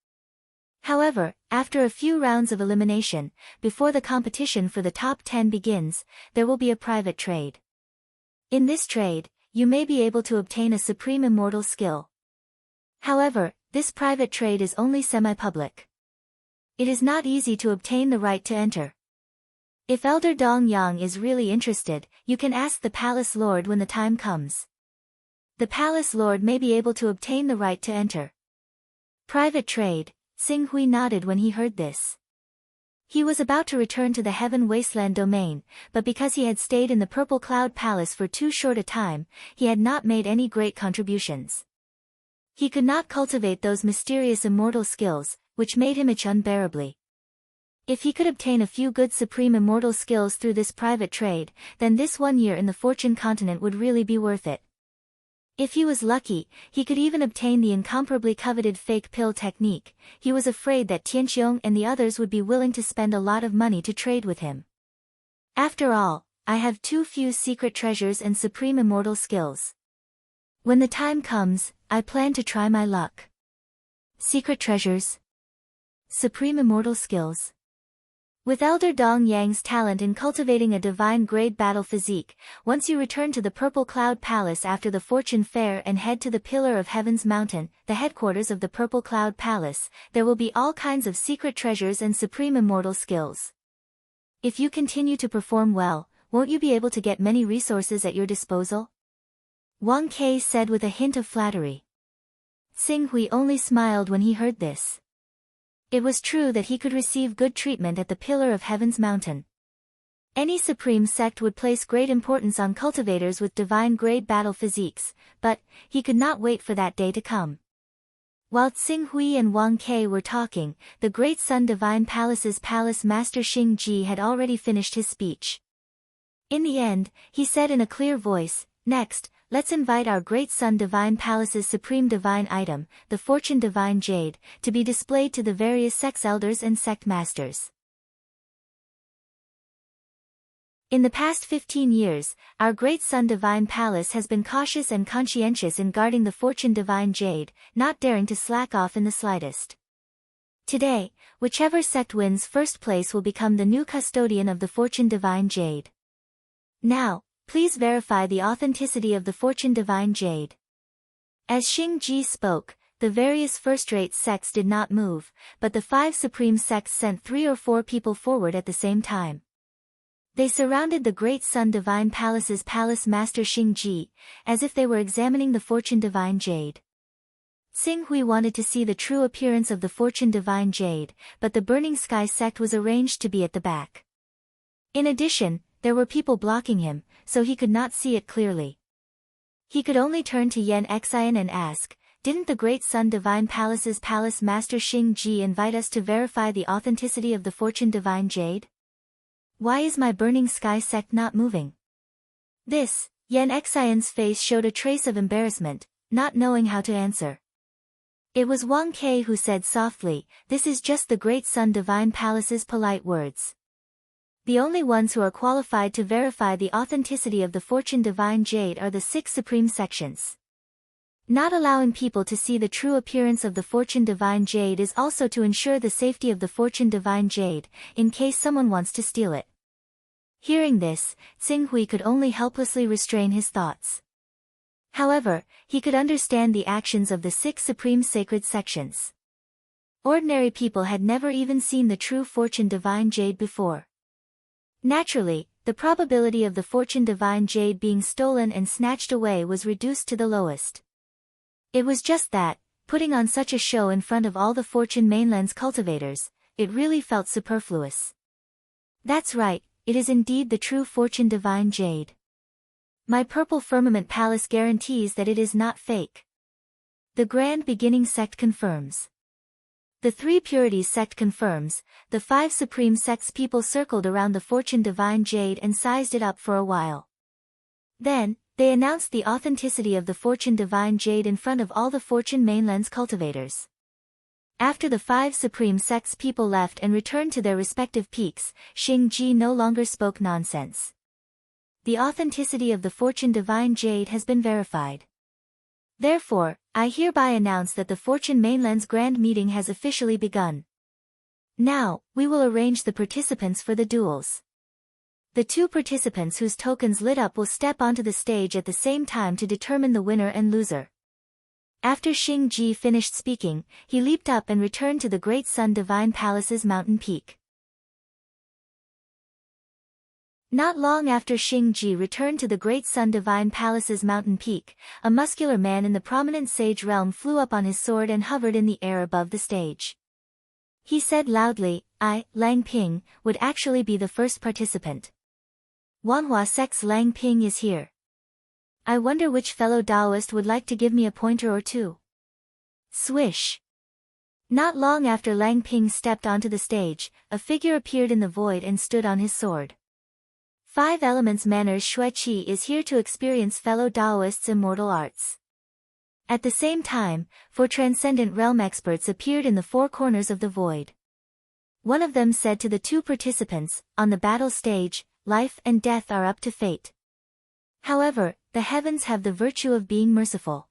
However, after a few rounds of elimination, before the competition for the top 10 begins, there will be a private trade. In this trade, you may be able to obtain a supreme immortal skill. However, this private trade is only semi-public. It is not easy to obtain the right to enter. If Elder Dong Yang is really interested, you can ask the Palace Lord when the time comes. The Palace Lord may be able to obtain the right to enter. Private trade. Tsing Hui nodded when he heard this. He was about to return to the Heaven Wasteland domain, but because he had stayed in the Purple Cloud Palace for too short a time, he had not made any great contributions. He could not cultivate those mysterious immortal skills, which made him itch unbearably. If he could obtain a few good supreme immortal skills through this private trade, then this 1 year in the Fortune continent would really be worth it. If he was lucky, he could even obtain the incomparably coveted fake pill technique. He was afraid that Tianqiong and the others would be willing to spend a lot of money to trade with him. After all, I have too few secret treasures and supreme immortal skills. When the time comes, I plan to try my luck. Secret treasures. Supreme immortal skills. With Elder Dong Yang's talent in cultivating a divine-grade battle physique, once you return to the Purple Cloud Palace after the Fortune Fair and head to the Pillar of Heaven's Mountain, the headquarters of the Purple Cloud Palace, there will be all kinds of secret treasures and supreme immortal skills. If you continue to perform well, won't you be able to get many resources at your disposal? Wang Ke said with a hint of flattery. Xing Hui only smiled when he heard this. It was true that he could receive good treatment at the Pillar of Heaven's mountain. Any supreme sect would place great importance on cultivators with divine-grade battle physiques, but he could not wait for that day to come. While Xing Hui and Wang Ke were talking, the Great Sun Divine Palace's Palace Master Xing Ji had already finished his speech. In the end, he said in a clear voice, "Next, let's invite our Great Sun Divine Palace's supreme divine item, the Fortune Divine Jade, to be displayed to the various sects elders and sect masters." In the past 15 years, our Great Sun Divine Palace has been cautious and conscientious in guarding the Fortune Divine Jade, not daring to slack off in the slightest. Today, whichever sect wins first place will become the new custodian of the Fortune Divine Jade. Now, please verify the authenticity of the Fortune Divine Jade. As Xing Ji spoke, the various first-rate sects did not move, but the 5 supreme sects sent 3 or 4 people forward at the same time. They surrounded the Great Sun Divine Palace's Palace Master Xing Ji, as if they were examining the Fortune Divine Jade. Xing Hui wanted to see the true appearance of the Fortune Divine Jade, but the Burning Sky sect was arranged to be at the back. In addition, there were people blocking him, so he could not see it clearly. He could only turn to Yan Xian and ask, "Didn't the Great Sun Divine Palace's Palace Master Xing Ji invite us to verify the authenticity of the Fortune Divine Jade? Why is my Burning Sky sect not moving?" This, Yan Xian's face showed a trace of embarrassment, not knowing how to answer. It was Wang Ke who said softly, "This is just the Great Sun Divine Palace's polite words. The only ones who are qualified to verify the authenticity of the Fortune Divine Jade are the 6 supreme sections. Not allowing people to see the true appearance of the Fortune Divine Jade is also to ensure the safety of the Fortune Divine Jade, in case someone wants to steal it." Hearing this, Xing Hui could only helplessly restrain his thoughts. However, he could understand the actions of the 6 supreme sacred sections. Ordinary people had never even seen the true Fortune Divine Jade before. Naturally, the probability of the Fortune Divine Jade being stolen and snatched away was reduced to the lowest. It was just that, putting on such a show in front of all the Fortune Mainland's cultivators, it really felt superfluous. That's right, it is indeed the true Fortune Divine Jade. My Purple Firmament Palace guarantees that it is not fake. The Grand Beginning sect confirms. The 3 Purities sect confirms. The 5 Supreme sects people circled around the Fortune Divine Jade and sized it up for a while. Then, they announced the authenticity of the Fortune Divine Jade in front of all the Fortune Mainland's cultivators. After the 5 supreme sects people left and returned to their respective peaks, Xing Ji no longer spoke nonsense. The authenticity of the Fortune Divine Jade has been verified. Therefore, I hereby announce that the Fortune Mainland's grand meeting has officially begun. Now, we will arrange the participants for the duels. The 2 participants whose tokens lit up will step onto the stage at the same time to determine the winner and loser. After Xing Ji finished speaking, he leaped up and returned to the Great Sun Divine Palace's mountain peak. Not long after Xing Ji returned to the Great Sun Divine Palace's mountain peak, a muscular man in the prominent sage realm flew up on his sword and hovered in the air above the stage. He said loudly, "I, Lang Ping, would actually be the first participant. Wanhua sect's Lang Ping is here. I wonder which fellow Taoist would like to give me a pointer or two." Swish! Not long after Lang Ping stepped onto the stage, a figure appeared in the void and stood on his sword. 5 Elements Manners Shui Qi is here to experience fellow Taoists' immortal arts. At the same time, 4 Transcendent Realm experts appeared in the 4 corners of the void. One of them said to the 2 participants, "On the battle stage, life and death are up to fate. However, the heavens have the virtue of being merciful.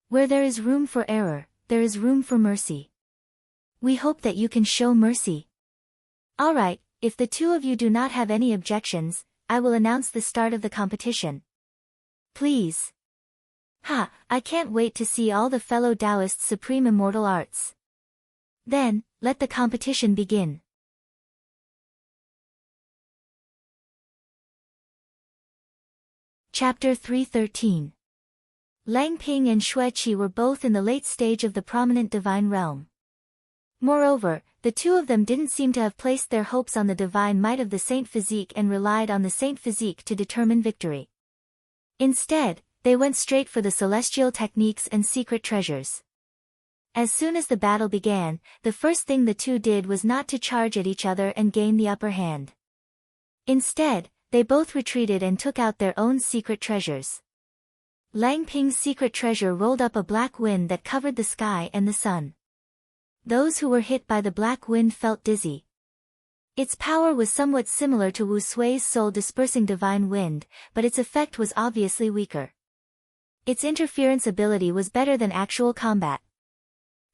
Where there is room for error, there is room for mercy. We hope that you can show mercy. Alright, if the 2 of you do not have any objections, I will announce the start of the competition. Please." Ha, I can't wait to see all the fellow Taoists' supreme immortal arts. Then, let the competition begin. Chapter 313. Lang Ping and Xue Qi were both in the late stage of the prominent divine realm. Moreover, the two of them didn't seem to have placed their hopes on the divine might of the Saint Physique and relied on the Saint Physique to determine victory. Instead, they went straight for the celestial techniques and secret treasures. As soon as the battle began, the first thing the two did was not to charge at each other and gain the upper hand. Instead, they both retreated and took out their own secret treasures. Lang Ping's secret treasure rolled up a black wind that covered the sky and the sun. Those who were hit by the black wind felt dizzy. Its power was somewhat similar to Wu Sui's soul-dispersing divine wind, but its effect was obviously weaker. Its interference ability was better than actual combat.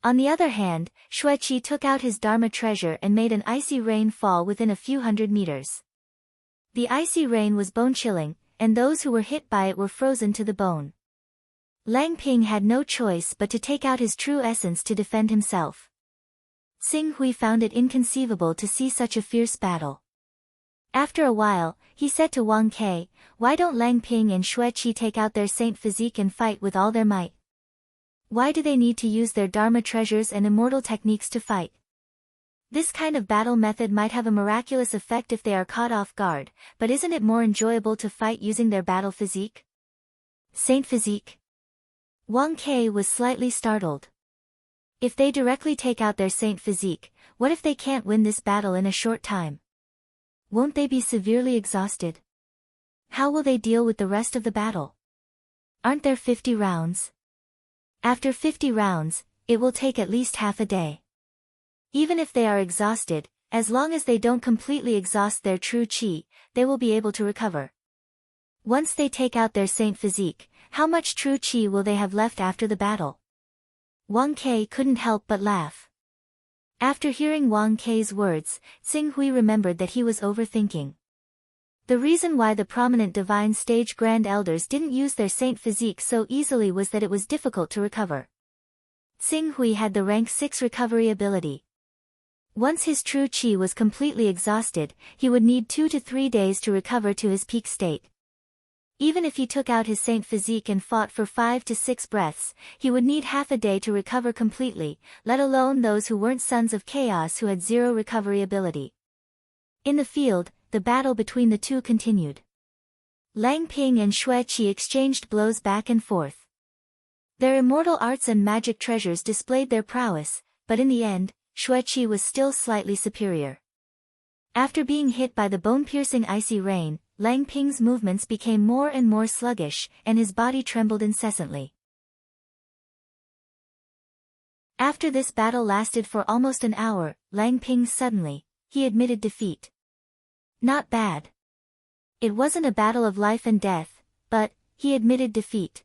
On the other hand, Xue Qi took out his Dharma treasure and made an icy rain fall within a few hundred meters. The icy rain was bone-chilling, and those who were hit by it were frozen to the bone. Lang Ping had no choice but to take out his true essence to defend himself. Xing Hui found it inconceivable to see such a fierce battle. After a while, he said to Wang Ke, "Why don't Lang Ping and Xue Qi take out their Saint Physique and fight with all their might? Why do they need to use their Dharma treasures and immortal techniques to fight? This kind of battle method might have a miraculous effect if they are caught off guard, but isn't it more enjoyable to fight using their battle physique? Saint Physique?" Wang Ke was slightly startled. If they directly take out their Saint Physique, what if they can't win this battle in a short time? Won't they be severely exhausted? How will they deal with the rest of the battle? Aren't there 50 rounds? After 50 rounds, it will take at least half a day. Even if they are exhausted, as long as they don't completely exhaust their true qi, they will be able to recover. Once they take out their Saint Physique, how much true qi will they have left after the battle? Wang Ke couldn't help but laugh. After hearing Wang Ke's words, Xing Hui remembered that he was overthinking. The reason why the prominent divine stage grand elders didn't use their Saint Physique so easily was that it was difficult to recover. Xing Hui had the rank 6 recovery ability. Once his true qi was completely exhausted, he would need 2 to 3 days to recover to his peak state. Even if he took out his Saint Physique and fought for 5 to 6 breaths, he would need half a day to recover completely, let alone those who weren't sons of chaos who had 0 recovery ability. In the field, the battle between the two continued. Lang Ping and Xue Qi exchanged blows back and forth. Their immortal arts and magic treasures displayed their prowess, but in the end, Xue Qi was still slightly superior. After being hit by the bone-piercing icy rain, Lang Ping's movements became more and more sluggish, and his body trembled incessantly. After this battle lasted for almost an hour, Lang Ping suddenly, he admitted defeat. Not bad. It wasn't a battle of life and death, but, he admitted defeat.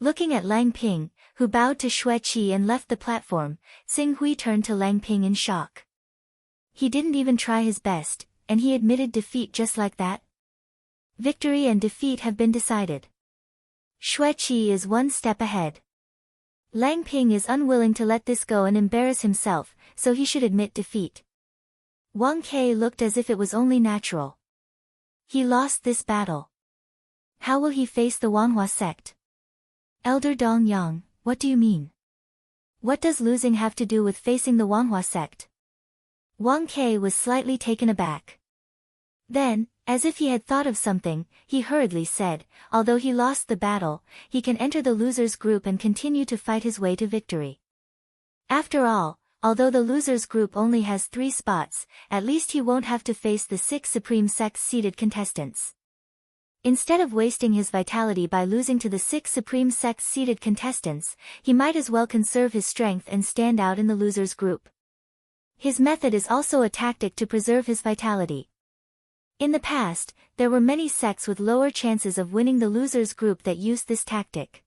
Looking at Lang Ping, who bowed to Xue Qi and left the platform, Xing Hui turned to Lang Ping in shock. He didn't even try his best, and he admitted defeat just like that? Victory and defeat have been decided. Xue Qi is 1 step ahead. Lang Ping is unwilling to let this go and embarrass himself, so he should admit defeat. Wang Ke looked as if it was only natural. He lost this battle. How will he face the Wanhua sect? Elder Dong Yang, what do you mean? What does losing have to do with facing the Wanhua sect? Wang Ke was slightly taken aback. Then, as if he had thought of something, he hurriedly said, although he lost the battle, he can enter the losers group and continue to fight his way to victory. After all, although the losers group only has 3 spots, at least he won't have to face the 6 Supreme Sects seeded contestants. Instead of wasting his vitality by losing to the 6 Supreme Sects seeded contestants, he might as well conserve his strength and stand out in the losers group. His method is also a tactic to preserve his vitality. In the past, there were many sects with lower chances of winning the losers group that used this tactic.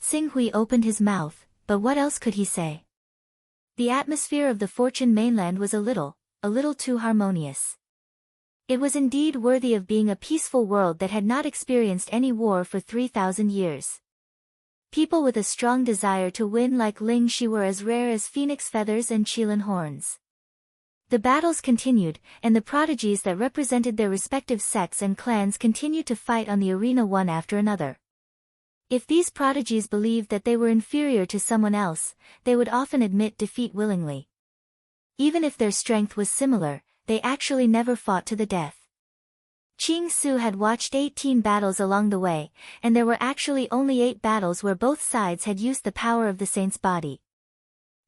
Xing Hui opened his mouth, but what else could he say? The atmosphere of the Fortune mainland was a little too harmonious. It was indeed worthy of being a peaceful world that had not experienced any war for 3,000 years. People with a strong desire to win like Ling Shi were as rare as phoenix feathers and qilin horns. The battles continued, and the prodigies that represented their respective sects and clans continued to fight on the arena one after another. If these prodigies believed that they were inferior to someone else, they would often admit defeat willingly. Even if their strength was similar, they actually never fought to the death. Qing Su had watched 18 battles along the way, and there were actually only 8 battles where both sides had used the power of the saint's body.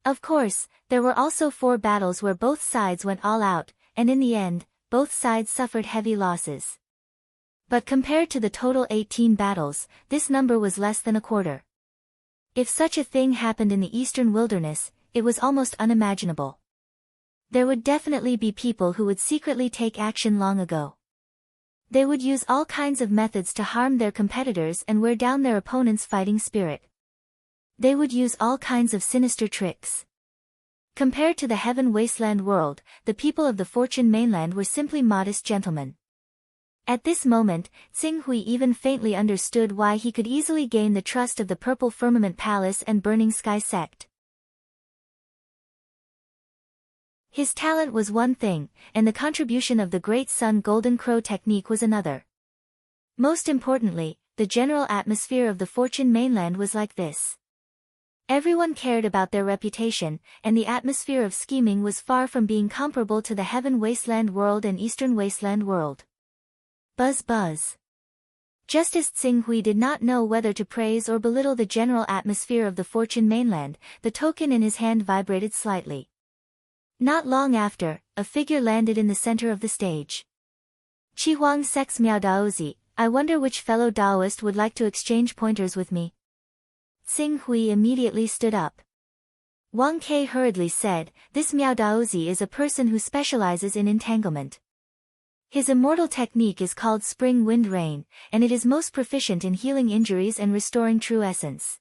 Of course, there were also 4 battles where both sides went all out, and in the end, both sides suffered heavy losses. But compared to the total 18 battles, this number was less than a quarter. If such a thing happened in the eastern wilderness, it was almost unimaginable. There would definitely be people who would secretly take action long ago. They would use all kinds of methods to harm their competitors and wear down their opponent's fighting spirit. They would use all kinds of sinister tricks. Compared to the Heaven Wasteland world, the people of the Fortune mainland were simply modest gentlemen. At this moment, Tsing Hui even faintly understood why he could easily gain the trust of the Purple Firmament Palace and Burning Sky sect. His talent was one thing, and the contribution of the Great Sun Golden Crow technique was another. Most importantly, the general atmosphere of the Fortune mainland was like this. Everyone cared about their reputation, and the atmosphere of scheming was far from being comparable to the Heaven Wasteland world and Eastern Wasteland world. Buzz buzz. Just as Tsing Hui did not know whether to praise or belittle the general atmosphere of the Fortune mainland, the token in his hand vibrated slightly. Not long after, a figure landed in the center of the stage. Chihuang Sex Miao Daozi, I wonder which fellow Daoist would like to exchange pointers with me. Tsing Hui immediately stood up. Wang Ke hurriedly said, this Miao Daozi is a person who specializes in entanglement. His immortal technique is called Spring Wind Rain, and it is most proficient in healing injuries and restoring true essence.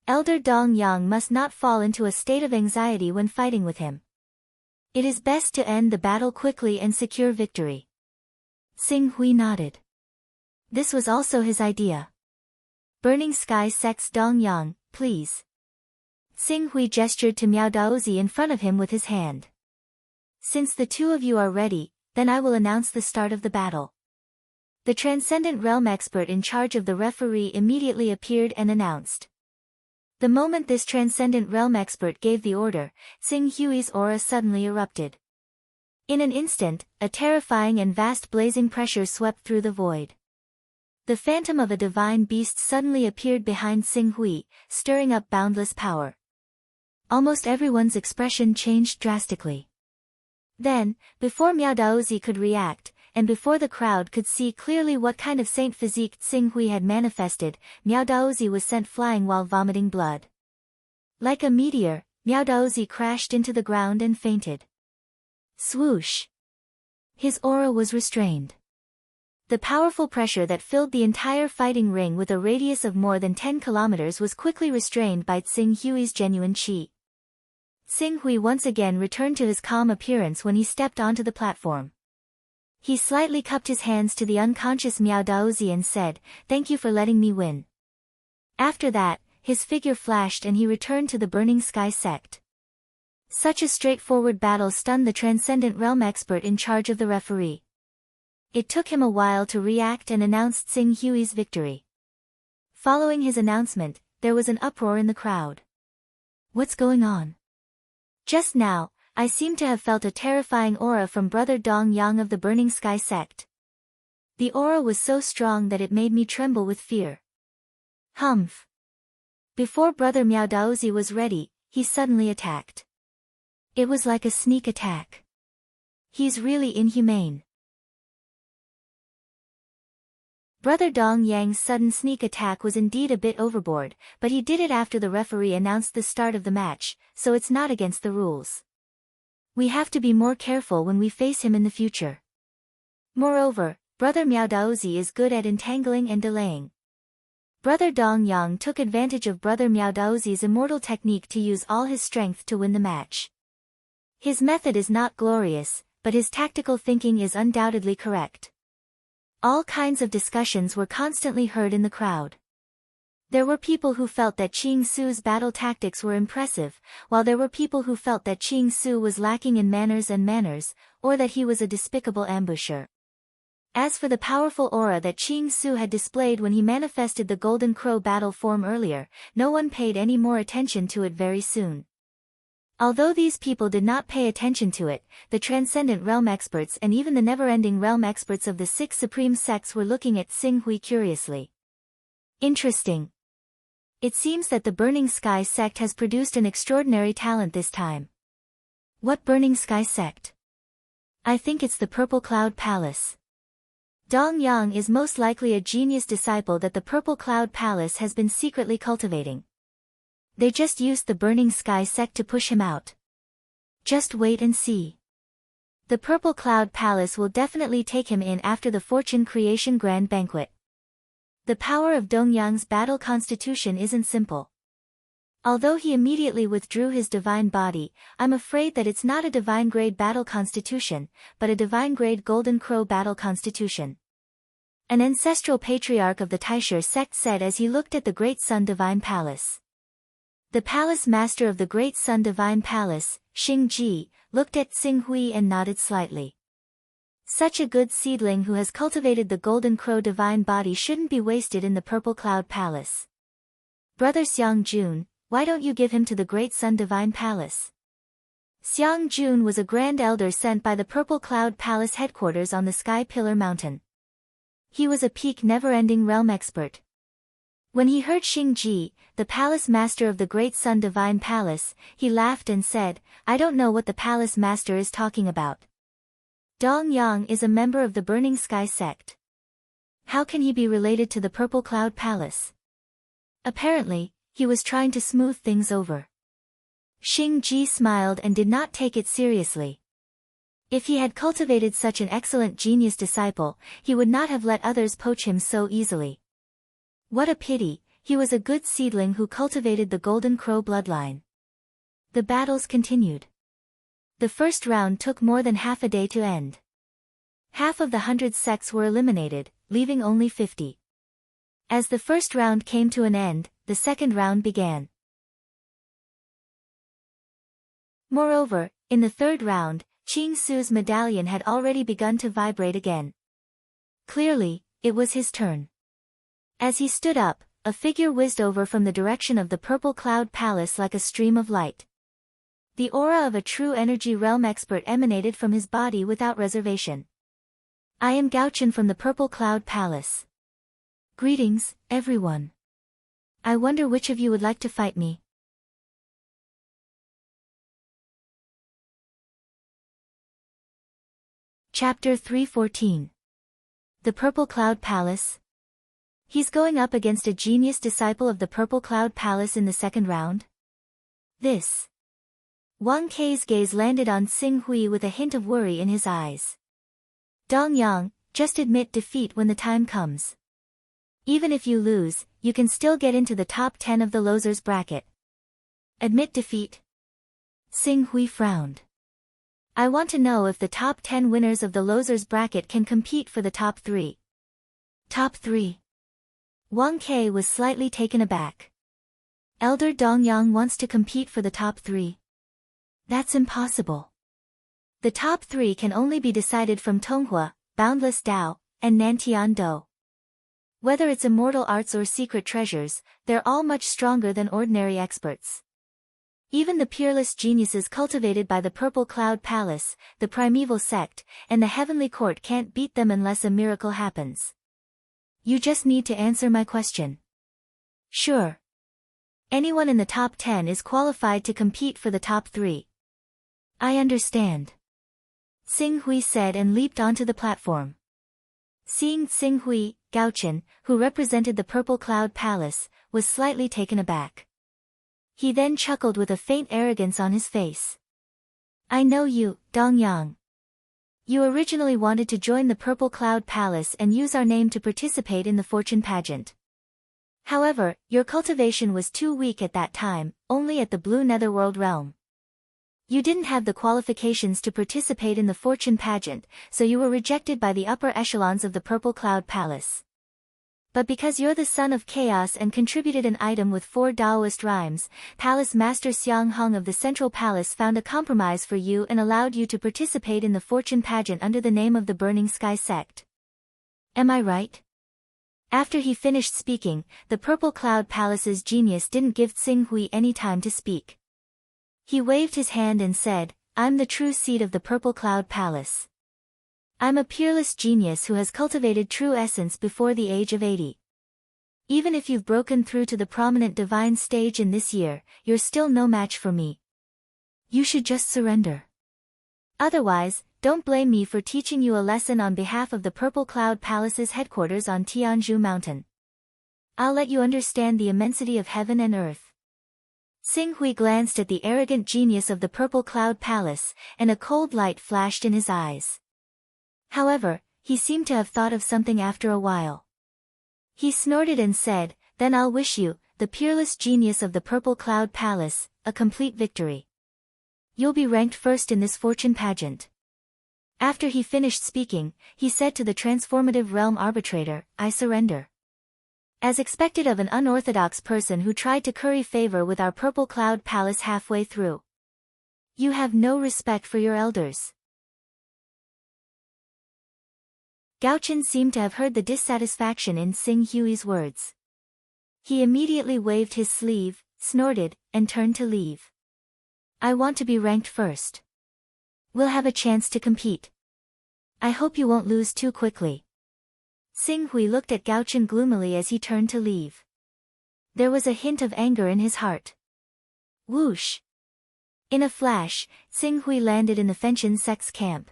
Elder Dong Yang must not fall into a state of anxiety when fighting with him. It is best to end the battle quickly and secure victory. Tsing Hui nodded. This was also his idea. Burning Sky Sect's Dong Yang, please. Tsing Hui gestured to Miao Daozi in front of him with his hand. Since the two of you are ready, then I will announce the start of the battle. The Transcendent Realm expert in charge of the referee immediately appeared and announced. The moment this Transcendent Realm expert gave the order, Tsing Hui's aura suddenly erupted. In an instant, a terrifying and vast blazing pressure swept through the void. The phantom of a divine beast suddenly appeared behind Tsing Hui, stirring up boundless power. Almost everyone's expression changed drastically. Then, before Miao Daozi could react, and before the crowd could see clearly what kind of saint physique Tsing Hui had manifested, Miao Daozi was sent flying while vomiting blood. Like a meteor, Miao Daozi crashed into the ground and fainted. Swoosh! His aura was restrained. The powerful pressure that filled the entire fighting ring with a radius of more than 10 kilometers was quickly restrained by Tsing Hui's genuine qi. Tsing Hui once again returned to his calm appearance when he stepped onto the platform. He slightly cupped his hands to the unconscious Miao Daozi and said, "Thank you for letting me win." After that, his figure flashed and he returned to the Burning Sky sect. Such a straightforward battle stunned the Transcendent Realm expert in charge of the referee. It took him a while to react and announce Tsing Hui's victory. Following his announcement, there was an uproar in the crowd. What's going on? Just now, I seem to have felt a terrifying aura from Brother Dong Yang of the Burning Sky sect. The aura was so strong that it made me tremble with fear. Humph! Before Brother Miao Daozi was ready, he suddenly attacked. It was like a sneak attack. He's really inhumane. Brother Dong Yang's sudden sneak attack was indeed a bit overboard, but he did it after the referee announced the start of the match, so it's not against the rules. We have to be more careful when we face him in the future. Moreover, Brother Miao Daozi is good at entangling and delaying. Brother Dong Yang took advantage of Brother Miao Daozi's immortal technique to use all his strength to win the match. His method is not glorious, but his tactical thinking is undoubtedly correct. All kinds of discussions were constantly heard in the crowd. There were people who felt that Qing Su's battle tactics were impressive, while there were people who felt that Qing Su was lacking in manners, or that he was a despicable ambusher. As for the powerful aura that Qing Su had displayed when he manifested the Golden Crow battle form earlier, no one paid any more attention to it very soon. Although these people did not pay attention to it, the Transcendent Realm experts and even the Never-Ending Realm experts of the 6 supreme sects were looking at Xing Hui curiously. Interesting. It seems that the Burning Sky sect has produced an extraordinary talent this time. What Burning Sky sect? I think it's the Purple Cloud Palace. Dong Yang is most likely a genius disciple that the Purple Cloud Palace has been secretly cultivating. They just used the Burning Sky sect to push him out. Just wait and see. The Purple Cloud Palace will definitely take him in after the Fortune Creation Grand Banquet. The power of Dong Yang's battle constitution isn't simple. Although he immediately withdrew his divine body, I'm afraid that it's not a divine-grade battle constitution, but a divine-grade Golden Crow battle constitution. An ancestral patriarch of the Taisher sect said as he looked at the Great Sun Divine Palace. The palace master of the Great Sun Divine Palace, Xing Ji, looked at Xing Hui and nodded slightly. Such a good seedling who has cultivated the Golden Crow divine body shouldn't be wasted in the Purple Cloud Palace. Brother Xiang Jun, why don't you give him to the Great Sun Divine Palace? Xiang Jun was a grand elder sent by the Purple Cloud Palace headquarters on the Sky Pillar Mountain. He was a peak never-ending realm expert. When he heard Xing Ji, the palace master of the Great Sun Divine Palace, he laughed and said, I don't know what the palace master is talking about. Dong Yang is a member of the Burning Sky sect. How can he be related to the Purple Cloud Palace? Apparently, he was trying to smooth things over. Xing Ji smiled and did not take it seriously. If he had cultivated such an excellent genius disciple, he would not have let others poach him so easily. What a pity, he was a good seedling who cultivated the Golden Crow bloodline. The battles continued. The first round took more than half a day to end. Half of the 100 sects were eliminated, leaving only 50. As the first round came to an end, the second round began. Moreover, in the third round, Qing Su's medallion had already begun to vibrate again. Clearly, it was his turn. As he stood up, a figure whizzed over from the direction of the Purple Cloud Palace like a stream of light. The aura of a true energy realm expert emanated from his body without reservation. I am Gaochen from the Purple Cloud Palace. Greetings, everyone. I wonder which of you would like to fight me. Chapter 314. The Purple Cloud Palace. He's going up against a genius disciple of the Purple Cloud Palace in the second round? This. Wang Kei's gaze landed on Xing Hui with a hint of worry in his eyes. Dong Yang, just admit defeat when the time comes. Even if you lose, you can still get into the top 10 of the losers bracket. Admit defeat? Xing Hui frowned. I want to know if the top 10 winners of the losers bracket can compete for the top 3. Top 3. Wang Kei was slightly taken aback. Elder Dong Yang wants to compete for the top 3. That's impossible. The top 3 can only be decided from Tonghua, Boundless Dao, and Nantian Do. Whether it's immortal arts or secret treasures, they're all much stronger than ordinary experts. Even the peerless geniuses cultivated by the Purple Cloud Palace, the Primeval Sect, and the Heavenly Court can't beat them unless a miracle happens. You just need to answer my question. Sure. Anyone in the top 10 is qualified to compete for the top 3. I understand. Xing Hui said and leaped onto the platform. Seeing Xing Hui, Gaochen, who represented the Purple Cloud Palace, was slightly taken aback. He then chuckled with a faint arrogance on his face. I know you, Dong Yang. You originally wanted to join the Purple Cloud Palace and use our name to participate in the fortune pageant. However, your cultivation was too weak at that time, only at the Blue Netherworld realm. You didn't have the qualifications to participate in the fortune pageant, so you were rejected by the upper echelons of the Purple Cloud Palace. But because you're the son of chaos and contributed an item with 4 Taoist rhymes, Palace Master Xiang Hong of the Central Palace found a compromise for you and allowed you to participate in the fortune pageant under the name of the Burning Sky Sect. Am I right? After he finished speaking, the Purple Cloud Palace's genius didn't give Xing Hui any time to speak. He waved his hand and said, I'm the true seed of the Purple Cloud Palace. I'm a peerless genius who has cultivated true essence before the age of 80. Even if you've broken through to the prominent divine stage in this year, you're still no match for me. You should just surrender. Otherwise, don't blame me for teaching you a lesson on behalf of the Purple Cloud Palace's headquarters on Tianzhu Mountain. I'll let you understand the immensity of heaven and earth. Xing Hui glanced at the arrogant genius of the Purple Cloud Palace, and a cold light flashed in his eyes. However, he seemed to have thought of something after a while. He snorted and said, Then I'll wish you, the peerless genius of the Purple Cloud Palace, a complete victory. You'll be ranked first in this fortune pageant. After he finished speaking, he said to the transformative realm arbitrator, I surrender. As expected of an unorthodox person who tried to curry favor with our Purple Cloud Palace halfway through. You have no respect for your elders. Gao Chen seemed to have heard the dissatisfaction in Xing Hui's words. He immediately waved his sleeve, snorted, and turned to leave. I want to be ranked first. We'll have a chance to compete. I hope you won't lose too quickly. Xing Hui looked at Gao Chen gloomily as he turned to leave. There was a hint of anger in his heart. Whoosh! In a flash, Xing Hui landed in the Fenchen sect's camp.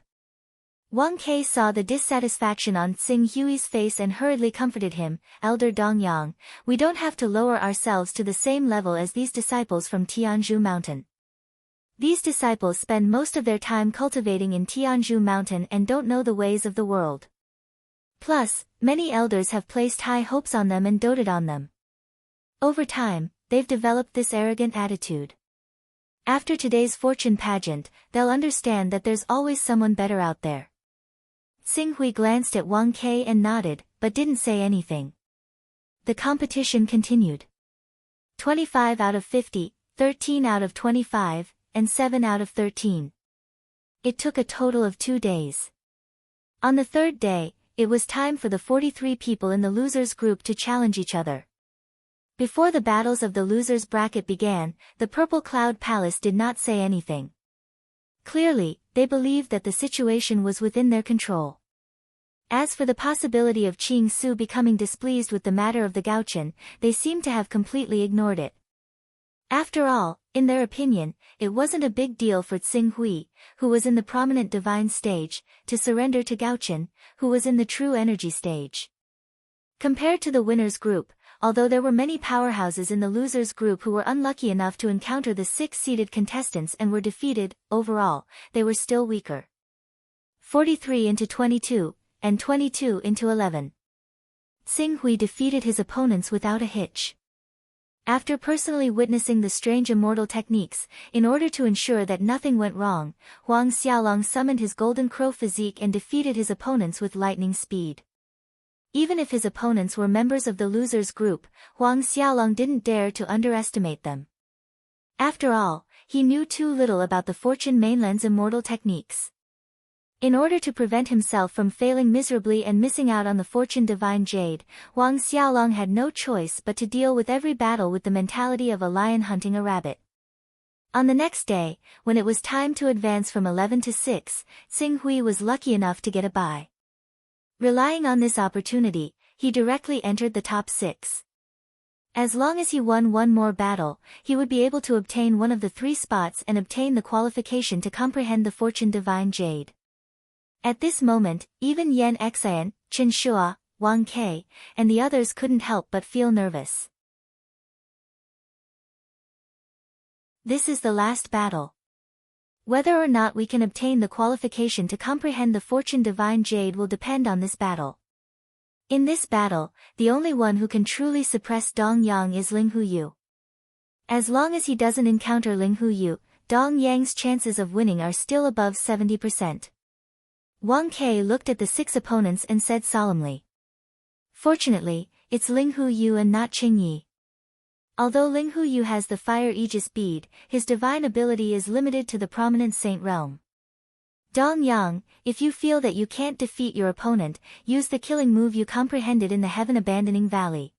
Wang Ke saw the dissatisfaction on Xing Hui's face and hurriedly comforted him, Elder Dongyang, we don't have to lower ourselves to the same level as these disciples from Tianzhu Mountain. These disciples spend most of their time cultivating in Tianzhu Mountain and don't know the ways of the world. Plus, many elders have placed high hopes on them and doted on them. Over time, they've developed this arrogant attitude. After today's fortune pageant, they'll understand that there's always someone better out there. Xing Hui glanced at Wang Ke and nodded, but didn't say anything. The competition continued. 25 out of 50, 13 out of 25, and 7 out of 13. It took a total of 2 days. On the third day, it was time for the 43 people in the losers group to challenge each other. Before the battles of the losers bracket began, the Purple Cloud Palace did not say anything. Clearly, they believed that the situation was within their control. As for the possibility of Qing Su becoming displeased with the matter of the Gao Chen, they seemed to have completely ignored it. After all, in their opinion, it wasn't a big deal for Xing Hui, who was in the prominent divine stage, to surrender to Gao Chen, who was in the true energy stage. Compared to the winners group, although there were many powerhouses in the losers group who were unlucky enough to encounter the 6-seeded contestants and were defeated, overall, they were still weaker. 43-22, and 22-11. Xing Hui defeated his opponents without a hitch. After personally witnessing the strange immortal techniques, in order to ensure that nothing went wrong, Huang Xiaolong summoned his golden crow physique and defeated his opponents with lightning speed. Even if his opponents were members of the losers group, Huang Xiaolong didn't dare to underestimate them. After all, he knew too little about the Fortune Mainland's immortal techniques. In order to prevent himself from failing miserably and missing out on the Fortune Divine Jade, Huang Xiaolong had no choice but to deal with every battle with the mentality of a lion hunting a rabbit. On the next day, when it was time to advance from 11 to 6, Xing Hui was lucky enough to get a bye. Relying on this opportunity, he directly entered the top 6. As long as he won one more battle, he would be able to obtain one of the 3 spots and obtain the qualification to comprehend the Fortune Divine Jade. At this moment, even Yan Xian, Chen Shua, Wang Ke, and the others couldn't help but feel nervous. This is the last battle. Whether or not we can obtain the qualification to comprehend the Fortune Divine Jade will depend on this battle. In this battle, the only one who can truly suppress Dong Yang is Ling Huyu. As long as he doesn't encounter Ling Huyu, Dong Yang's chances of winning are still above 70%. Wang Ke looked at the 6 opponents and said solemnly. Fortunately, it's Ling Hu Yu and not Qing Yi. Although Ling Hu Yu has the fire Aegis bead, his divine ability is limited to the prominent saint realm. Dong Yang, if you feel that you can't defeat your opponent, use the killing move you comprehended in the heaven-abandoning valley.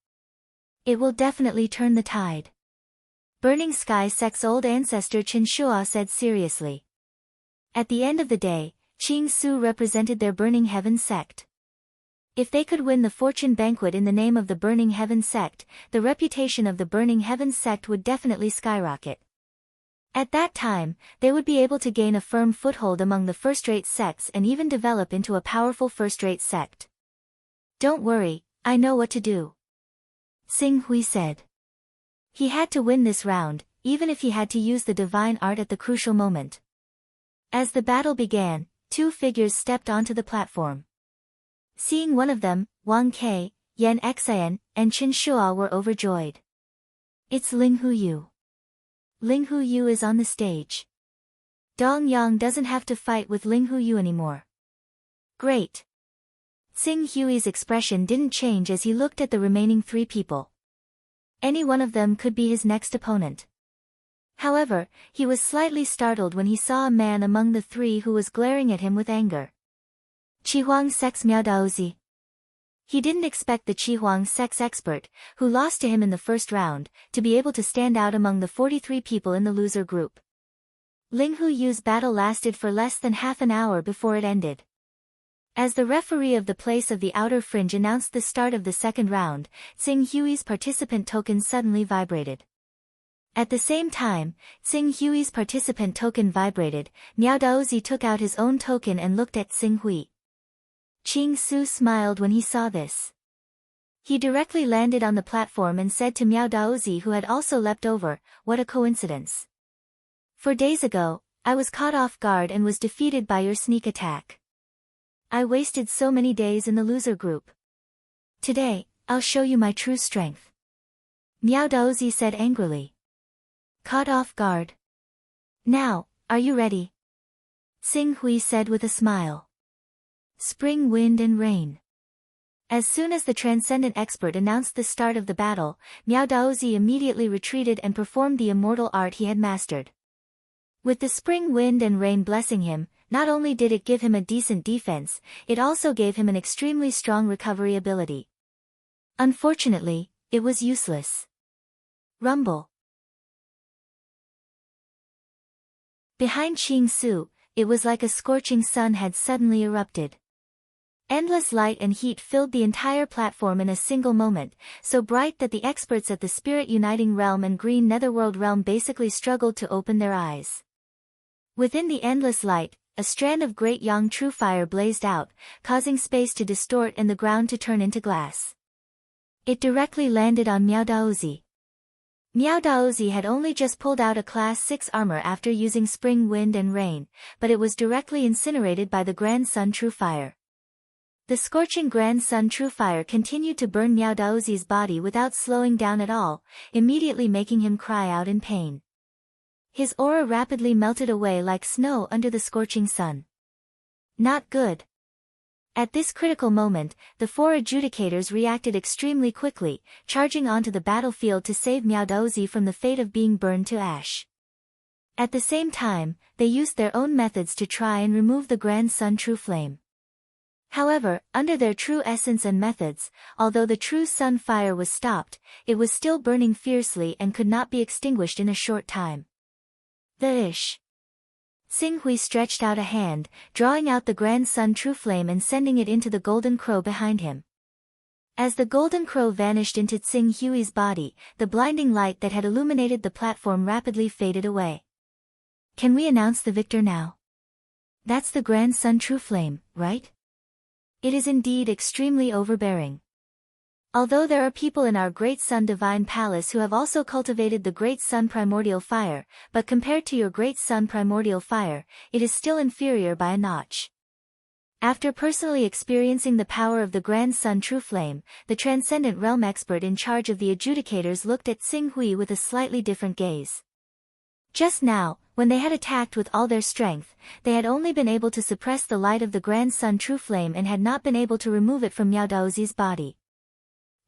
It will definitely turn the tide. Burning Sky Sect's old ancestor Qin Shua said seriously. At the end of the day, Qing Su represented their Burning Heaven sect. If they could win the fortune banquet in the name of the Burning Heaven sect, the reputation of the Burning Heaven sect would definitely skyrocket. At that time, they would be able to gain a firm foothold among the first-rate sects and even develop into a powerful first-rate sect. Don't worry, I know what to do. Xing Hui said. He had to win this round, even if he had to use the divine art at the crucial moment. As the battle began, two figures stepped onto the platform. Seeing one of them, Wang Ke, Yan Xian, and Qin Shua were overjoyed. It's Ling Hu Yu. Ling Hu Yu is on the stage. Dong Yang doesn't have to fight with Ling Hu Yu anymore. Great. Xing Hui's expression didn't change as he looked at the remaining three people. Any one of them could be his next opponent. However, he was slightly startled when he saw a man among the three who was glaring at him with anger. Qihuang Sect's Miao Daozi. He didn't expect the Qihuang Sect's expert, who lost to him in the first round, to be able to stand out among the 43 people in the loser group. Ling Hu Yu's battle lasted for less than half an hour before it ended. As the referee of the place of the outer fringe announced the start of the second round, Xing Hui's participant token suddenly vibrated. At the same time, Xing Hui's participant token vibrated, Miao Daozi took out his own token and looked at Xing Hui. Qing Su smiled when he saw this. He directly landed on the platform and said to Miao Daozi, who had also leapt over, "What a coincidence. 4 days ago, I was caught off guard and was defeated by your sneak attack. I wasted so many days in the loser group. Today, I'll show you my true strength." Miao Daozi said angrily. Caught off guard. Now, are you ready? Xing Hui said with a smile. Spring, wind and rain. As soon as the transcendent expert announced the start of the battle, Miao Daozi immediately retreated and performed the immortal art he had mastered. With the spring, wind and rain blessing him, not only did it give him a decent defense, it also gave him an extremely strong recovery ability. Unfortunately, it was useless. Rumble. Behind Qing Su, it was like a scorching sun had suddenly erupted. Endless light and heat filled the entire platform in a single moment, so bright that the experts at the Spirit Uniting Realm and Green Netherworld Realm basically struggled to open their eyes. Within the endless light, a strand of great yang true fire blazed out, causing space to distort and the ground to turn into glass. It directly landed on Miao Daozi. Miao Daozi had only just pulled out a Class 6 armor after using Spring, Wind and Rain, but it was directly incinerated by the Grand Sun True Fire. The scorching Grand Sun True Fire continued to burn Miao Daozi's body without slowing down at all, immediately making him cry out in pain. His aura rapidly melted away like snow under the scorching sun. Not good. At this critical moment, the 4 adjudicators reacted extremely quickly, charging onto the battlefield to save Miao Daozi from the fate of being burned to ash. At the same time, they used their own methods to try and remove the Grand Sun True Flame. However, under their true essence and methods, although the true sun fire was stopped, it was still burning fiercely and could not be extinguished in a short time. The ish. Xing Hui stretched out a hand, drawing out the Grand Sun True Flame and sending it into the Golden Crow behind him. As the Golden Crow vanished into Xing Hui's body, the blinding light that had illuminated the platform rapidly faded away. Can we announce the victor now? That's the Grand Sun True Flame, right? It is indeed extremely overbearing. Although there are people in our Great Sun Divine Palace who have also cultivated the Great Sun Primordial Fire, but compared to your Great Sun Primordial Fire, it is still inferior by a notch. After personally experiencing the power of the Grand Sun True Flame, the Transcendent Realm expert in charge of the adjudicators looked at Xing Hui with a slightly different gaze. Just now, when they had attacked with all their strength, they had only been able to suppress the light of the Grand Sun True Flame and had not been able to remove it from Miao Daozi's body.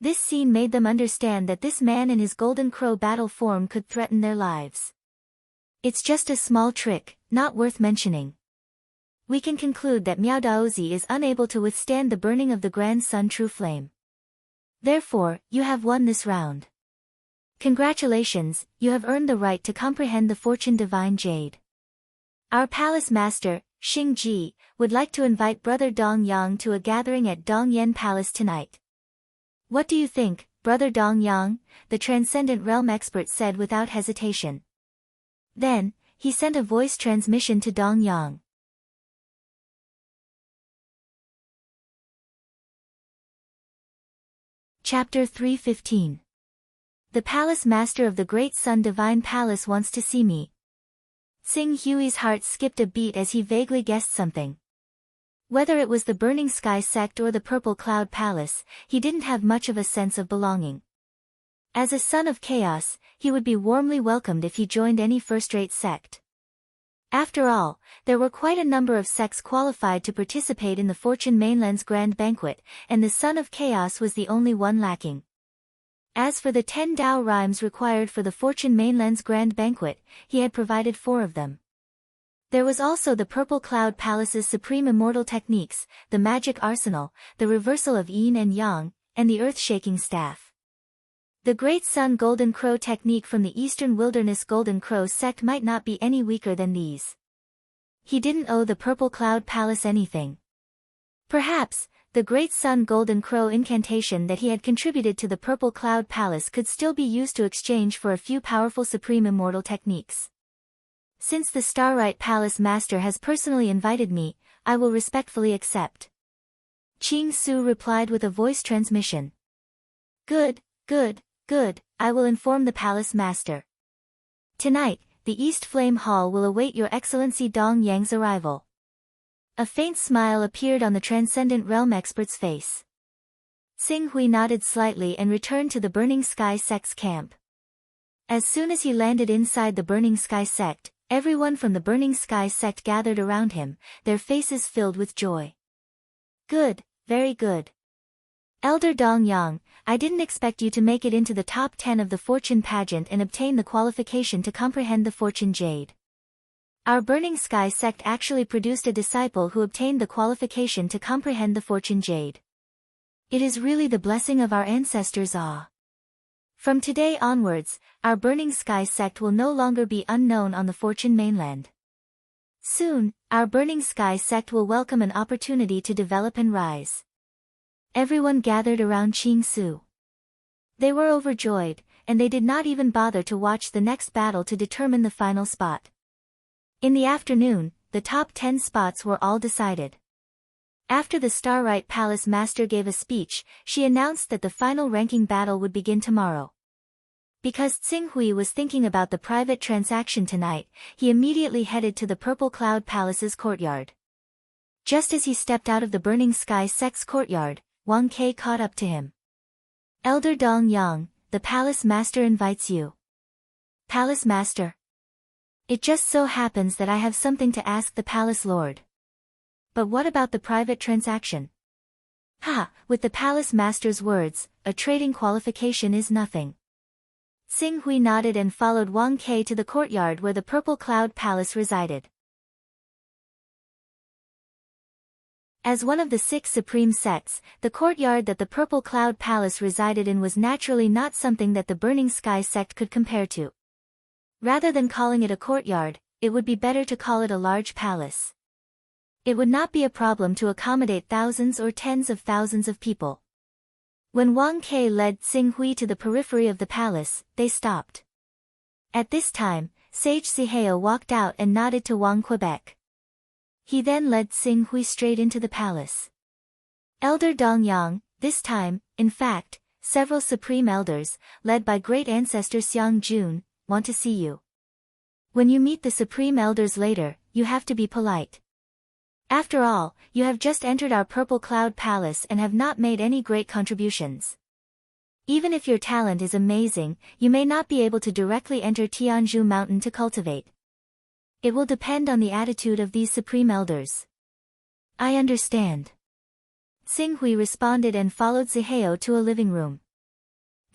This scene made them understand that this man in his golden crow battle form could threaten their lives. It's just a small trick, not worth mentioning. We can conclude that Miao Daozi is unable to withstand the burning of the Grand Sun True Flame. Therefore, you have won this round. Congratulations, you have earned the right to comprehend the Fortune Divine Jade. Our palace master, Xing Ji, would like to invite Brother Dong Yang to a gathering at Dong Yen Palace tonight. What do you think, Brother Dong Yang? The Transcendent Realm expert said without hesitation. Then, he sent a voice transmission to Dong Yang. Chapter 315. The palace master of the Great Sun Divine Palace wants to see me. Tsing Hui's heart skipped a beat as he vaguely guessed something. Whether it was the Burning Sky sect or the Purple Cloud Palace, he didn't have much of a sense of belonging. As a son of chaos, he would be warmly welcomed if he joined any first-rate sect. After all, there were quite a number of sects qualified to participate in the Fortune Mainland's grand banquet, and the Son of Chaos was the only one lacking. As for the 10 Dao rhymes required for the Fortune Mainland's grand banquet, he had provided 4 of them. There was also the Purple Cloud Palace's supreme immortal techniques, the magic arsenal, the reversal of yin and yang, and the earth-shaking staff. The Great Sun Golden Crow technique from the Eastern Wilderness Golden Crow sect might not be any weaker than these. He didn't owe the Purple Cloud Palace anything. Perhaps, the Great Sun Golden Crow incantation that he had contributed to the Purple Cloud Palace could still be used to exchange for a few powerful supreme immortal techniques. Since the Starlight Palace Master has personally invited me, I will respectfully accept. Qing Su replied with a voice transmission. Good, good. Good, I will inform the Palace Master. Tonight, the East Flame Hall will await Your Excellency Dong Yang's arrival. A faint smile appeared on the Transcendent Realm expert's face. Tsing Hui nodded slightly and returned to the Burning Sky sect's camp. As soon as he landed inside the Burning Sky sect, everyone from the Burning Sky sect gathered around him, their faces filled with joy. Good, very good. Elder Dong Yang, I didn't expect you to make it into the top 10 of the Fortune pageant and obtain the qualification to comprehend the Fortune Jade. Our Burning Sky sect actually produced a disciple who obtained the qualification to comprehend the Fortune Jade. It is really the blessing of our ancestors. From today onwards, our Burning Sky sect will no longer be unknown on the Fortune mainland. Soon, our Burning Sky sect will welcome an opportunity to develop and rise. Everyone gathered around Qing Su. They were overjoyed, and they did not even bother to watch the next battle to determine the final spot. In the afternoon, the top 10 spots were all decided. After the Starlight Palace Master gave a speech, she announced that the final ranking battle would begin tomorrow. Because Tsing Hui was thinking about the private transaction tonight, he immediately headed to the Purple Cloud Palace's courtyard. Just as he stepped out of the Burning Sky sect's courtyard, Wang Ke caught up to him. Elder Dong Yang, the Palace Master invites you. Palace Master. It just so happens that I have something to ask the Palace Lord. But what about the private transaction? With the Palace Master's words, a trading qualification is nothing. Tsing Hui nodded and followed Wang Ke to the courtyard where the Purple Cloud Palace resided. As one of the 6 supreme sects, the courtyard that the Purple Cloud Palace resided in was naturally not something that the Burning Sky sect could compare to. Rather than calling it a courtyard, it would be better to call it a large palace. It would not be a problem to accommodate thousands or tens of thousands of people. When Wang Ke led Tsing Hui to the periphery of the palace, they stopped. At this time, Sage Siheo walked out and nodded to Wang Quebec. He then led Tsing Hui straight into the palace. Elder Dong Yang, this time, in fact, several supreme elders, led by great ancestor Xiang Jun, want to see you. When you meet the supreme elders later, you have to be polite. After all, you have just entered our Purple Cloud Palace and have not made any great contributions. Even if your talent is amazing, you may not be able to directly enter Tianzhu Mountain to cultivate. It will depend on the attitude of these supreme elders. I understand. Tsing Hui responded and followed Ziheo to a living room.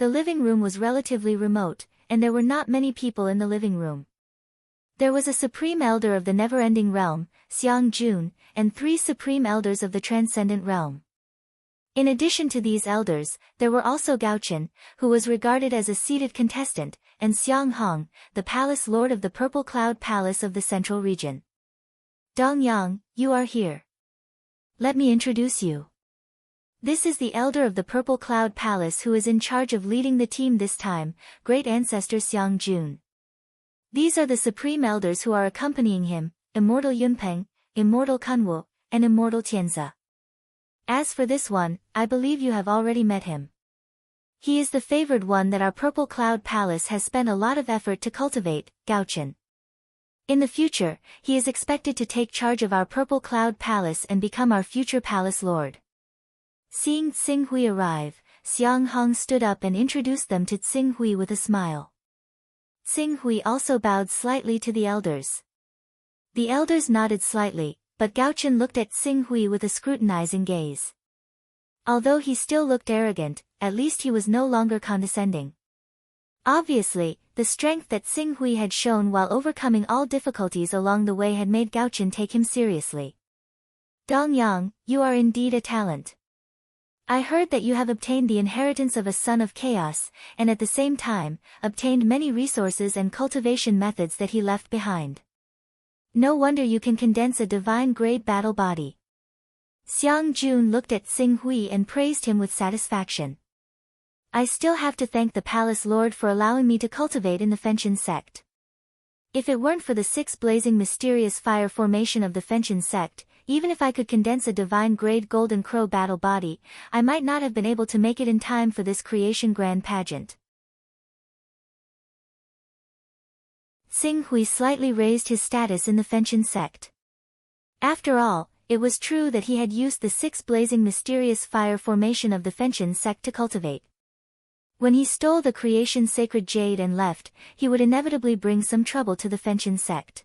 The living room was relatively remote, and there were not many people in the living room. There was a Supreme Elder of the Never-Ending Realm, Xiang Jun, and 3 Supreme Elders of the Transcendent Realm. In addition to these elders, there were also Gao Chen, who was regarded as a seated contestant, and Xiang Hong, the Palace Lord of the Purple Cloud Palace of the Central Region. Dong Yang, you are here. Let me introduce you. This is the Elder of the Purple Cloud Palace who is in charge of leading the team this time, Great Ancestor Xiang Jun. These are the Supreme Elders who are accompanying him, Immortal Yunpeng, Immortal Kunwu, and Immortal Tianzi. As for this one, I believe you have already met him. He is the favored one that our Purple Cloud Palace has spent a lot of effort to cultivate, Gao Chen. In the future, he is expected to take charge of our Purple Cloud Palace and become our future Palace Lord. Seeing Tsing Hui arrive, Xiang Hong stood up and introduced them to Tsing Hui with a smile. Tsing Hui also bowed slightly to the elders. The elders nodded slightly, but Gao Chen looked at Tsing Hui with a scrutinizing gaze. Although he still looked arrogant, at least he was no longer condescending. Obviously, the strength that Tsing Hui had shown while overcoming all difficulties along the way had made Gao Chen take him seriously. Dong Yang, you are indeed a talent. I heard that you have obtained the inheritance of a son of chaos, and at the same time, obtained many resources and cultivation methods that he left behind. No wonder you can condense a divine-grade battle body. Xiang Jun looked at Tsing Hui and praised him with satisfaction. I still have to thank the Palace Lord for allowing me to cultivate in the Fenchen sect. If it weren't for the 6 blazing mysterious fire formation of the Fenchen sect, even if I could condense a divine-grade Golden Crow battle body, I might not have been able to make it in time for this creation grand pageant. Tsing Hui slightly raised his status in the Fenchen sect. After all, it was true that he had used the 6 blazing mysterious fire formation of the Fenchen sect to cultivate. When he stole the creation sacred jade and left, he would inevitably bring some trouble to the Fenchen sect.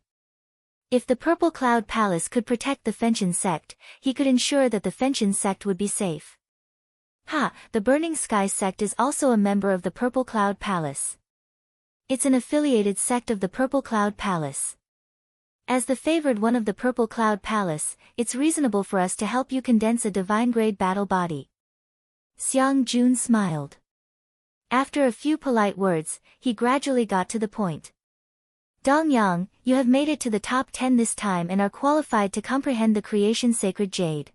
If the Purple Cloud Palace could protect the Fenchen sect, he could ensure that the Fenchen sect would be safe. The Burning Sky sect is also a member of the Purple Cloud Palace. It's an affiliated sect of the Purple Cloud Palace. As the favored one of the Purple Cloud Palace, it's reasonable for us to help you condense a divine-grade battle body. Xiang Jun smiled. After a few polite words, he gradually got to the point. Dong Yang, you have made it to the top 10 this time and are qualified to comprehend the creation sacred jade.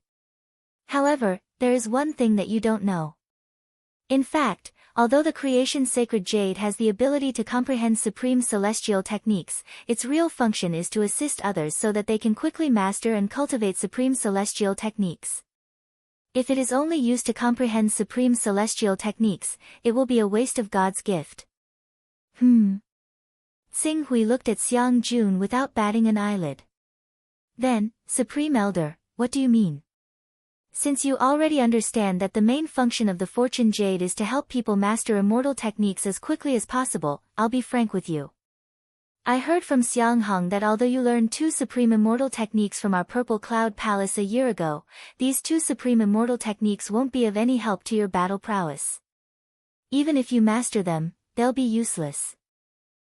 However, there is one thing that you don't know. In fact, although the creation sacred jade has the ability to comprehend supreme celestial techniques, its real function is to assist others so that they can quickly master and cultivate supreme celestial techniques. If it is only used to comprehend supreme celestial techniques, it will be a waste of God's gift. Tsing Hui looked at Xiang Jun without batting an eyelid. Then, Supreme Elder, what do you mean? Since you already understand that the main function of the Fortune Jade is to help people master immortal techniques as quickly as possible, I'll be frank with you. I heard from Xiang Hong that although you learned 2 supreme immortal techniques from our Purple Cloud Palace a year ago, these 2 supreme immortal techniques won't be of any help to your battle prowess. Even if you master them, they'll be useless.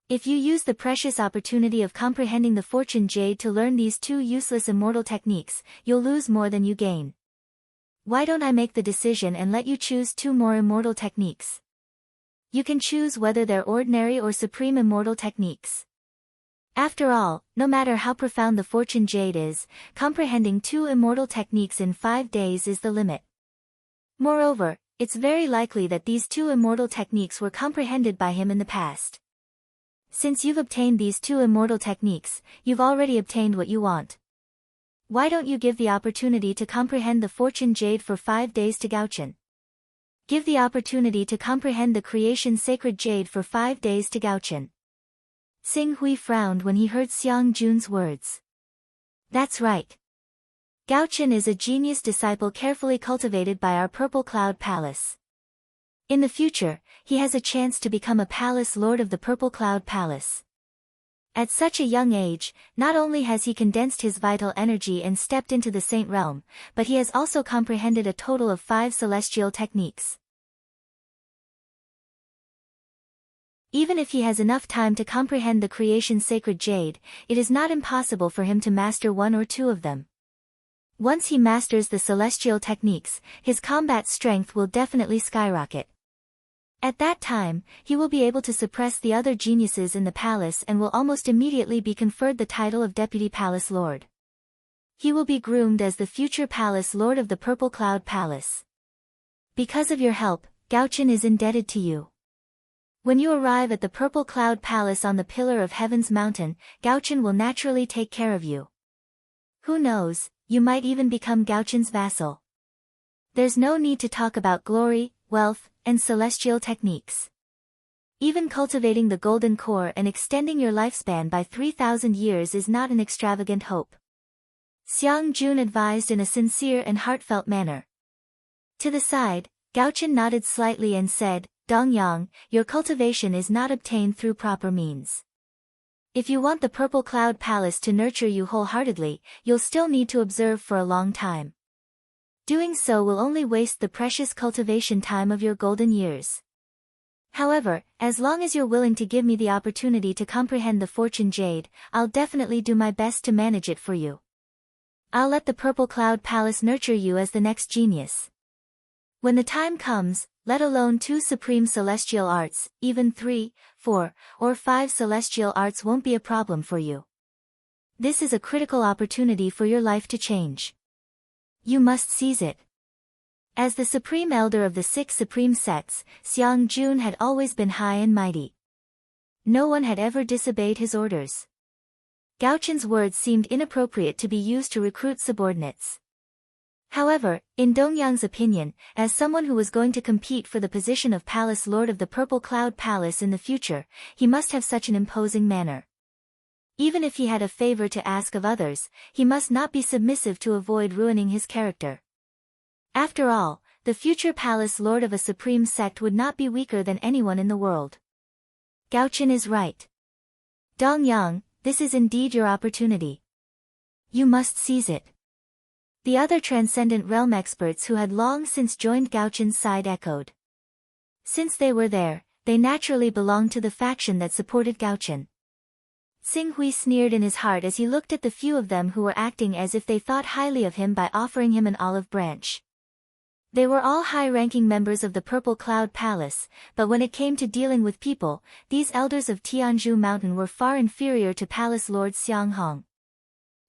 If you use the precious opportunity of comprehending the Fortune Jade to learn these 2 useless immortal techniques, you'll lose more than you gain. Why don't I make the decision and let you choose 2 more immortal techniques? You can choose whether they're ordinary or supreme immortal techniques. After all, no matter how profound the Fortune Jade is, comprehending 2 immortal techniques in 5 days is the limit. Moreover, it's very likely that these 2 immortal techniques were comprehended by him in the past. Since you've obtained these 2 immortal techniques, you've already obtained what you want. Why don't you give the opportunity to comprehend the Fortune Jade for 5 days to Gao Chen? Give the opportunity to comprehend the creation sacred jade for 5 days to Gao Chen. Tsing Hui frowned when he heard Xiang Jun's words. That's right. Gao Chen is a genius disciple carefully cultivated by our Purple Cloud Palace. In the future, he has a chance to become a Palace Lord of the Purple Cloud Palace. At such a young age, not only has he condensed his vital energy and stepped into the Saint Realm, but he has also comprehended a total of 5 celestial techniques. Even if he has enough time to comprehend the creation's sacred jade, it is not impossible for him to master one or two of them. Once he masters the celestial techniques, his combat strength will definitely skyrocket. At that time, he will be able to suppress the other geniuses in the palace and will almost immediately be conferred the title of Deputy Palace Lord. He will be groomed as the future Palace Lord of the Purple Cloud Palace. Because of your help, Gaochen is indebted to you. When you arrive at the Purple Cloud Palace on the Pillar of Heaven's mountain, Gaochen will naturally take care of you. Who knows, you might even become Gaochen's vassal. There's no need to talk about glory, wealth, and celestial techniques. Even cultivating the golden core and extending your lifespan by 3,000 years is not an extravagant hope. Xiang Jun advised in a sincere and heartfelt manner. To the side, Gaochen nodded slightly and said, Dongyang, your cultivation is not obtained through proper means. If you want the Purple Cloud Palace to nurture you wholeheartedly, you'll still need to observe for a long time. Doing so will only waste the precious cultivation time of your golden years. However, as long as you're willing to give me the opportunity to comprehend the Fortune Jade, I'll definitely do my best to manage it for you. I'll let the Purple Cloud Palace nurture you as the next genius. When the time comes, let alone 2 supreme celestial arts, even 3, 4, or 5 celestial arts won't be a problem for you. This is a critical opportunity for your life to change. You must seize it. As the supreme elder of the 6 supreme sects, Xiang Jun had always been high and mighty. No one had ever disobeyed his orders. Gaochen's words seemed inappropriate to be used to recruit subordinates. However, in Dongyang's opinion, as someone who was going to compete for the position of Palace Lord of the Purple Cloud Palace in the future, he must have such an imposing manner. Even if he had a favor to ask of others, he must not be submissive to avoid ruining his character. After all, the future Palace Lord of a supreme sect would not be weaker than anyone in the world. Gaochen is right. Dongyang, this is indeed your opportunity. You must seize it. The other transcendent realm experts who had long since joined Gaochen's side echoed. Since they were there, they naturally belonged to the faction that supported Gaochen. Xing Hui sneered in his heart as he looked at the few of them who were acting as if they thought highly of him by offering him an olive branch. They were all high-ranking members of the Purple Cloud Palace, but when it came to dealing with people, these elders of Tianzhu Mountain were far inferior to Palace Lord Xiang Hong.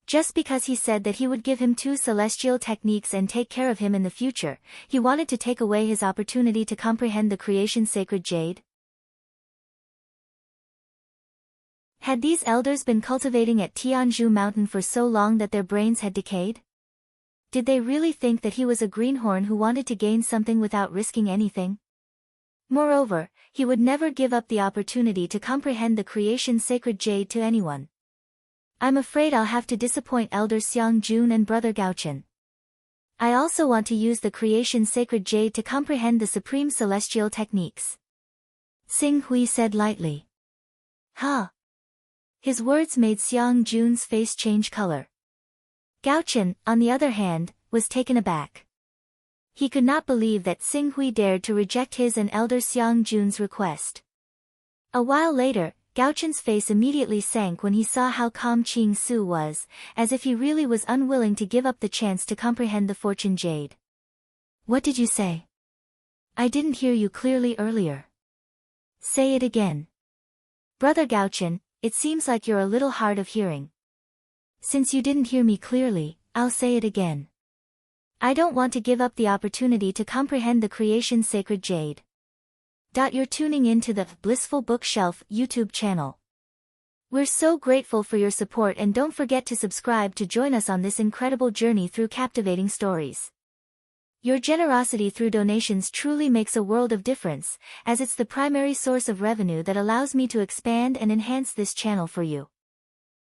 Just because he said that he would give him 2 celestial techniques and take care of him in the future, he wanted to take away his opportunity to comprehend the creation's sacred jade? Had these elders been cultivating at Tianzhu Mountain for so long that their brains had decayed? Did they really think that he was a greenhorn who wanted to gain something without risking anything? Moreover, he would never give up the opportunity to comprehend the creation's sacred jade to anyone. I'm afraid I'll have to disappoint Elder Xiang Jun and Brother Gaochen. I also want to use the creation's sacred jade to comprehend the supreme celestial techniques. Xing Hui said lightly. Huh? His words made Xiang Jun's face change color. Gaochen, on the other hand, was taken aback. He could not believe that Xing Hui dared to reject his and Elder Xiang Jun's request. A while later, Gaochen's face immediately sank when he saw how calm Qing Su was, as if he really was unwilling to give up the chance to comprehend the Fortune Jade. What did you say? I didn't hear you clearly earlier. Say it again. Brother Gaochen, it seems like you're a little hard of hearing. Since you didn't hear me clearly, I'll say it again. I don't want to give up the opportunity to comprehend the creation's sacred jade. You're tuning in to the Blissful Bookshelf YouTube channel. We're so grateful for your support, and don't forget to subscribe to join us on this incredible journey through captivating stories. Your generosity through donations truly makes a world of difference, as it's the primary source of revenue that allows me to expand and enhance this channel for you.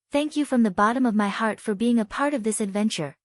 Thank you from the bottom of my heart for being a part of this adventure.